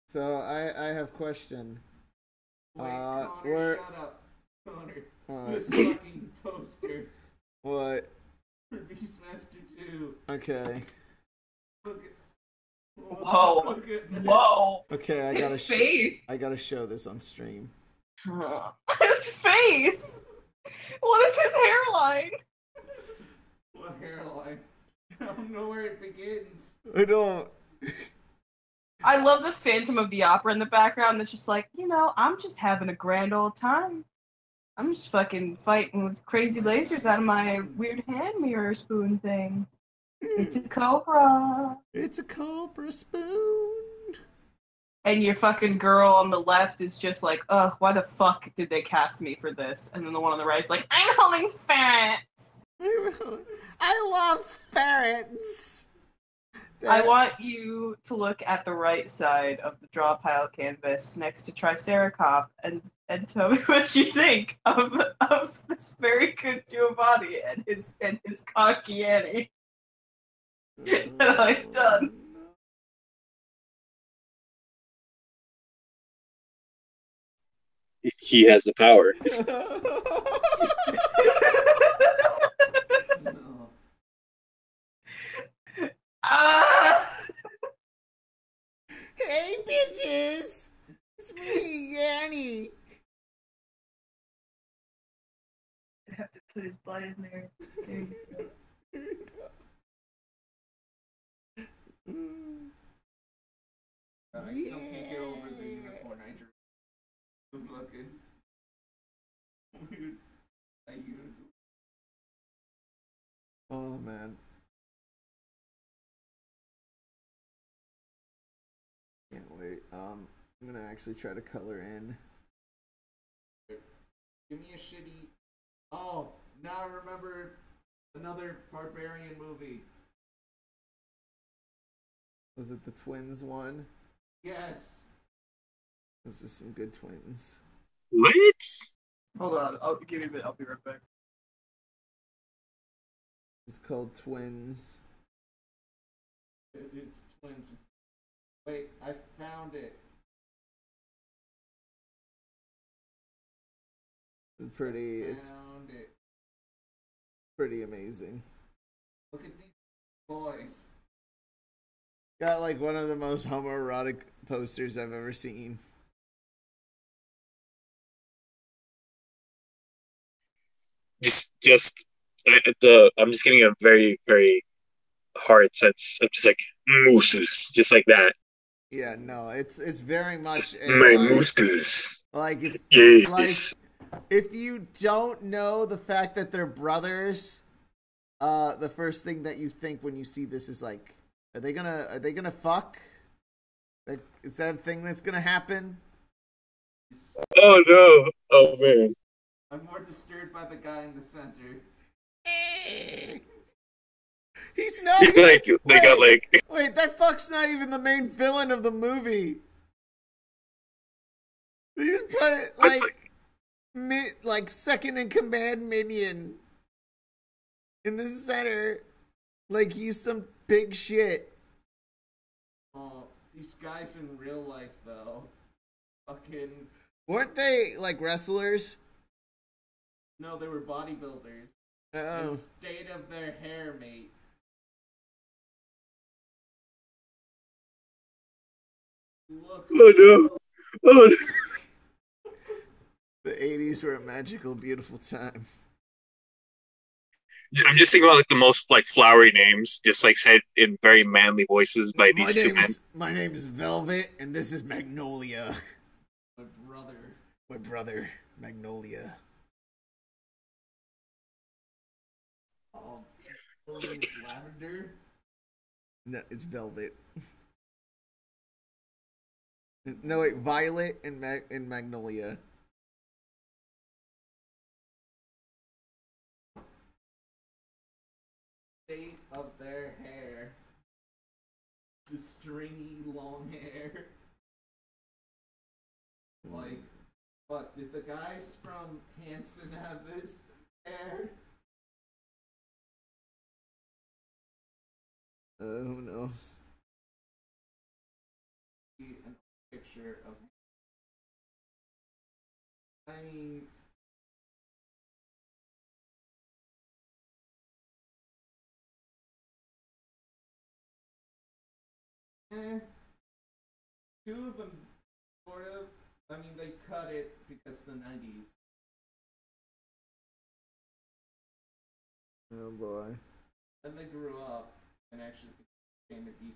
So I have a question. Wait, Connor, where- shut up. Connor, What? this fucking poster What? for Beastmaster 2. Okay. Look at. Whoa. Look at this. Whoa. Okay, I His face. gotta show this on stream. His face. What is his hairline? What hairline? I don't know where it begins. I don't. I love the Phantom of the Opera in the background that's just like, I'm just having a grand old time. I'm just fucking fighting with crazy lasers out of my weird hand mirror spoon thing. It's a cobra. It's a cobra spoon. And your fucking girl on the left is just like, ugh, why the fuck did they cast me for this? And then the one on the right is like, I'm holding ferrets. I love ferrets. I want you to look at the right side of the draw pile canvas next to Triceracop and tell me what you think of this very good Giovanni and his cocky Annie that I've done. He has the power. No. Hey bitches! It's me, Yanni. I have to put his butt in there. There you go. I still can't get over the unicorn I drew. I'm looking. Weird. A unicorn. Oh man. Can't wait. I'm gonna actually try to color in. Give me a shitty. Oh, now I remember another barbarian movie. Was it the twins one? Yes. Those are some good twins. What? Hold on, I'll give you a bit. I'll be right back. It's called Twins. It's twins. Wait, I found it. It's pretty. It's Found it. pretty amazing. Look at these boys. Got like one of the most homoerotic posters I've ever seen. I'm just getting a very, very hard sense of just like mooses, just like that. Yeah, no, it's very much My mooses. like if, Yes. if you don't know the fact that they're brothers, the first thing that you think when you see this is like, are they gonna fuck? Like, is that a thing that's gonna happen? Oh no! Oh man! I'm more disturbed by the guy in the center. He's not. He's like they got like. Wait, that fuck's not even the main villain of the movie. They just put it like second in command minion in the center, like he's some big shit. Oh, these guys in real life though, fucking. Weren't they like wrestlers? No, they were bodybuilders. Oh. and state of their hair, mate. Look. Oh no! Oh no! The 80s were a magical, beautiful time. I'm just thinking about like the most like flowery names, just like said in very manly voices by these two men. My name is Velvet, and this is Magnolia. My brother. My brother, Magnolia. Lavender. No, it's Velvet. No, wait, Violet and Magnolia. State of their hair. The stringy long hair. Like, fuck, did the guys from Hanson have this hair? Who knows? A picture of. I mean. Two of them, sort of. I mean, they cut it because the 90s. Oh boy. Then they grew up and actually became a decent.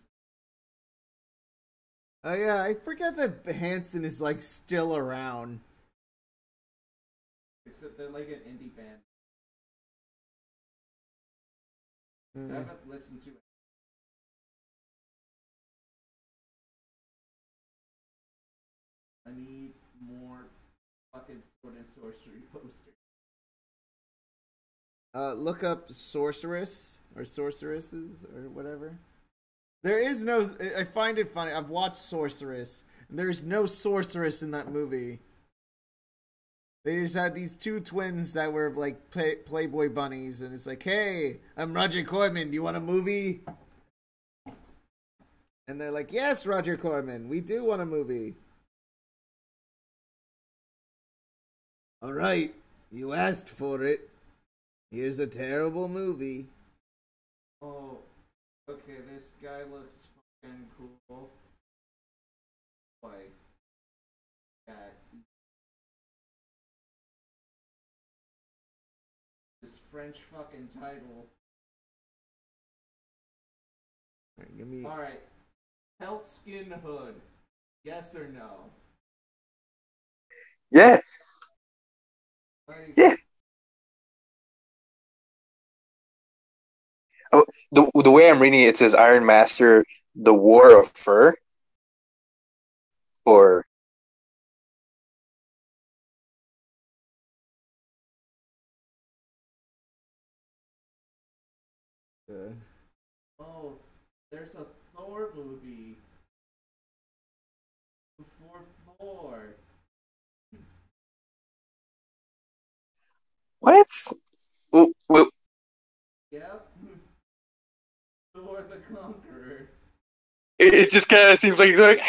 Oh yeah, I forget that Hanson is like still around. Except they're like an indie band. Mm. I haven't listened to it. I need more fucking sword and sorcery posters. Look up sorceress or sorceresses or whatever. There is no. I find it funny. I've watched Sorceress. And there's no sorceress in that movie. They just had these two twins that were like Playboy bunnies, and it's like, hey, I'm Roger Corman. Do you want a movie? And they're like, yes, Roger Corman, we do want a movie. All right, you asked for it. Here's a terrible movie. Oh, okay, this guy looks fucking cool. Like, that. This French fucking title. Right, give me. Alright. Pelt skin hood. Yes or no? Yeah. Like, Yeah. Oh, the way I'm reading it, it says Iron Master, the War of Fur, or oh, there's a Thor movie. Before Thor. what? Well, Yep. Thor the Conqueror. it just kind of seems like he's like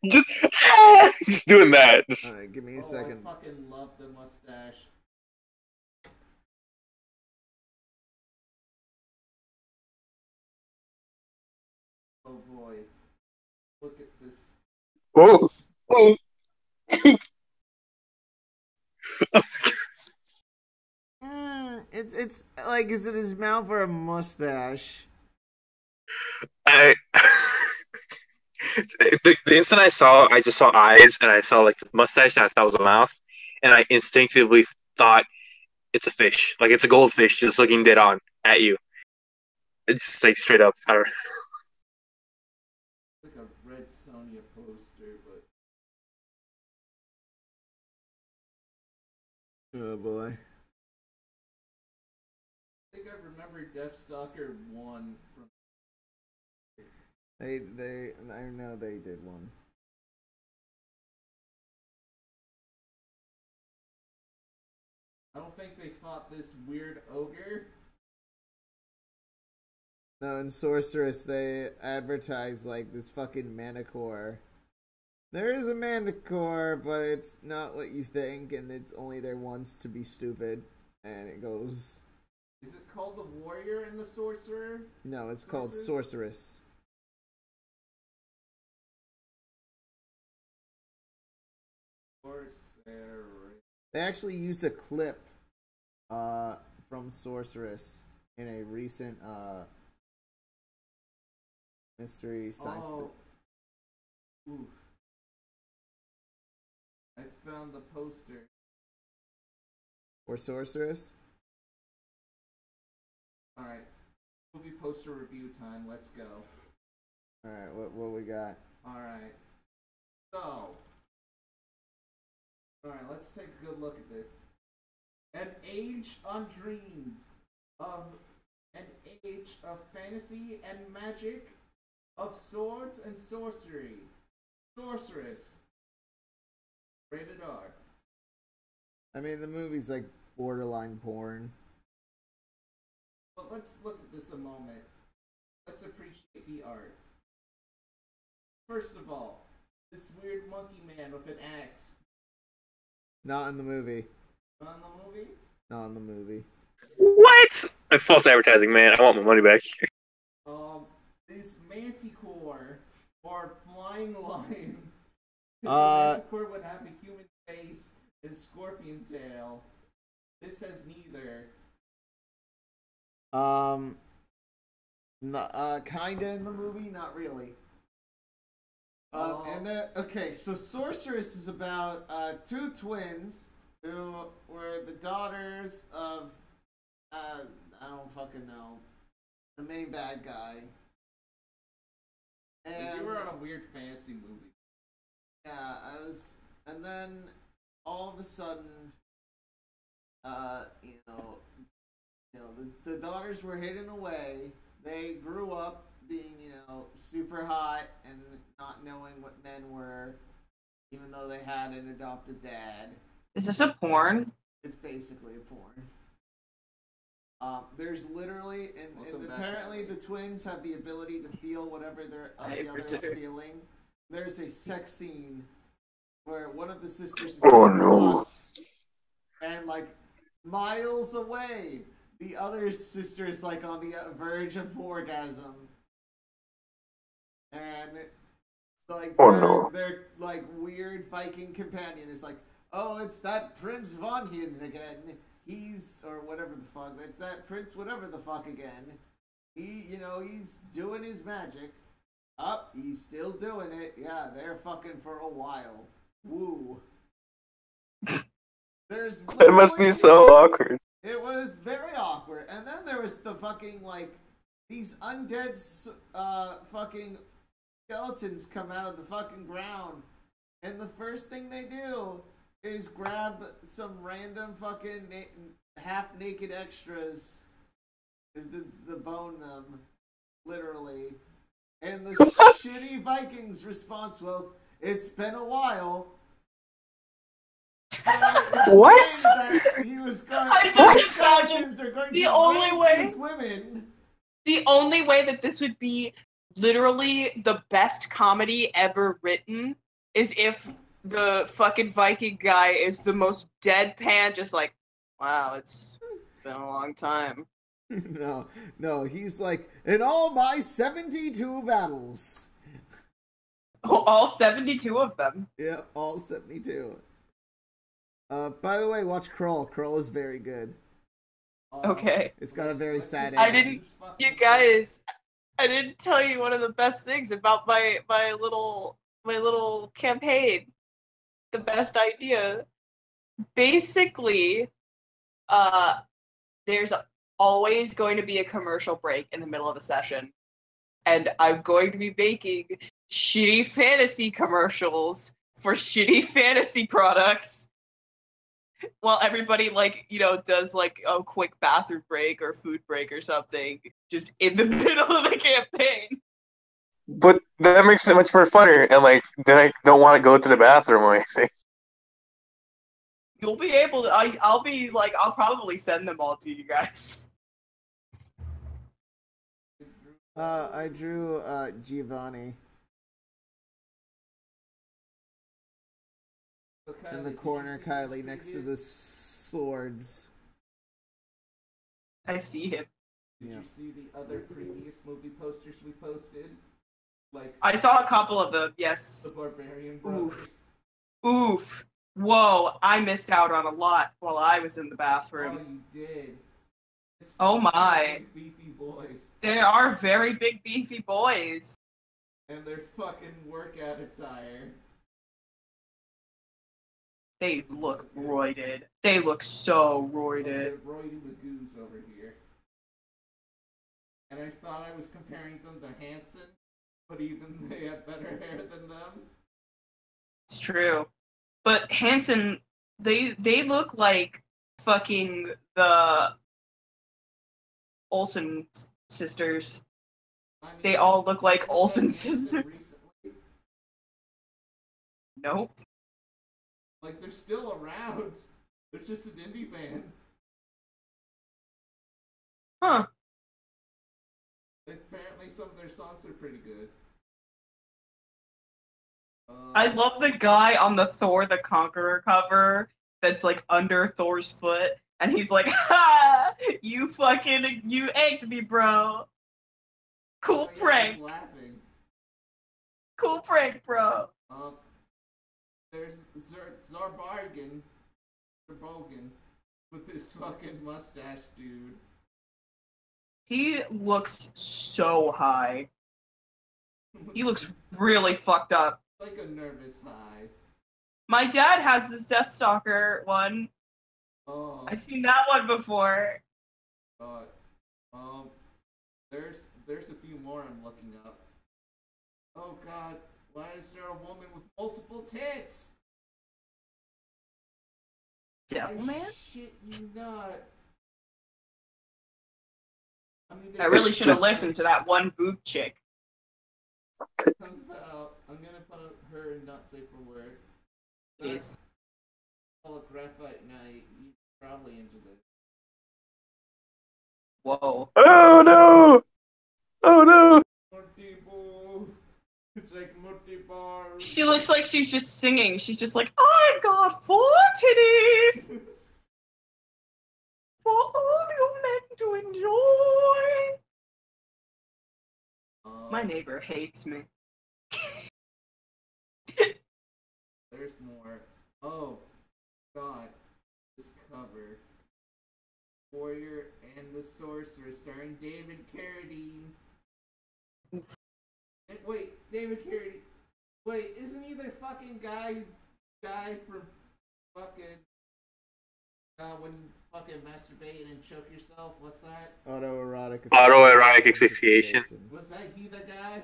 just doing that. Just, All right, give me a Oh, second. I fucking love the mustache. Oh boy. Look at this. oh, oh. It's like, is it his mouth or a mustache? I the instant I just saw eyes and I saw like the mustache and I thought it was a mouse, and I instinctively thought it's a fish, like it's a goldfish just looking dead on at you. It's just like straight up. I don't. Like a Red Sonja poster, but Oh boy. I think I remember Deathstalker 1 from. I know they did one. I don't think they fought this weird ogre. No, in Sorceress they advertise like this fucking Manicore. There is a Manicore, but it's not what you think, and it's only there once to be stupid, and it goes Is it called The Warrior and the Sorcerer? No, it's called Sorceress. They actually used a clip from Sorceress in a recent mystery science. Oh. Ooh. I found the poster. For Sorceress? Alright. Movie poster review time. Let's go. Alright, what we got? Alright. So. Alright, let's take a good look at this. An age undreamed of an age of fantasy and magic, of swords and sorcery. Sorceress. Rated R. I mean, the movie's like borderline porn. But let's look at this a moment. Let's appreciate the art. First of all, this weird monkey man with an axe. Not in the movie. Not in the movie? Not in the movie. What? False advertising, man. I want my money back. This manticore or flying lion. This manticore would have a human face and scorpion tail. This has neither. Kinda in the movie, not really. Okay, so Sorceress is about two twins who were the daughters of I don't fucking know, the main bad guy. And you were on a weird fantasy movie. Yeah, I was, and then all of a sudden, the daughters were hidden away. They grew up being, super hot and not knowing what men were, even though they had an adopted dad. Is this a porn? It's basically a porn. There's literally, and apparently the twins have the ability to feel whatever the other is feeling. There's a sex scene where one of the sisters is and like miles away, the other sister is like on the verge of orgasm, and like their like weird Viking companion is like, oh, it's that Prince Von Hiden again. He's, or whatever the fuck, it's that Prince whatever the fuck again. He's doing his magic. He's still doing it. Yeah, they're fucking for a while. Woo. It must be so awkward. It was very awkward. And then there was the fucking, like, these undead fucking skeletons come out of the fucking ground. And the first thing they do is grab some random fucking half-naked extras to bone them, literally. And the shitty Vikings response was, "It's been a while." So What? He was going. I just imagine the only way. Women. The only way that this would be literally the best comedy ever written is if the fucking Viking guy is the most deadpan, just like, wow, it's been a long time. No, he's like, in all my 72 battles. Oh, all 72 of them? Yeah, all 72. By the way, watch Crawl. Crawl is very good. Okay. It's got a very sad ending. You guys, I didn't tell you one of the best things about my little campaign. The best idea. Basically, there's always going to be a commercial break in the middle of a session, and I'm going to be making shitty fantasy commercials for shitty fantasy products while everybody does like a quick bathroom break or food break or something just in the middle of the campaign. But that makes it much more funner, and then I don't want to go to the bathroom or anything. You'll be able to. I'll probably send them all to you guys. I drew Giovanni. In the corner, Kylie next to the swords. I see him. Did you see the other previous movie posters we posted? Like I saw a couple of them, yes. the Barbarian Brothers. Oof. Whoa, I missed out on a lot while I was in the Oh, bathroom. you did. It's Oh my. beefy boys. They are very big, beefy boys. And their fucking workout attire. They look roided. They look so roided. They're roidy magoos over here. And I thought I was comparing them to Hanson, but even they have better hair than them. It's true. But Hanson, they look like fucking the Olsen sisters. I mean, They all look like I've Olsen met Hanson sisters. recently. Nope. Like, they're still around. They're just an indie band. Huh. Apparently some of their songs are pretty good. I love the guy on the Thor the Conqueror cover that's like under Thor's foot, and he's like, "Ha! You egged me, bro. Cool Oh, yeah, prank. he's laughing. Cool prank, bro." There's Zarbogan with this fucking mustache dude. He looks so high. He looks really fucked up. like a nervous high. My dad has this Deathstalker one. Oh, I've seen that one before. God. There's a few more I'm looking up. Oh God, why is there a woman with multiple tits? Devilman? Shit you not. I mean, I really should have listened to that one boob chick. I'm gonna put her in not safe for work. Jeez. Oh, Graphite Night. You probably into this. Whoa. Oh no! Oh no! Multiple. It's like multiple. She looks like she's just singing. She's just like, I've got 4 titties for all you men to enjoy. My neighbor hates me. There's more. Oh, God. This cover. Warrior and the Sorcerer starring David Carradine. And wait, David Carradine. Wait, isn't he the fucking guy from fucking when fucking masturbate and choke yourself? What's that? Autoerotic asphyxiation. Was that he the guy?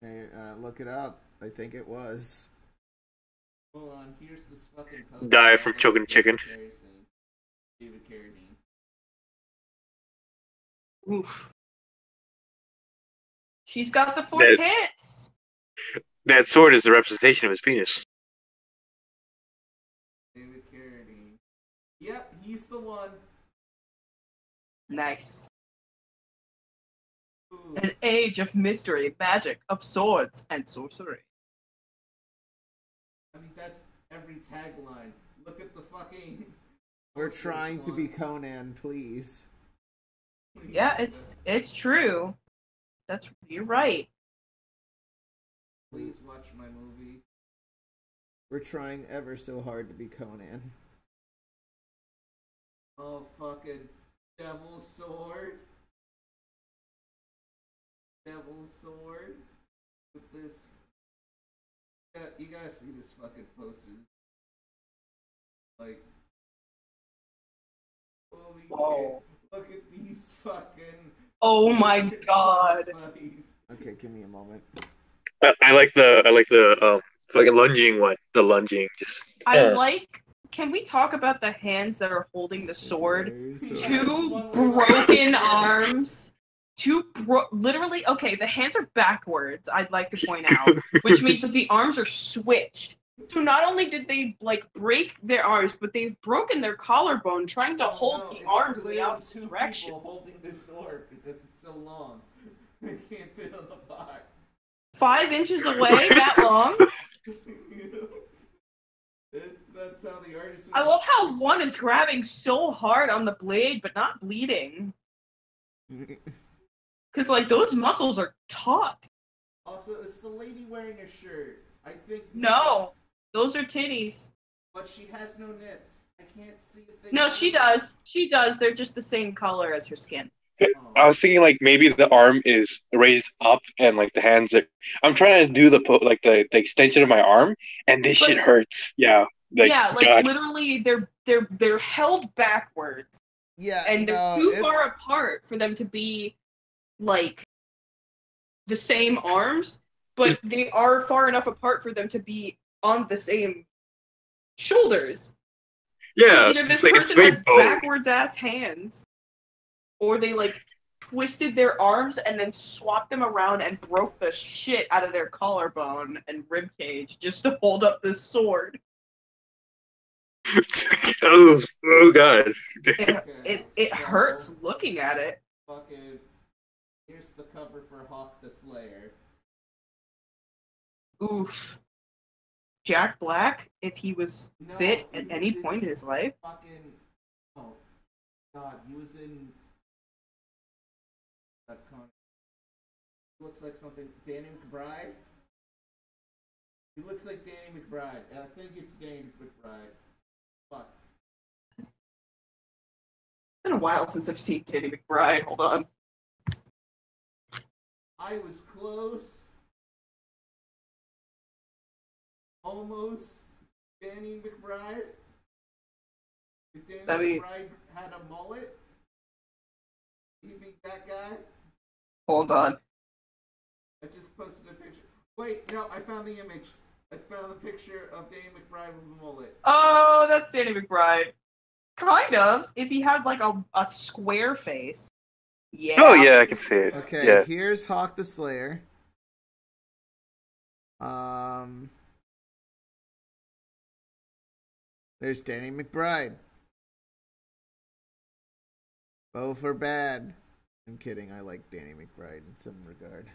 Hey, look it up. I think it was. Hold on, here's this fucking post. Guy from Choking Chicken. David Carradine. Oof. She's got the 4 That- tits. That sword is the representation of his penis. David Carradine. Yep, he's the one. Nice. Ooh. An age of mystery, magic, of swords, and sorcery. I mean, that's every tagline. Look at the fucking. We're trying to be Conan, please. Yeah, it's true. You're right. Please watch my movie. We're trying ever so hard to be Conan. Oh, fucking Devil's Sword. Devil's Sword. With this. Yeah, you gotta see this fucking poster. Like. Holy Whoa. shit. Look at these fucking. Oh my god. buddies. Okay, give me a moment. I like the fucking lunging one. The lunging, just. Can we talk about the hands that are holding the sword? So- 2 broken arms. Literally, okay, the hands are backwards, I'd like to point out, which means that the arms are switched. So not only did they, like, break their arms, but they've broken their collarbone trying to hold the it's arms in the clearly opposite two direction. people holding this sword because it's so long. They can't fit on the box. 5 inches away, that long? That's that's how the artist. I love how one is grabbing so hard on the blade, but not bleeding. Because, like, those muscles are taut. Also, is the lady wearing a shirt? I think. No, those are titties. But she has no nips. I can't see if they. No, she does. She does. They're just the same color as her skin. I was thinking like maybe the arm is raised up and like the hands are. I'm trying to do the extension of my arm, and this shit hurts. Yeah, God. Literally, they're held backwards. Yeah, and they're too far apart for them to be like the same arms, but they are far enough apart for them to be on the same shoulders. Yeah, either this person has backwards ass hands, or they like twisted their arms and then swapped them around and broke the shit out of their collarbone and rib cage just to hold up this sword. oh God! It hurts looking at it. Fucking. Here's the cover for Hawk the Slayer. Oof. Jack Black, if he was fit at any point in his life. Fucking. Oh, God, he was in. Looks like something. Danny McBride? He looks like Danny McBride. And I think it's Danny McBride. Fuck. It's been a while since I've seen Danny McBride. Hold on. I was close. Almost Danny McBride. If Danny McBride had a mullet, he'd be that guy. Hold on. I just posted a picture. Wait, no, I found the image. I found the picture of Danny McBride with a mullet. Oh, that's Danny McBride. Kind of. If he had like a square face. Yeah. Oh yeah, I can see it. Okay, yeah. Here's Hawk the Slayer. There's Danny McBride. Both are bad. I'm kidding. I like Danny McBride in some regard.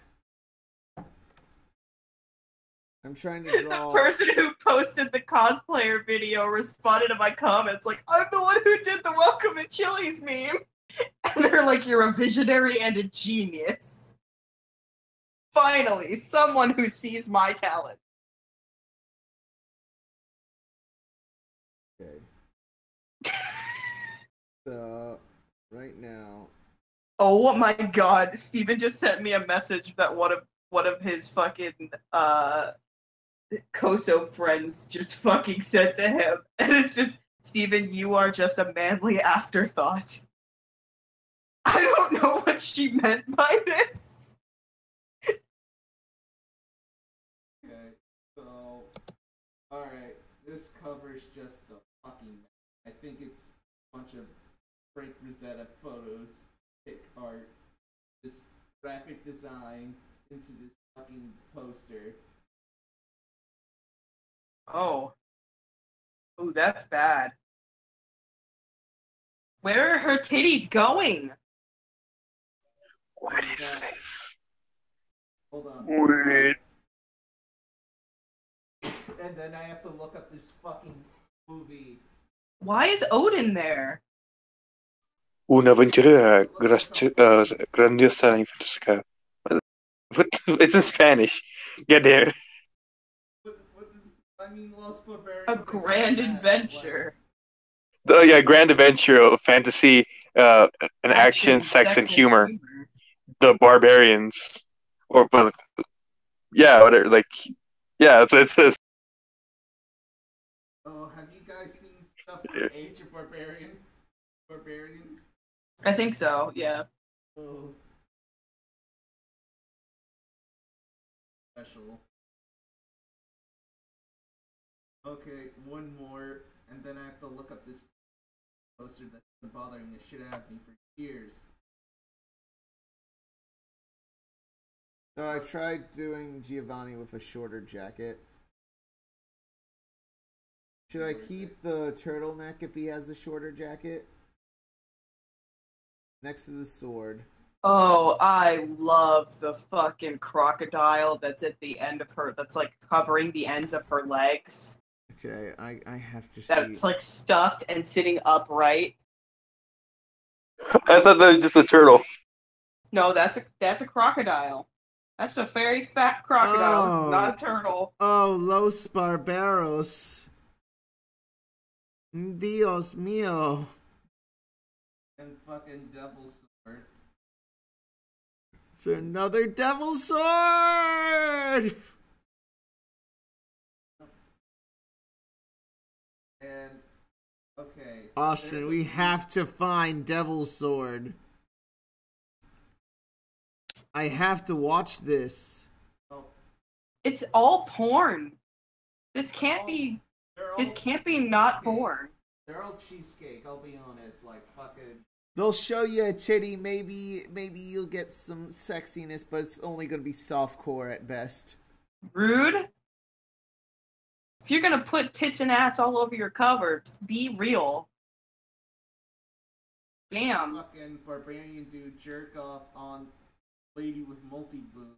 I'm trying to draw. The person who posted the cosplayer video responded to my comments like, I'm the one who did the Welcome to Chili's meme. And they're like, you're a visionary and a genius. Finally, someone who sees my talent. Okay. So, right now. Oh my god, Steven just sent me a message that one of his fucking Koso friends just fucking said to him. And it's just, Steven, you are just a manly afterthought. I don't know what she meant by this. Okay, so, alright, this covers just a fucking, I think it's a bunch of Frank Rosetta photos, pic art, this graphic design into this fucking poster. Oh. Ooh, that's bad. Where are her titties going? What is this? Hold on. Wait. And then I have to look up this fucking movie. Why is Odin there? Una aventura grandiosa y fantástica. It's in Spanish. God damn it. I mean, Lost Barbarians. A grand adventure. Oh yeah, grand adventure of fantasy, and action, sex, and humor. The Barbarians, or but yeah, whatever. Like, yeah, that's what it says. Oh, have you guys seen stuff from Age of Barbarians? I think so. Yeah. Oh. Special. Okay, one more, and then I have to look up this poster that's been bothering the shit out of me for years. So I tried doing Giovanni with a shorter jacket. Should I keep the turtleneck if he has a shorter jacket? Next to the sword. Oh, I love the fucking crocodile that's at the end of her, that's like covering the ends of her legs. Okay, I have to see. That's like stuffed and sitting upright. I thought that was just a turtle. No, that's a crocodile. That's a very fat crocodile. Oh. It's not a turtle. Oh, Los Barberos. Dios mío. And fucking devil sword. It's another devil sword! And okay. Austin, we have to find Devil's Sword. I have to watch this. Oh, It's all porn. This can't be. they're This all can't be not cheesecake. porn. They're all cheesecake. I'll be honest. Like fucking. They'll show you a titty, maybe you'll get some sexiness, but it's only gonna be softcore at best. Rude. If you're gonna put tits and ass all over your cover, be real. Damn. Fucking barbarian dude jerk off on lady with multi boobs.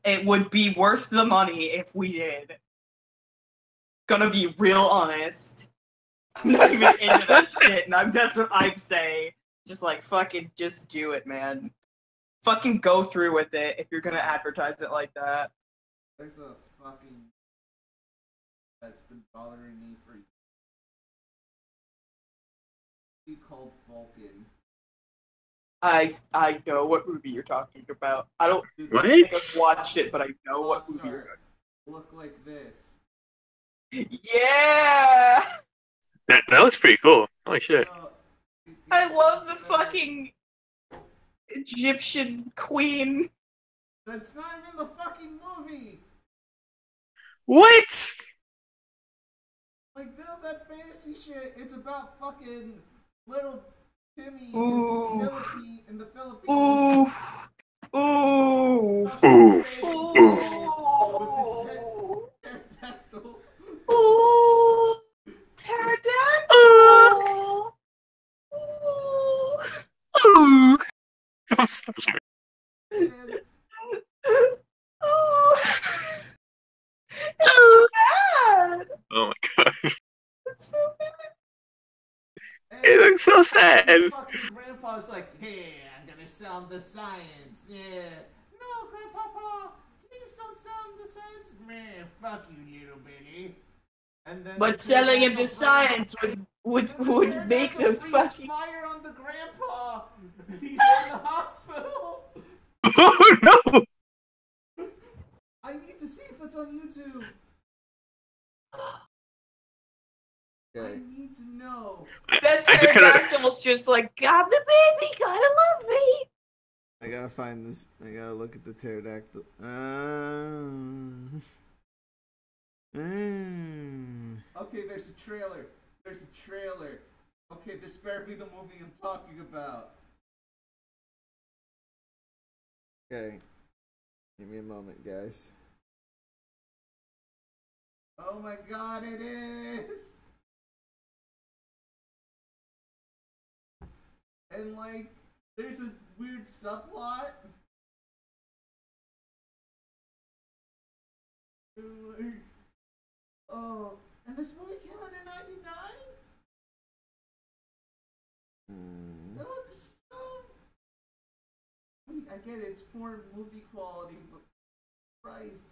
It would be worth the money if we did. Gonna be real honest. I'm not even into that shit, and that's what I'd say. Just like fucking just do it, man. Fucking go through with it if you're gonna advertise it like that. There's a fucking that's been bothering me for he called Vulcan. I know what movie you're talking about. I don't What? think I've watched it, but I know what movie you're talking Look like this. about. Yeah! That looks pretty cool. Holy shit. I love the fucking Egyptian queen. That's not even the fucking movie. What? Like, no, that fantasy shit. It's about fucking little Timmy Ooh. in the Philippines. Ooh. Ooh. Ooh. Ooh. Pterodactyl. Ooh. Pterodactyl. Ooh. Ooh. I'm so sorry. And Ooh. It's so bad. Oh my god. It's so bad. It looks so sad. his fucking grandpa's like, hey, I'm gonna sound the science. Yeah. No, Grandpapa, please don't sound the science. Man, fuck you, little bitty. And then But the selling him to pterodactyl science would make the breathes fucking. fire on the grandpa. He's in the hospital. Oh no. I need to see if it's on YouTube. I Okay. need to know. That I just kinda- pterodactyl's just like, God, the baby gotta love me. I gotta find this. I gotta look at the pterodactyl. Okay, there's a trailer. There's a trailer. Okay, this better be the movie I'm talking about. Okay. Give me a moment, guys. Oh my god, it is! And like, there's a weird subplot. And, like, oh, and this movie came out in '99? It looks so... Wait, I get it, it's foreign movie quality, but price.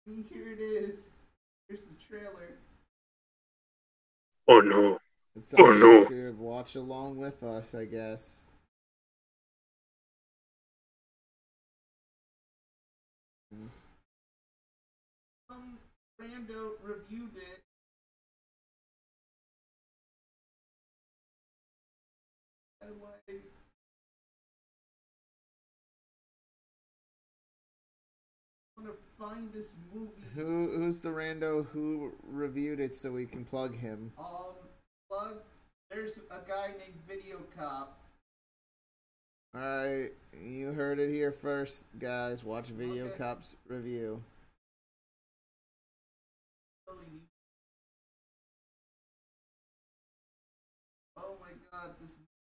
I mean, here it is. Here's the trailer. Oh no. It's Oh, no. to watch along with us, I guess. Some rando reviewed it. And like, I want to find this movie. Who's the rando who reviewed it so we can plug him? Plug. There's a guy named Video Cop. Alright, you heard it here first, guys. Watch Video Okay. Cop's review. Oh my god, this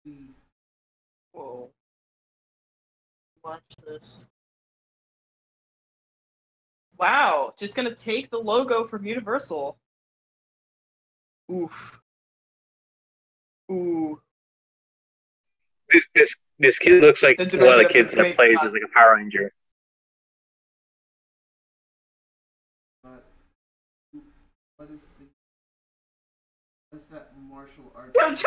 movie. Whoa. Watch this. Wow, just gonna take the logo from Universal. Oof. Ooh. This kid looks like The one of director the of kids the that great plays class. as like a Power Ranger. What is that martial arts? I love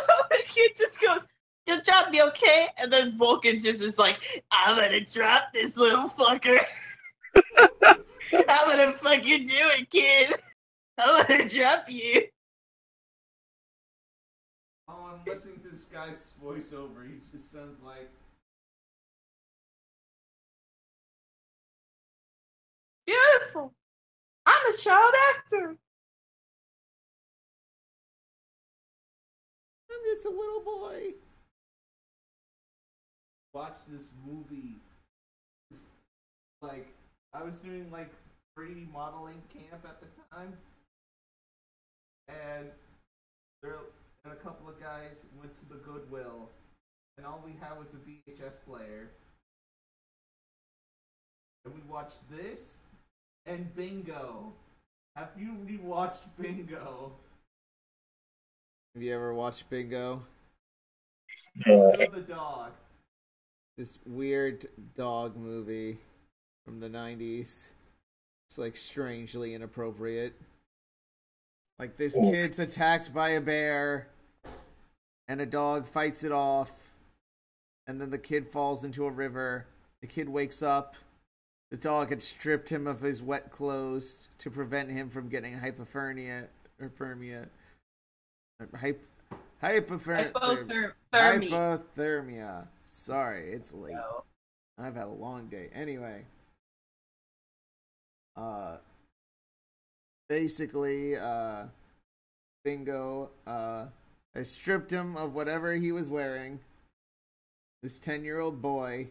how the kid just goes, "You'll drop me, okay?" And then Vulcan just is like, "I'm gonna drop this little fucker. I'm gonna fucking do it, kid. I'm gonna drop you." Oh, I'm listening to this guy's voiceover. He just sounds like. Beautiful. I'm a child actor. I'm just a little boy. Watch this movie. Like, I was doing like 3D modeling camp at the time, and a couple of guys went to the Goodwill, and all we had was a VHS player, and we watched this and Bingo. Have you rewatched Bingo? Have you ever watched Bingo? Bingo the dog. This weird dog movie from the 90s. It's like strangely inappropriate. Like this kid's attacked by a bear and a dog fights it off, and then the kid falls into a river. The kid wakes up. The dog had stripped him of his wet clothes to prevent him from getting hypothermia. Hypothermia. Sorry, it's late. No. I've had a long day. Anyway. Basically, Bingo, I stripped him of whatever he was wearing. This 10-year-old boy.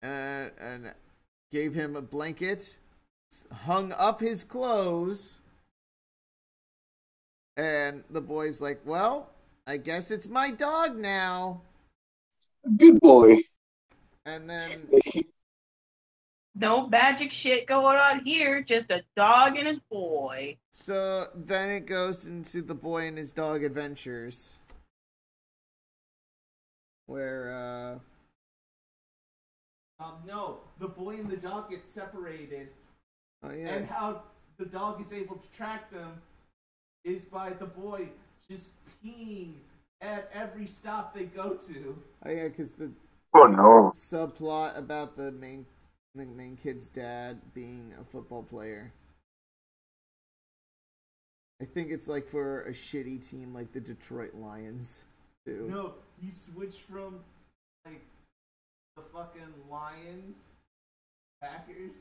And gave him a blanket, hung up his clothes, and the boy's like, "Well, I guess it's my dog now." Good boy. And then No magic shit going on here, just a dog and his boy. so then it goes into the boy and his dog adventures, where no, the boy and the dog get separated. Oh yeah. And how the dog is able to track them is by the boy just peeing at every stop they go to. Oh yeah, because the subplot about the main kid's dad being a football player. I think it's like for a shitty team like the Detroit Lions too. No, he switched from like the fucking Lions, Packers.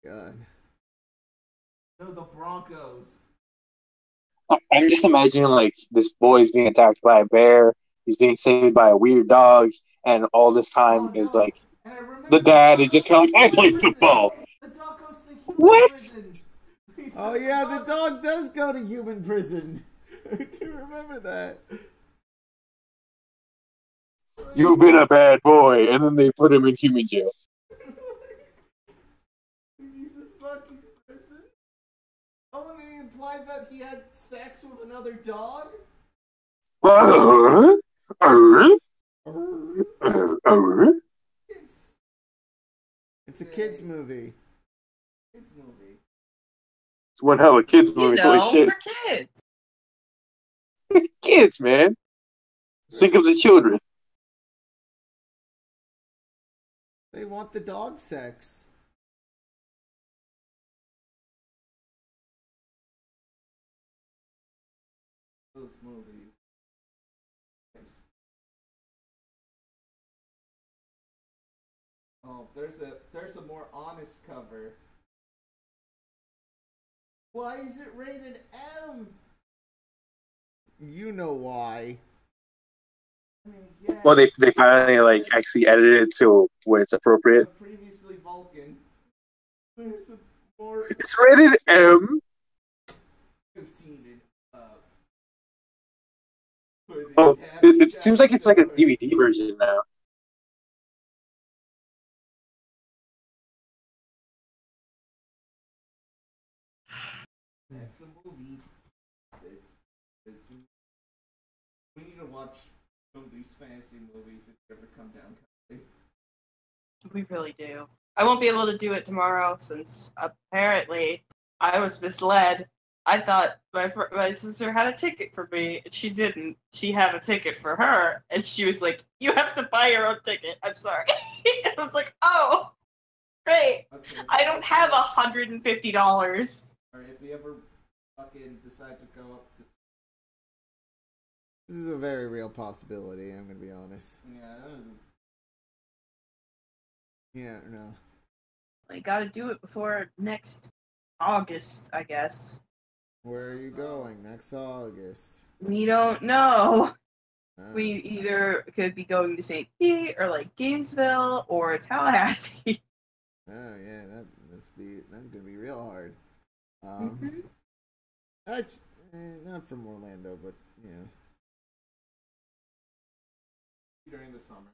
God. No, the Broncos. I'm just imagining like this boy is being attacked by a bear. He's being saved by a weird dog, and all this time is like the dad is just kind of like, "I play football." The dog goes to human What? prison. Oh yeah, the dog does go to human prison. I do remember that. You've been a bad boy, and then they put him in human jail. He's a fucking prison. Oh, and they implied that he had sex with another dog. It's a kids movie. Kids movie. It's one hell of a kids movie. Holy shit. For kids. Kids, man. Think of the children. They want the dog sex. Those movies. Oh, there's a more honest cover. Why is it rated M? You know why. I mean, yeah. Well, they finally like actually edited it to where it's appropriate. Previously Vulcan. There's a more It's rated M. 15 and up. Oh, it seems like it's like a DVD version now. That's a movie. We need to watch some of these fantasy movies if you ever come down. We really do. I won't be able to do it tomorrow since apparently I was misled. I thought my sister had a ticket for me, and she didn't. She had a ticket for her, and she was like, "You have to buy your own ticket." I'm sorry. I was like, "Oh, great! Okay, I don't have $150." Alright, if you ever fucking decide to go up to This is a very real possibility, I'm gonna be honest. Yeah, no. I gotta do it before next August, I guess. Where are you going next August? We don't know. Ah. We either could be going to St. Pete or like Gainesville or Tallahassee. Oh yeah, that's gonna be real hard. Mhm. Not from Orlando, but yeah. during the summer.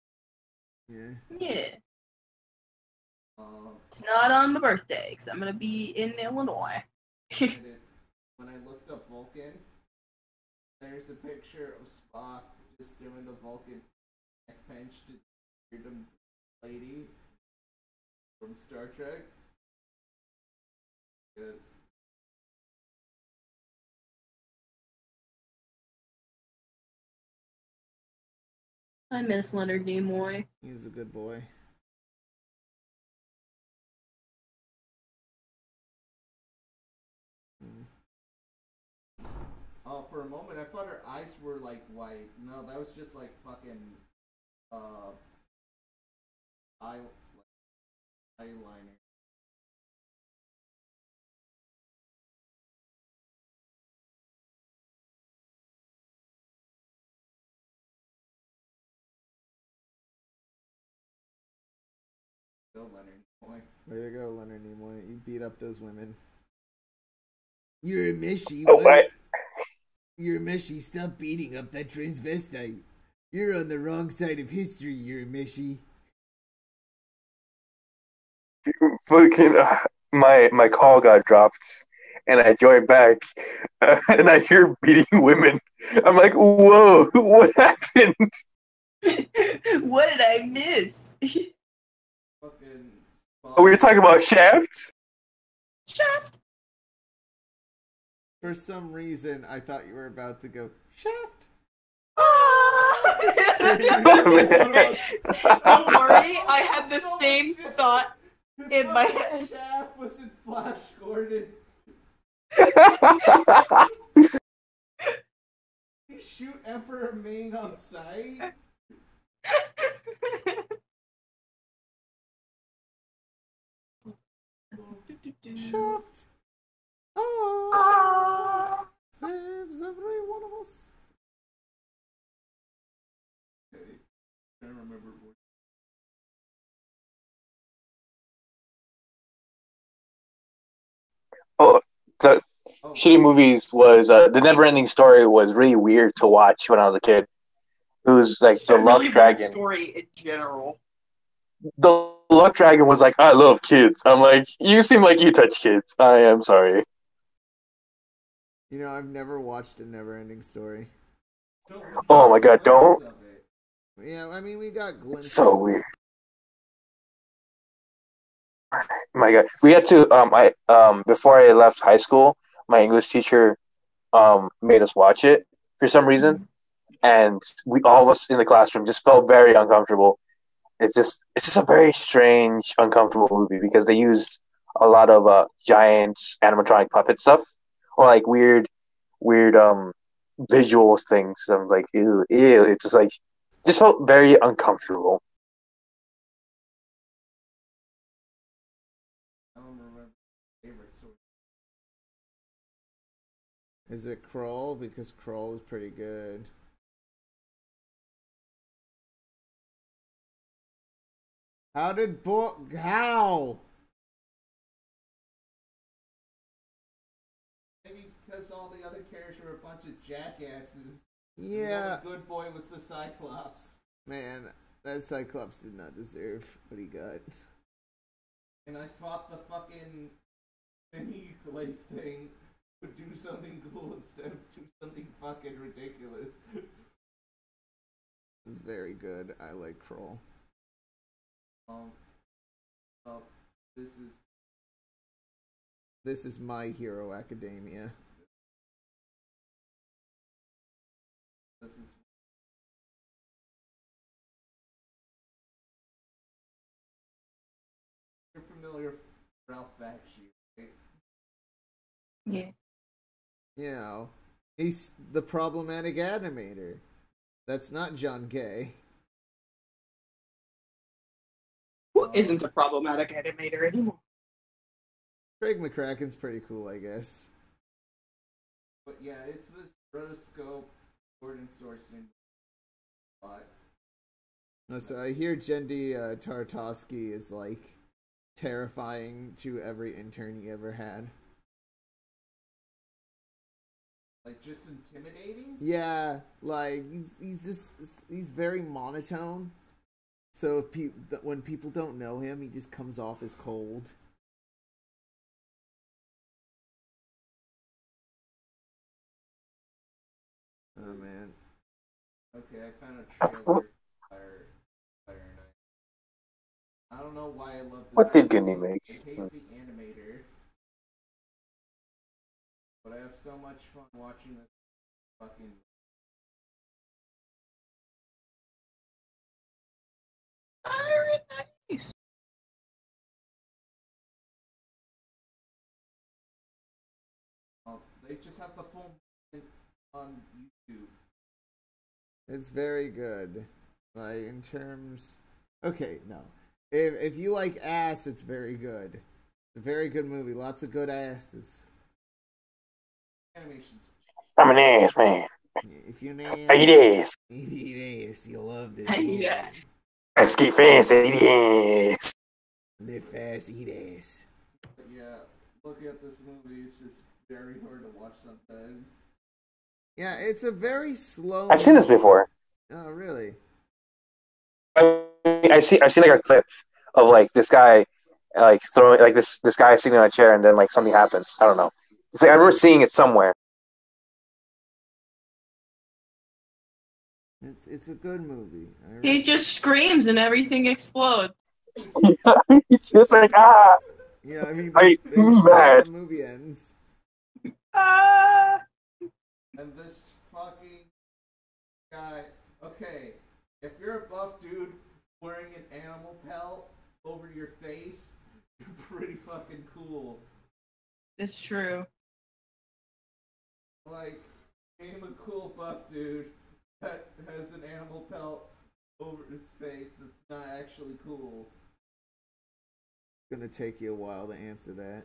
Yeah. Yeah. Um, It's not on my birthday because I'm gonna be in Illinois. when I looked up Vulcan, there's a picture of Spock just doing the Vulcan neck pinch to the lady from Star Trek. Good. I miss Leonard Nimoy. He's a good boy. Oh, for a moment I thought her eyes were like white. No, that was just like fucking eyeliner. Go, Leonard Nimoy. Way to go, Leonard Nimoy. You beat up those women. You're a Mishy. Oh, what? You're a Mishy. Stop beating up that transvestite. You're on the wrong side of history, you're a Mishy. Fucking, my call got dropped, and I joined back, and I hear beating women. I'm like, whoa, what happened? What did I miss? Fucking Oh, we were talking about Shaft? Shaft. For some reason, I thought you were about to go, Shaft. Oh, man. Don't worry, I had the same thought in my head. Shaft was in Flash Gordon. You shoot Emperor Ming on sight? Shaft. Oh. Saves every one of us. Okay. I don't remember what. Oh, the shitty movies was, the Neverending Story was really weird to watch when I was a kid. It was like It's the a Luck really weird Dragon. story in general. The Luck Dragon was like, I love kids. I'm like, you seem like you touch kids. I am sorry. You know, I've never watched a Never-Ending Story. Oh my god, don't. Yeah, I mean, we got glimpses. It's so weird. My god, we had to. Before I left high school, my English teacher made us watch it for some reason, and we all of us in the classroom just felt very uncomfortable. It's just a very strange, uncomfortable movie because they used a lot of giant animatronic puppet stuff or like weird visual things. I'm like, ew. It just felt very uncomfortable. I don't remember favorite sword. Is it Kroll? Because Kroll is pretty good. How? Maybe because all the other characters were a bunch of jackasses. Yeah. The good boy was the Cyclops. Man, that Cyclops did not deserve what he got. And I fought the fucking mini life thing would do something cool instead of do something fucking ridiculous. Very good. I like Kroll. Oh, This is My Hero Academia. this is you're familiar with Ralph Bakshi, right? Yeah. You know, he's the problematic animator. That's not John Gay. Who isn't a problematic animator anymore? Craig McCracken's pretty cool, I guess. But yeah, it's this rotoscope coordinate sourcing lot. No, so I hear Jendi Tartovsky is like terrifying to every intern he ever had. Like just intimidating? Yeah, like he's very monotone. So if when people don't know him, he just comes off as cold. Oh man. Okay, I found a trailer for Fire Night. I don't know why I love this. What did Ginny make? I hate the animator, but I have so much fun watching this fucking. Nice. They just have the full on YouTube. It's very good. Like in terms, okay, no. If you like ass, it's very good. It's a very good movie. Lots of good asses. Animations. I'm an ass man. If you I eat ass. eat ass, you'll love this. I eat movie. ass. I skate fast. I eat ass. Live fast, eat ass. But yeah, looking at this movie, it's just very hard to watch sometimes. Yeah, it's a very slow. I've seen this before. Oh, really? I've seen like a clip of like this guy like throwing like this guy sitting on a chair and then like something happens. I don't know. It's like I remember seeing it somewhere. It's a good movie. He just screams and everything explodes. It's just like ah. Yeah, I mean, Who's mad? the movie ends. Ah! And this fucking guy. Okay, if you're a buff dude wearing an animal pelt over your face, you're pretty fucking cool. It's true. Like, name a cool buff dude that has an animal pelt over his face that's not actually cool. It's gonna take you a while to answer that.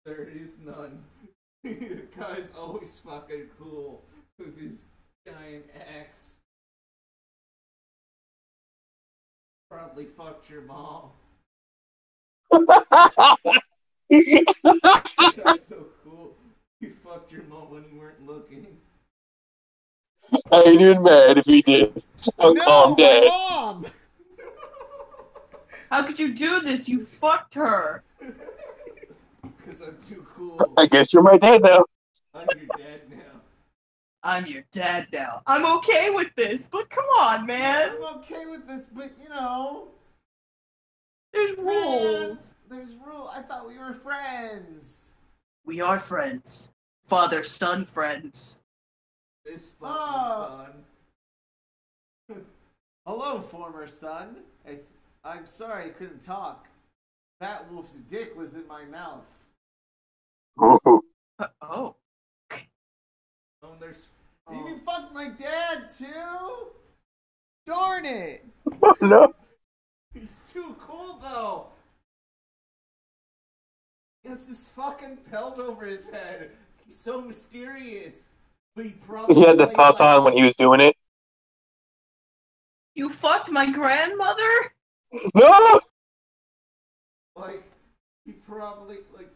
There is none. The guy's always fucking cool with his giant axe. Probably fucked your mom. The guy's so cool. He fucked your mom when you weren't looking. I ain't even mad if he did. So No, calm my down. mom! How could you do this? You fucked her. Because I'm too cool. I guess you're my dad now. I'm your dad now. I'm your dad now. I'm okay with this, but come on, man. I'm okay with this, but you know, There's rules. there's rule. I thought we were friends. We are friends. Father-son friends. This fucking son. Hello, former son. I'm sorry I couldn't talk. That wolf's dick was in my mouth. Ooh. Oh. Oh, there's. You can fuck my dad too? Darn it! No. He's too cool though. He has this fucking pelt over his head. He's so mysterious. But he probably He had the plays pelt like- on when he was doing it. You fucked my grandmother? No. Like, he probably, like,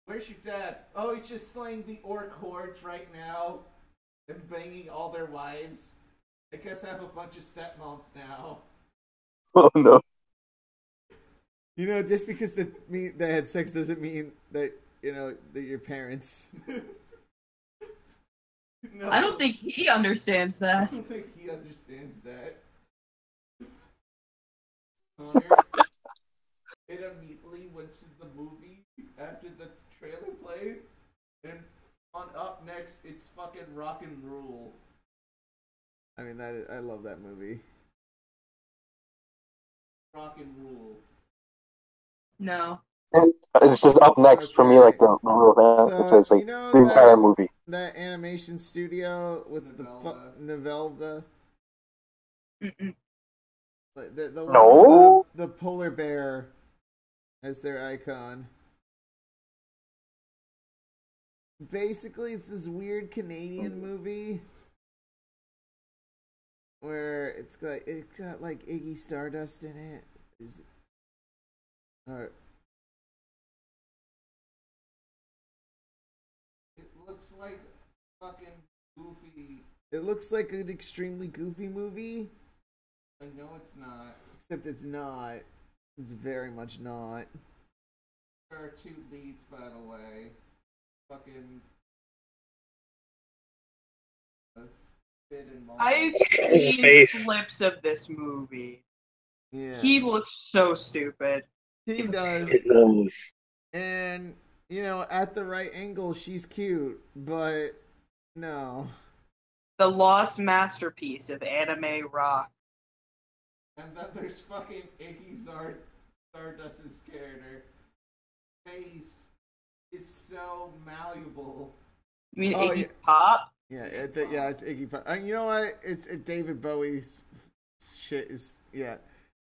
where's your dad? Oh, he's just slaying the orc hordes right now and banging all their wives. I guess I have a bunch of stepmoms now. Oh no. You know, just because they had sex doesn't mean that your parents. No, I don't think he understands I that. don't think he understands that. Connor, it immediately went to the movie after the trailer played, and on up next, it's fucking Rock and Rule. I mean, I love that movie. Rock and Rule. No. It's just up next for me, like the real thing. So, It's like you know the entire that- movie. That animation studio with Novelda. Mm-mm. the one No. with the polar bear as their icon. Basically, it's this weird Canadian movie where it's got like Iggy Stardust in it. It looks like fucking goofy. It looks like an extremely goofy movie, I know it's not. except it's not. It's very much not. There are two leads, by the way. Fucking. Sid and Mom. I've His seen face. clips of this movie. Yeah, He looks so stupid. he does. His nose. And at the right angle, she's cute, but no. The lost masterpiece of anime rock. And then there's fucking Iggy Stardust's character. Face is so malleable. You mean Oh, Iggy yeah. Pop? Yeah, it's Iggy Pop. You know what? It's David Bowie's shit is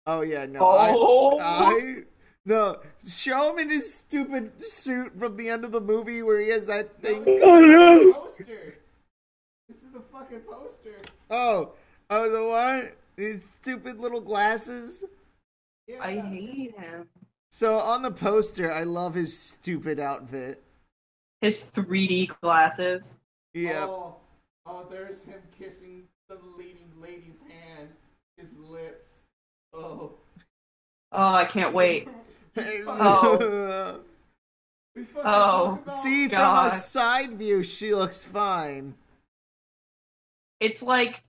Oh yeah, no. Oh. No, show him in his stupid suit from the end of the movie where he has that thing. Oh no! Poster. It's in the fucking poster. Oh, the one? His stupid little glasses. Yeah. I hate him. So on the poster, I love his stupid outfit. His 3D glasses. Yeah. Oh, there's him kissing the leading lady's hand. His lips. Oh. Oh, I can't wait. Oh. We fucking Oh. talk about- See, from God. a side view, she looks fine. It's like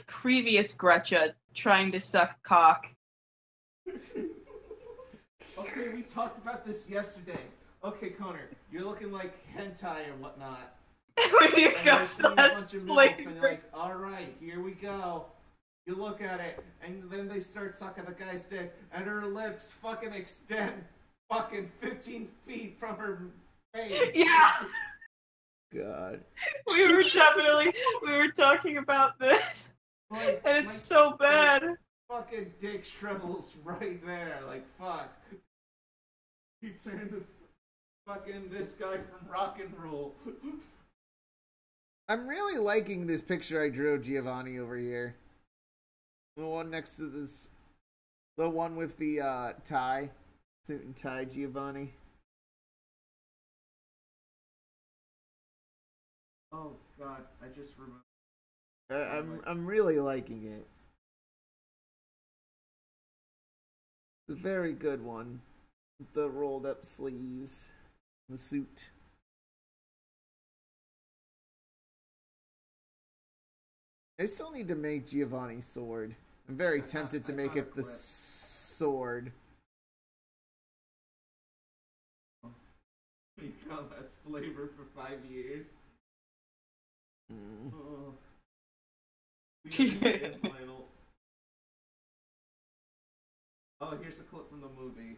previous Gretcha trying to suck cock. Okay, we talked about this yesterday. Okay, Connor, you're looking like hentai or whatnot. When you And got you're seeing a less bunch of milfs, and you're flavor. like, alright, here we go. You look at it, and then they start sucking the guy's dick, and her lips fucking extend fucking 15 feet from her face. Yeah, God. we were talking about this, Like, and like, it's so bad. fucking dick shrivels right there. Like, fuck. He turned the fucking this guy from Rock and Roll. I'm really liking this picture I drew of Giovanni over here. The one next to this. The one with the tie. Suit and tie Giovanni. Oh god, I just remembered. I'm really liking it. It's a very good one. The rolled up sleeves. The suit. I still need to make Giovanni's sword. I'm very tempted to make it the sword. You got less flavor for 5 years. Mm. Oh. We got the end title. Oh, here's a clip from the movie.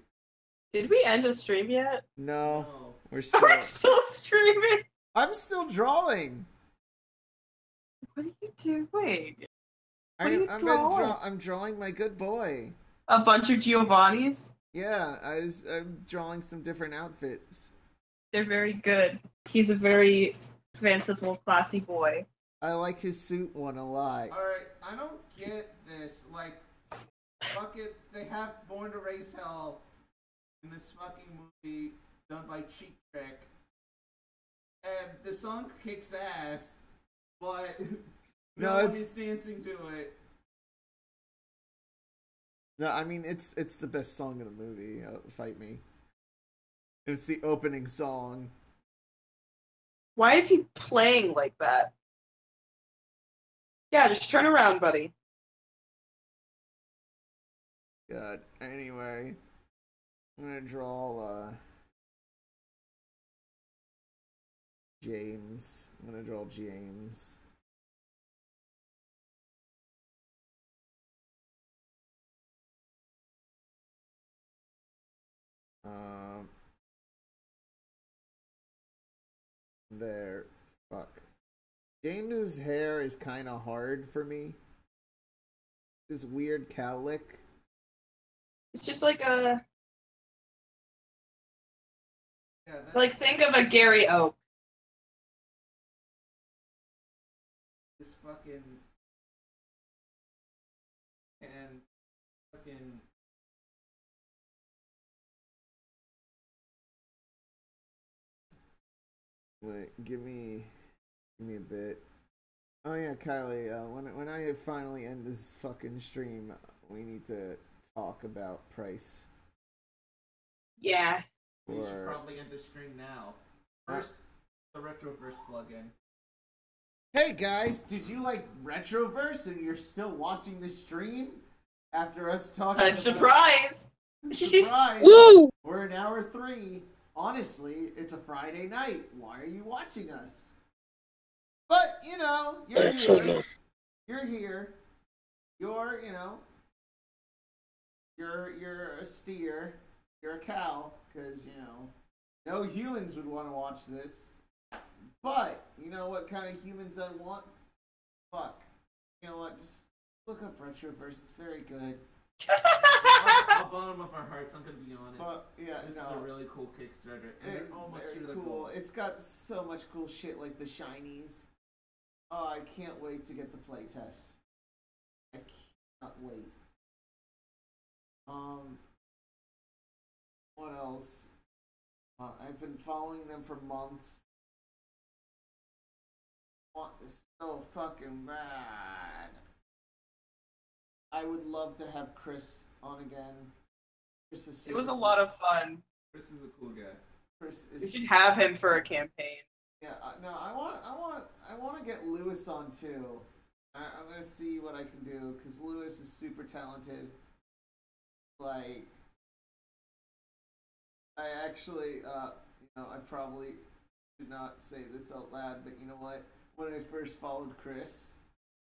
Did we end the stream yet? No, Oh. we're still. We're still streaming. I'm still drawing. What are you doing? What are you I'm drawing? drawing my good boy. A bunch of Giovanni's. Yeah, I'm drawing some different outfits. They're very good. He's a very fanciful, classy boy. I like his suit one a lot. Alright, I don't get this. Like, fuck it, they have Born to Raise Hell in this fucking movie done by Cheap Trick. And the song kicks ass, but no one it's- is dancing to it. No, I mean it's the best song in the movie. Fight Me. It's the opening song. Why is he playing like that? Yeah, just turn around, buddy. God. Anyway, I'm gonna draw James. I'm gonna draw James. There. Fuck. James's hair is kind of hard for me. This weird cowlick. It's just like a. Yeah, It's like think of a Gary Oak. this fucking and fucking Wait, give me a bit. Oh yeah, Kylie. When I finally end this fucking stream, we need to talk about price. Yeah. we should Or probably end the stream now. First, the Retroverse plugin. hey guys, did you like Retroverse and you're still watching the stream after us talking? I'm surprised. Surprise! Woo! We're in hour 3. Honestly, it's a Friday night. Why are you watching us? But you know, you're here. You're here. You're you're a steer. You're a cow, because no humans would want to watch this. But you know what kind of humans I want? Fuck. You know what? Just look up Retroverse. It's very good. At the bottom of our hearts, I'm gonna be honest. But yeah, This no. is a really cool Kickstarter, and It's they're almost very through the cool. goal. It's got so much cool shit like the shinies. Oh, I can't wait to get the playtest. I cannot wait. What else? I've been following them for months. Want this so fucking bad. I would love to have Chris on again. Chris is It was a lot of fun. Chris is a cool guy. Chris We is. should have him for a campaign. Yeah, no, I want to get Lewis on too. I'm gonna see what I can do because Lewis is super talented. Like, I actually, I probably should not say this out loud, but you know what? When I first followed Chris,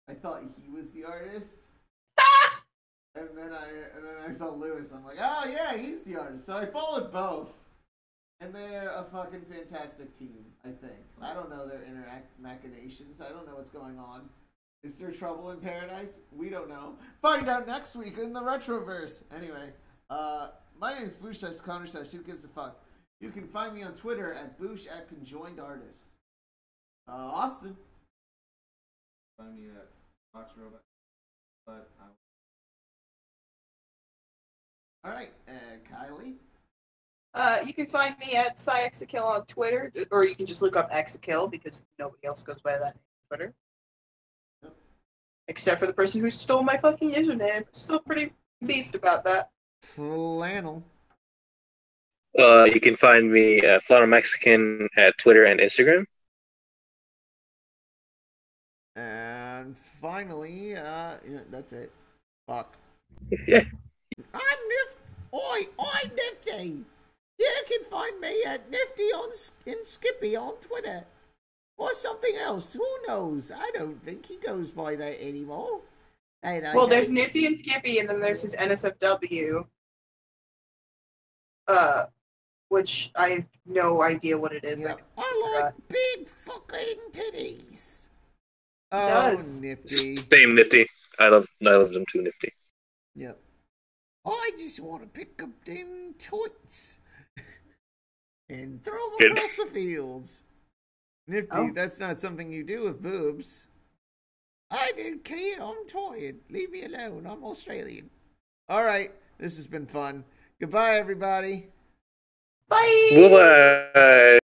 I thought he was the artist. And then I saw Lewis. I'm like, oh yeah, he's the artist. So I followed both, and they're a fucking fantastic team. I think. I don't know their inner machinations. I don't know what's going on. Is there trouble in paradise? We don't know. Find out next week in the Retroverse. Anyway, my name's Boosh Size Connor Size. Who gives a fuck? You can find me on Twitter at Boosh at Conjoined Artists. Austin. Find me at Fox Robot. But All right, Kylie. You can find me at SciXakill on Twitter, or you can just look up Xakill because nobody else goes by that name on Twitter. Yep. Except for the person who stole my fucking username. Still pretty beefed about that. Flannel. You can find me Flannel Mexican at Twitter and Instagram. And finally, that's it. Fuck. Yeah. I'm Nifty. You can find me at Nifty in Skippy on Twitter. Or something else. Who knows? I don't think he goes by that anymore. Well, there's Nifty and Skippy, and then there's his NSFW. Which I have no idea what it is. Yeah. I like big fucking titties. Oh, does. Nifty. Same Nifty. I love them too, Nifty. Yep. I just want to pick up them toits and throw them Good. across the fields. Nifty, Oh. That's not something you do with boobs. I don't care. I'm tired. Leave me alone. I'm Australian. All right. This has been fun. Goodbye, everybody. Bye! Bye.